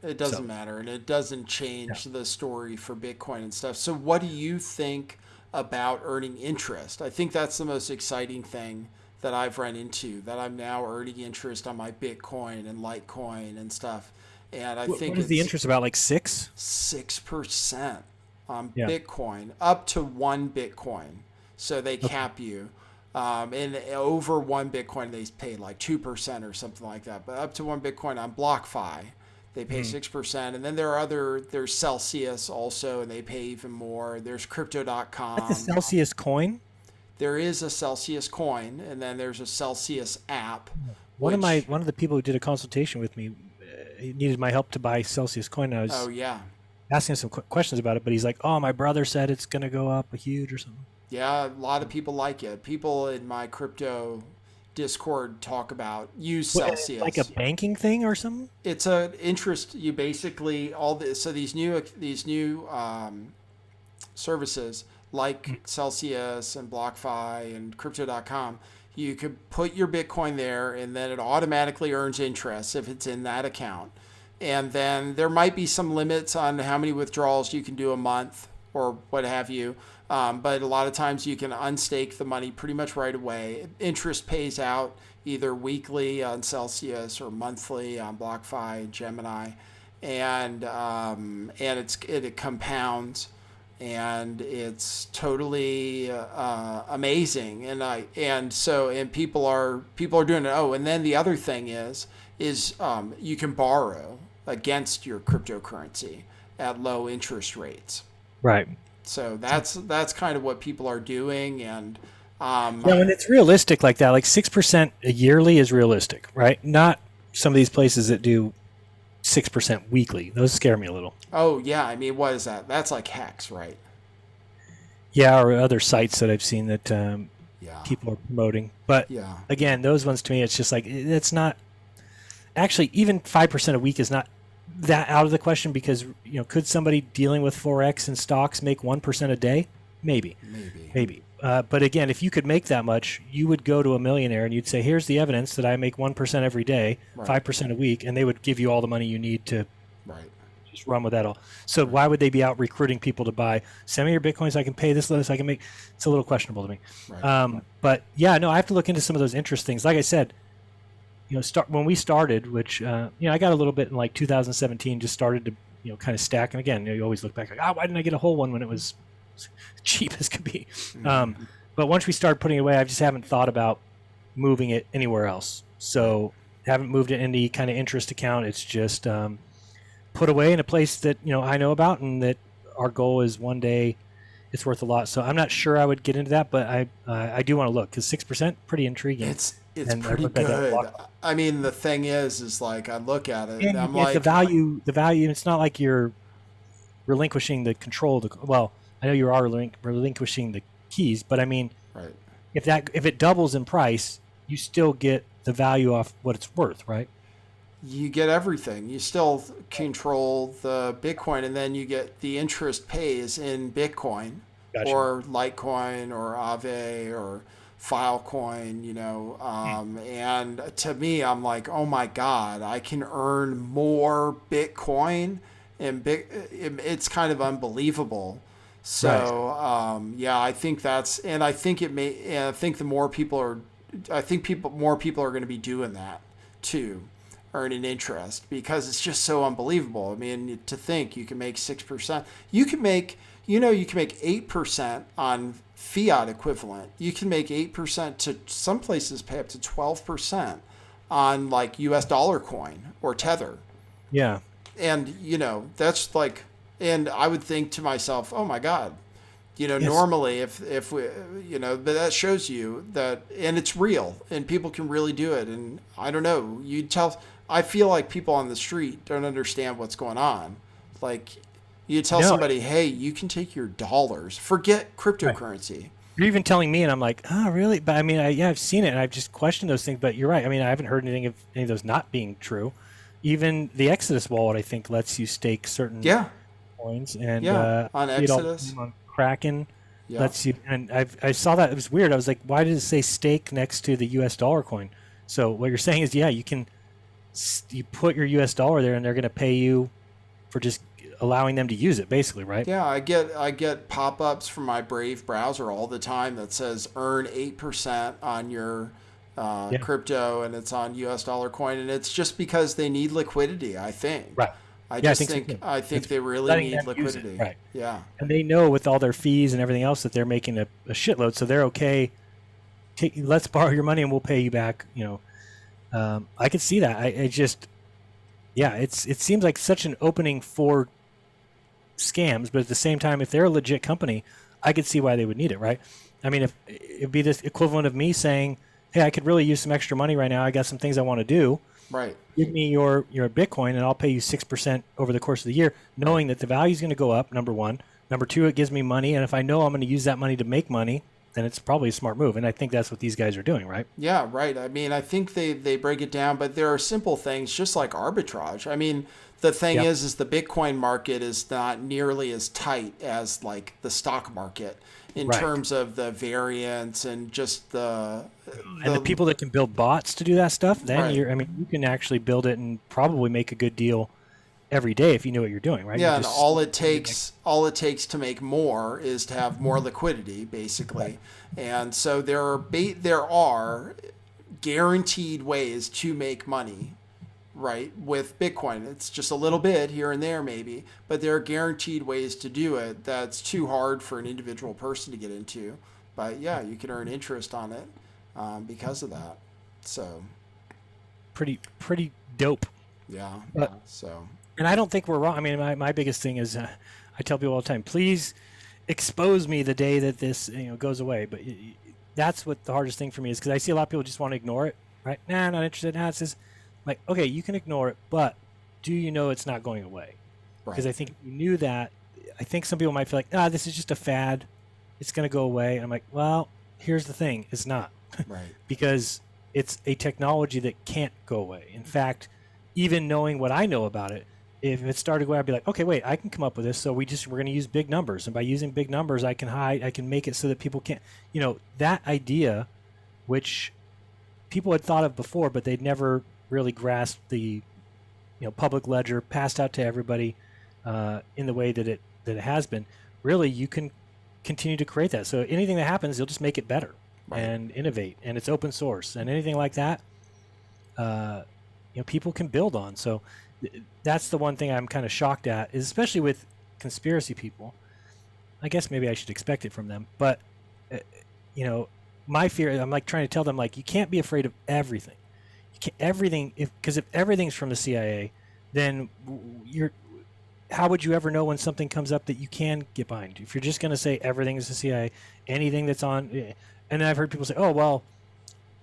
It doesn't matter, and it doesn't change the story for Bitcoin and stuff. So what do you think about earning interest? I think that's the most exciting thing that I've run into, that I'm now earning interest on my Bitcoin and LiteCoin and stuff. And I think what is the interest about, like 6%? 6% on Bitcoin, up to 1 Bitcoin. So they cap you. And over 1 Bitcoin, they pay like 2% or something like that. But up to 1 Bitcoin on BlockFi, they pay 6%. And then there's Celsius also, and they pay even more. There's Crypto.com. That's the Celsius coin? There is a Celsius coin, and then there's a Celsius app. One of the people who did a consultation with me, he needed my help to buy Celsius coin. And I was asking him some questions about it, but he's like, "Oh, my brother said it's going to go up a huge or something." Yeah, a lot of people like it. People in my crypto Discord use Celsius. Like a banking thing or something? It's an interest. You basically these new services like Celsius and BlockFi and Crypto.com. You could put your Bitcoin there, and then it automatically earns interest if it's in that account. And then there might be some limits on how many withdrawals you can do a month or what have you. But a lot of times you can unstake the money pretty much right away. Interest pays out either weekly on Celsius or monthly on BlockFi, Gemini, and it compounds, and it's totally amazing. And people are doing it. Oh, and then the other thing is you can borrow against your cryptocurrency at low interest rates. Right. So that's kind of what people are doing, and when it's realistic like that, like 6% yearly is realistic, right? Not some of these places that do 6% weekly. Those scare me a little. Oh yeah, I mean, what is that? That's like Hex, right? Yeah, or other sites that I've seen that people are promoting. But again, those ones to me, it's just like it's not. Actually, even 5% a week is not that out of the question, because could somebody dealing with Forex and stocks make 1% a day? Maybe. But again, if you could make that much, you would go to a millionaire and you'd say, here's the evidence that I make 1% every day, 5% a week, and they would give you all the money you need to just run with that all. So why would they be out recruiting people to buy, send me your Bitcoins, I can pay this little, so I can make, it's a little questionable to me. But yeah, no, I have to look into some of those interest things. Like I said, when we started, which I got a little bit in like 2017, just started to kind of stack. And again, you always look back like, why didn't I get a whole one when it was cheap as could be? But once we started putting it away, I just haven't thought about moving it anywhere else. So haven't moved it in any kind of interest account. It's just put away in a place that I know about, and that our goal is one day it's worth a lot. So I'm not sure I would get into that, but I do want to look, because 6%, pretty intriguing. It's pretty good. I mean, the thing is like I look at it, and I'm like, the value. It's not like you're relinquishing the control. Well, I know you are relinquishing the keys, but I mean, if it doubles in price, you still get the value off what it's worth, right? you get everything. You still control the Bitcoin, and then you get the interest pays in Bitcoin Gotcha. or Litecoin or Aave or Filecoin, and to me, I'm like, oh my God, I can earn more Bitcoin, and it's kind of unbelievable. So, I think and I think I think more people are going to be doing that too, earning interest, because it's just so unbelievable. I mean, to think you can make 6%, you can make 8% on fiat equivalent. You can make 8% to some places pay up to 12% on like US dollar coin or Tether. Yeah. And, that's like, and I would think to myself, oh my God, Yes. normally if we, but that shows you that, and it's real and people can really do it. And I don't know, I feel like people on the street don't understand what's going on. Like, you tell somebody, hey, you can take your dollars, forget cryptocurrency. You're even telling me, and I'm like, oh, really? But I mean, I've seen it, and I've just questioned those things. But you're right. I mean, I haven't heard anything of any of those not being true. Even the Exodus wallet, I think, lets you stake certain coins. And on Exodus, on Kraken, lets you. And I saw that. It was weird. I was like, why did it say stake next to the US dollar coin? So what you're saying is, you put your US dollar there, and they're going to pay you for just allowing them to use it, basically, right? Yeah, I get pop-ups from my Brave browser all the time that says earn 8% on your crypto, and it's on US dollar coin, and it's just because they need liquidity, I think. Right. I think they really need liquidity. Right. Yeah. And they know with all their fees and everything else that they're making a shitload, so they're okay. Let's borrow your money and we'll pay you back. I could see that. It seems like such an opening for scams, but at the same time, if they're a legit company, I could see why they would need it, right? I mean, if it'd be this equivalent of me saying, hey, I could really use some extra money right now. I got some things I want to do. Right. Give me your Bitcoin and I'll pay you 6% over the course of the year, knowing that the value is going to go up, number one. Number two, it gives me money. And if I know I'm going to use that money to make money, then it's probably a smart move. And I think that's what these guys are doing, right? Yeah, right. I mean, I think they break it down, but there are simple things just like arbitrage. I mean, the thing is the Bitcoin market is not nearly as tight as like the stock market in terms of the variance and just the people that can build bots to do that stuff, then you can actually build it and probably make a good deal every day if you know what you're doing, right? Yeah, and all it takes to make more is to have more liquidity, basically. And so there are guaranteed ways to make money, right, with Bitcoin. It's just a little bit here and there maybe, but there are guaranteed ways to do it that's too hard for an individual person to get into. But yeah, you can earn interest on it because of that. So pretty dope. Yeah. And I don't think we're wrong. I mean, my biggest thing is I tell people all the time, please expose me the day that this goes away. But that's what the hardest thing for me is, because I see a lot of people just want to ignore it, right? Nah, not interested. Nah, it's just like, okay, you can ignore it, but do you know it's not going away? Because I think if you knew that, I think some people might feel like, this is just a fad. It's going to go away. And I'm like, well, here's the thing. It's not. Right. Because it's a technology that can't go away. In fact, even knowing what I know about it, if it started going, I'd be like, okay, wait, I can come up with this. So we're going to use big numbers. And by using big numbers, I can make it so that people can't, that idea, which people had thought of before, but they'd never really grasped the, public ledger passed out to everybody in the way that it has been. Really, you can continue to create that. So anything that happens, you'll just make it better and innovate. And it's open source and anything like that, people can build on. So that's the one thing I'm kind of shocked at, is especially with conspiracy people. I guess maybe I should expect it from them, but my fear, I'm like trying to tell them, like, you can't be afraid of everything. You can't, because if everything's from the CIA, then how would you ever know when something comes up that you can get behind? If you're just going to say everything is the CIA, anything that's on, and I've heard people say, oh, well,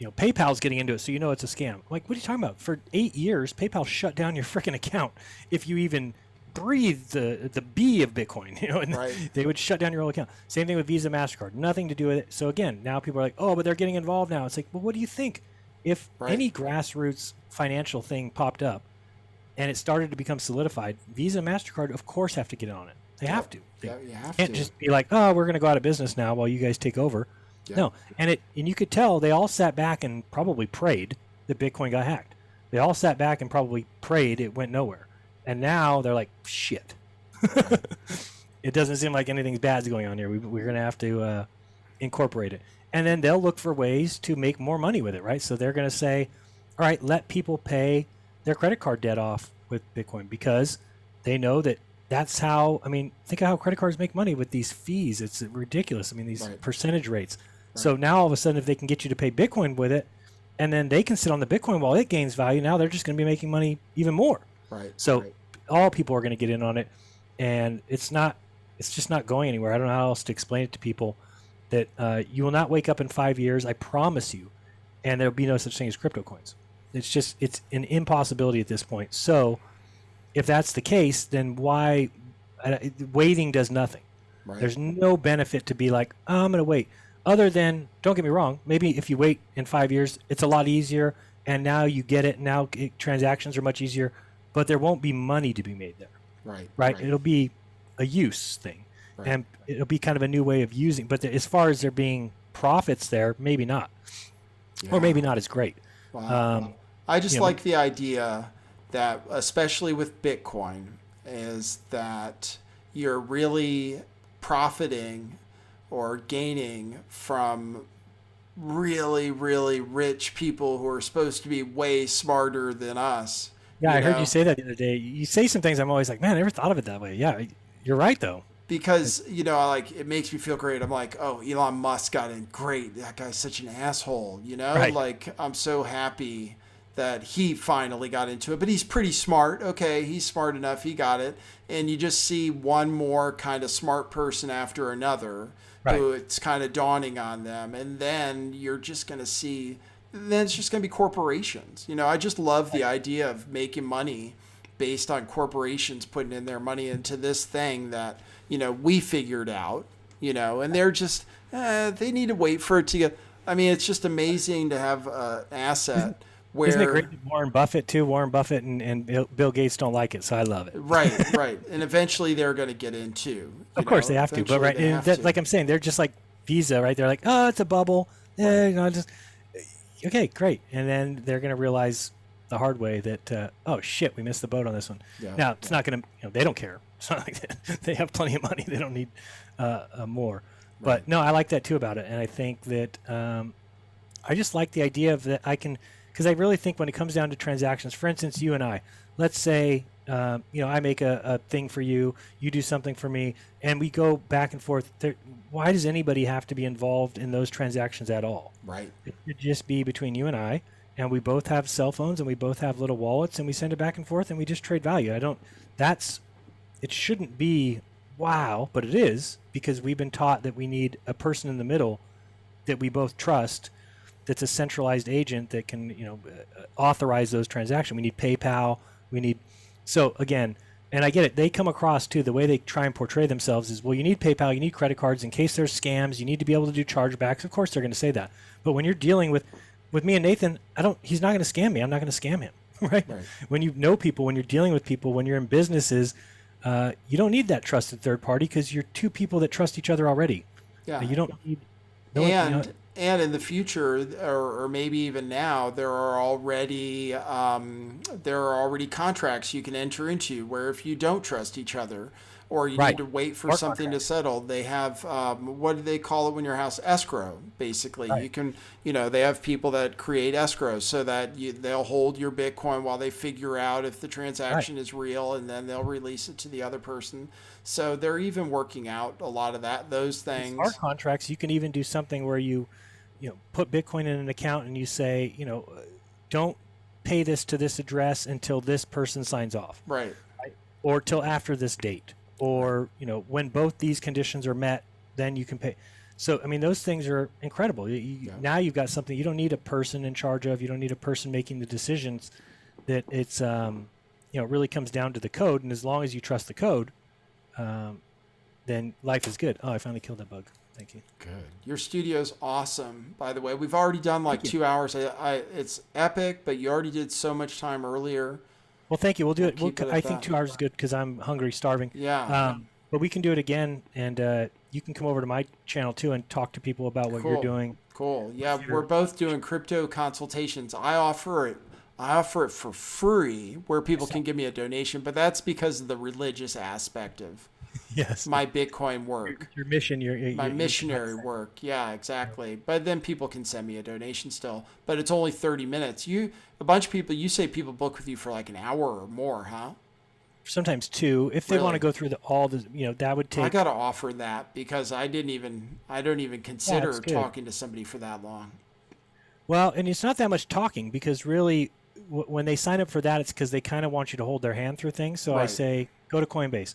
PayPal's getting into it, so it's a scam. I'm like, what are you talking about? For 8 years, PayPal shut down your freaking account if you even breathe the B of Bitcoin, and they would shut down your whole account. Same thing with Visa, MasterCard, nothing to do with it. So again, now people are like, oh, but they're getting involved now. It's like, well, what do you think? if Right. any grassroots financial thing popped up and it started to become solidified, Visa and MasterCard, of course, have to get on it. They have to. They Yeah, you have can't to. just be like, oh, we're going to go out of business now while you guys take over. Yeah. No. And you could tell they all sat back and probably prayed that Bitcoin got hacked. They all sat back and probably prayed it went nowhere. And now they're like, shit. It doesn't seem like anything bad's going on here. We're going to have to incorporate it. And then they'll look for ways to make more money with it, right? So they're going to say, all right, let people pay their credit card debt off with Bitcoin, because they know that that's how, I mean, think of how credit cards make money with these fees. It's ridiculous. I mean, these Right. percentage rates. So now all of a sudden, if they can get you to pay Bitcoin with it, and then they can sit on the Bitcoin while it gains value, now they're just going to be making money even more. Right. So right. all people are going to get in on it, and it's just not going anywhere. I don't know how else to explain it to people, that you will not wake up in 5 years, I promise you, and there'll be no such thing as crypto coins. It's an impossibility at this point. So if that's the case, then why waiting does nothing. Right. There's no benefit to be like, oh, I'm going to wait. Other than, don't get me wrong, maybe if you wait in 5 years, it's a lot easier, and now you get it. Now transactions are much easier, but there won't be money to be made there. Right. Right? It'll be a use thing, Right. and it'll be kind of a new way of using. But as far as there being profits there, maybe not, or maybe not as great. Wow. I just you know, like the idea that, especially with Bitcoin, is that you're really profiting or gaining from really, really rich people who are supposed to be way smarter than us. Yeah, I heard know? you say that the other day. You say some things I'm always like, man, I never thought of it that way. Yeah, you're right, though. Because, like, it makes me feel great. I'm like, oh, Elon Musk got in. Great. That guy's such an asshole, Right. Like, I'm so happy that he finally got into it. But he's pretty smart. Okay, he's smart enough. He got it. And you just see one more kind of smart person after another who it's kind of dawning on them. And then you're just going to see, then it's just going to be corporations. I just love the idea of making money based on corporations putting in their money into this thing that, we figured out, and they're just, they need to wait for it to get, it's just amazing to have an asset where. Isn't it great that Warren Buffett, too? Warren Buffett and Bill Gates don't like it, so I love it. Right. And eventually they're going to get in too. Of course they have to, but right. And that, like I'm saying, they're just like Visa, right? They're like, oh, it's a bubble. Just, okay, great. And then they're going to realize the hard way that, oh, shit, we missed the boat on this one. Yeah. Now, it's not going to, they don't care. It's not like that. They have plenty of money. They don't need more. But no, I like that too about it. And I think that I just like the idea of that I can, because I really think when it comes down to transactions, for instance, you and I, let's say, I make a thing for you, you do something for me, and we go back and forth. Why does anybody have to be involved in those transactions at all? Right. It should just be between you and I, and we both have cell phones and we both have little wallets, and we send it back and forth and we just trade value. It shouldn't be wow, but it is, because we've been taught that we need a person in the middle that we both trust, that's a centralized agent that can, authorize those transactions. We need PayPal. So again, and I get it, they come across too, the way they try and portray themselves is, well, you need PayPal, you need credit cards in case there's scams, you need to be able to do chargebacks. Of course they're going to say that. But when you're dealing with me and Nathan, he's not going to scam me. I'm not going to scam him, right? When you know people, when you're dealing with people, when you're in businesses, you don't need that trusted third party, because you're two people that trust each other already. Yeah. You don't need... And in the future, or maybe even now, there are already contracts you can enter into where if you don't trust each other, or you need to wait for something to settle, they have what do they call it when your house? Escrow, basically. You can, they have people that create escrows so that they'll hold your Bitcoin while they figure out if the transaction is real, and then they'll release it to the other person. So they're even working out a lot of those things. Smart contracts, you can even do something where you put Bitcoin in an account and you say, don't pay this to this address until this person signs off. Right. Or till after this date. Or, when both these conditions are met, then you can pay. So, those things are incredible. Now you've got something you don't need a person in charge of. You don't need a person making the decisions. That it's, it really comes down to the code. And as long as you trust the code, then life is good. Oh, I finally killed that bug. Thank you. Good. Your studio's awesome, by the way. We've already done like 2 hours. It's epic, but you already did so much time earlier. Well, thank you. We'll do it. keep it at I think that. 2 hours is good because I'm hungry, starving. Yeah. But we can do it again, and you can come over to my channel too and talk to people about what you're doing. Cool. Yeah, we're both doing crypto consultations. I offer it for free where people can give me a donation, but that's because of the religious aspect of Yes. my Bitcoin work. Your mission, My missionary work. Yeah, exactly. But then people can send me a donation still. But it's only 30 minutes. A bunch of people, you say people book with you for like an hour or more, huh? Sometimes 2. If they want to go through all the, that would take. I got to offer that because I don't even consider it's good. talking to somebody for that long. Well, and it's not that much talking because really, when they sign up for that, it's because they kind of want you to hold their hand through things. So I Right. say, go to Coinbase.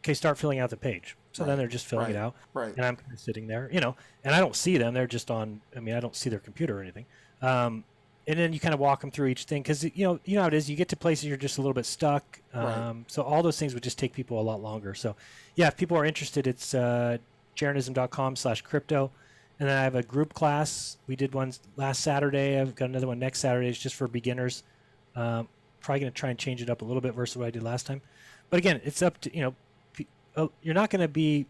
Okay, start filling out the page. So then they're just filling it out. Right. And I'm kind of sitting there, and I don't see them. They're just on, I don't see their computer or anything. And then you kind of walk them through each thing because, you know how it is. You get to places you're just a little bit stuck. Right. So all those things would just take people a lot longer. So, yeah, if people are interested, it's jeranism.com/crypto. And then I have a group class. We did one last Saturday. I've got another one next Saturday. It's just for beginners. Probably going to try and change it up a little bit versus what I did last time. But again, it's up to, you're not going to be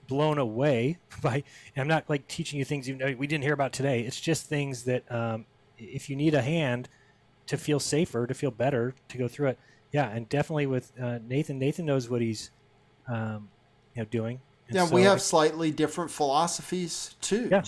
blown away by, and I'm not like teaching you things we didn't hear about today. It's just things that if you need a hand to feel safer, to feel better, to go through it. Yeah, and definitely with Nathan. Nathan knows what he's doing. And Yeah, so we have slightly different philosophies too. Yeah.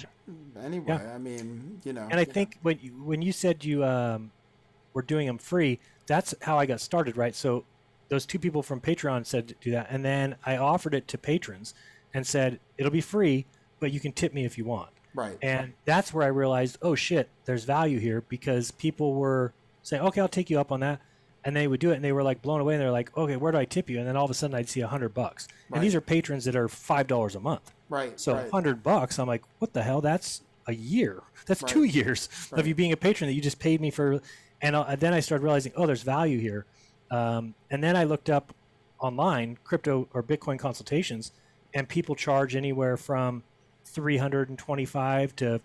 Anyway, Yeah. I mean, And I think when you said you were doing them free, that's how I got started, right? So those 2 people from Patreon said to do that, and then I offered it to patrons and said it'll be free, but you can tip me if you want. Right. And that's where I realized, oh shit, there's value here because people were saying, okay, I'll take you up on that. And they would do it and they were like blown away and they're like, okay, where do I tip you? And then all of a sudden I'd see $100. Right. And these are patrons that are $5 a month. Right. So right. $100, I'm like, what the hell? That's a year. That's Right. 2 years Right. of you being a patron that you just paid me for. And then I started realizing, oh, there's value here. And then I looked up online crypto or Bitcoin consultations, and people charge anywhere from $325 to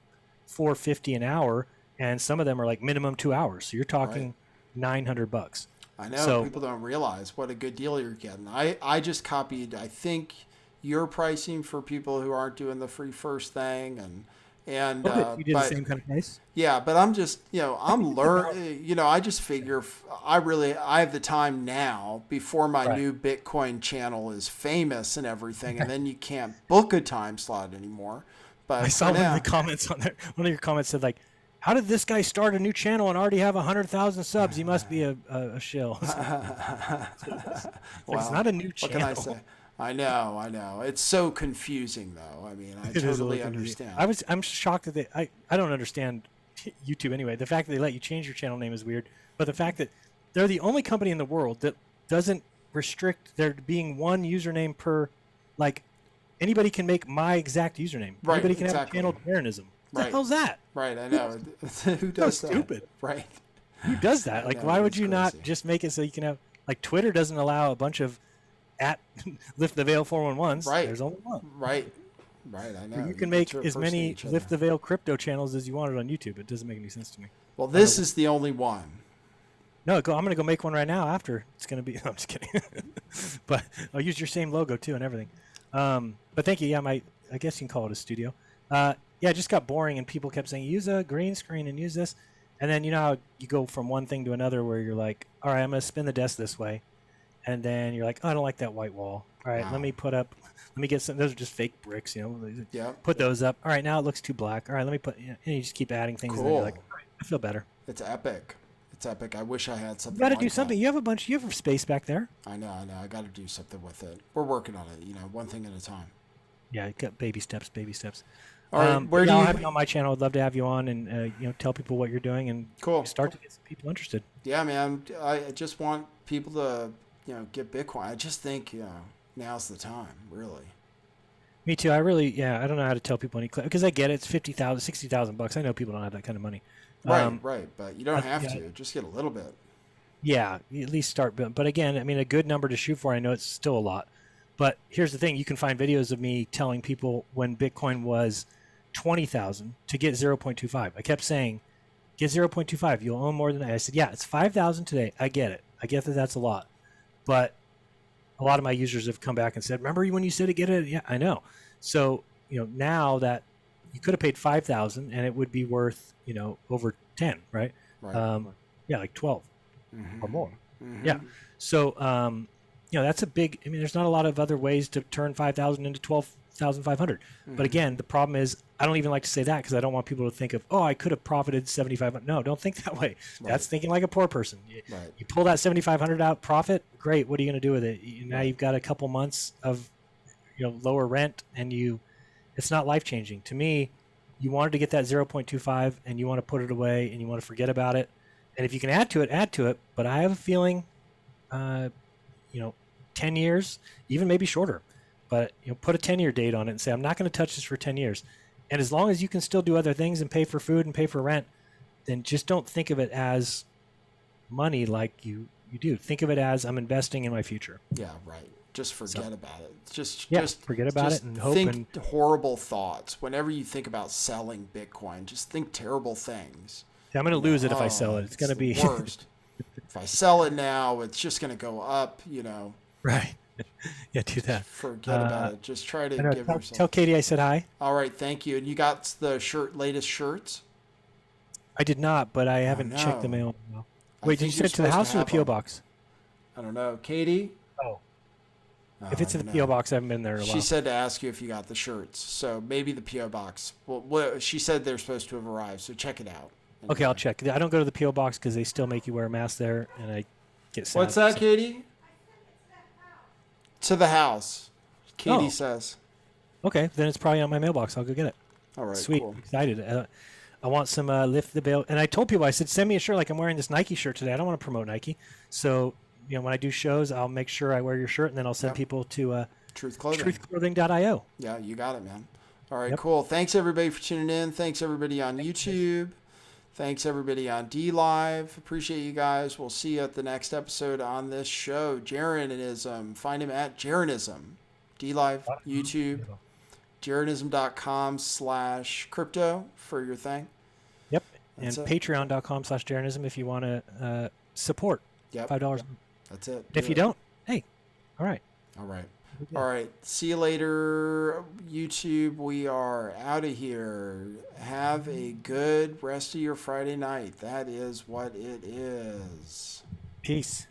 $450 an hour, and some of them are like minimum 2 hours. So you're talking $900. I know So- people don't realize what a good deal you're getting. I just copied, I think, your pricing for people who aren't doing the free first thing, and You did but, the same kind of price? yeah, but I'm just, I'm learning, I just figure I have the time now before my Right. new Bitcoin channel is famous and everything, and then you can't book a time slot anymore. But I saw for one now- of the comments on there. One of your comments said like, how did this guy start a new channel and already have 100,000 subs? He must be a shill. It's Well, not a new what channel. can I say? I know. It's so confusing, though. I mean, I It is a little totally confusing. understand. I'm shocked that I don't understand YouTube anyway. The fact that they let you change your channel name is weird, but the fact that they're the only company in the world that doesn't restrict there being one username per, like, anybody can make my exact username. Right, Anybody can exactly. have a channel jeranism. What Right. the hell's that? Right, I know. Who does that? stupid. Right. Who does that? Like, know, why would it's you not crazy. just make it so you can have, like, Twitter doesn't allow a bunch of at lift the veil 411s. Right. There's only one. Right, I know. You can make as many impersonate each other. lift the veil crypto channels as you wanted on YouTube. It doesn't make any sense to me. Well, this is the only one. No, I'm going to go make one right now after. It's going to be, I'm just kidding. But I'll use your same logo too and everything. But thank you. Yeah, I guess you can call it a studio. Yeah, it just got boring and people kept saying, use a green screen and use this. And then, how you go from one thing to another where you're like, all right, I'm going to spin the desk this way. And then you're like, oh, I don't like that white wall. All right, Wow. let me get some, those are just fake bricks, Yeah. Put those up. All right, now it looks too black. All right, let me put, and you just keep adding things. And then you're Cool. like, all right, I feel better. It's epic. I wish I had something. You got to like do something. that. You have space back there. I know. I got to do something with it. We're working on it. One thing at a time. Yeah, you got baby steps. All right, where do I'll you- have you on my channel. I'd love to have you on and tell people what you're doing and Cool. start to get some people interested. Yeah, man. I just want people to, get Bitcoin. I just think, now's the time, really. Me too. I don't know how to tell people because I get it. It's $50,000, $60,000. I know people don't have that kind of money. Right. But you don't have yeah. to. Just get a little bit. Yeah, you at least start. But again, a good number to shoot for. I know it's still a lot, But here's the thing: you can find videos of me telling people when Bitcoin was 20,000 to get 0.25. I kept saying, get 0.25. You'll own more than that. I said, yeah, it's 5,000 today. I get it. I get that that's a lot, but a lot of my users have come back and said, remember when you said to get it? Yeah, I know. So, now that you could have paid 5,000 and it would be worth, over 10, right? Right. Yeah, like 12 Mm-hmm. or more. Mm-hmm. Yeah. So, that's a big, there's not a lot of other ways to turn 5,000 into 12,500. Mm-hmm. But again, the problem is I don't even like to say that because I don't want people to think of, oh, I could have profited 7,500. No, don't think that way. That's thinking like a poor person. Right. You pull that 7,500 out profit, great. What are you going to do with it? Now you've got a couple months of, lower rent, and it's not life changing. To me, you wanted to get that 0.25 and you want to put it away and you want to forget about it. And if you can add to it. But I have a feeling, 10 years, even maybe shorter, but put a 10-year date on it and say, I'm not going to touch this for 10 years. And as long as you can still do other things and pay for food and pay for rent, then just don't think of it as money like you do. Think of it as I'm investing in my future. Yeah, right. Just forget about it. Just forget about it and hope. Think horrible thoughts. Whenever you think about selling Bitcoin, just think terrible things. Yeah, I'm going to lose it if I sell it. It's going to be the worst. If I sell it now, it's just going to go up, Right. Yeah, do that. Forget about it. Just try to give yourself. Tell Katie I said hi. All right, thank you. And you got the latest shirts? I did not, but I haven't checked the mail. Wait, did you send it to the house or the P.O. box? I don't know. Katie? Oh. If it's in the P.O. box, I haven't been there in a while. She said to ask you if you got the shirts. So maybe the P.O. box. Well, she said they're supposed to have arrived, so check it out. Okay, I'll check. I don't go to the P.O. box because they still make you wear a mask there, and I get sad. What's that, Katie? To the house, Katie says. Okay, then it's probably on my mailbox. I'll go get it. All right, Sweet. cool. Excited. I want some lift the veil. And I told people, I said, send me a shirt like I'm wearing this Nike shirt today. I don't want to promote Nike. So, when I do shows, I'll make sure I wear your shirt, and then I'll send people to Truth Clothing. truthclothing.io. Yeah, you got it, man. All right, cool. Thanks, everybody, for tuning in. Thanks, everybody on YouTube. Thanks, everybody on DLive. Appreciate you guys. We'll see you at the next episode on this show. Jeranism. Find him at Jeranism. DLive, YouTube. Jeranism.com/crypto for your thing. Yep. That's and it. patreon.com/Jeranism if you want to support. Yep. $5. That's it. If you don't, hey, all right. All right. All right. See you later, YouTube. We are out of here. Have a good rest of your Friday night. That is what it is. Peace.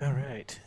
All right.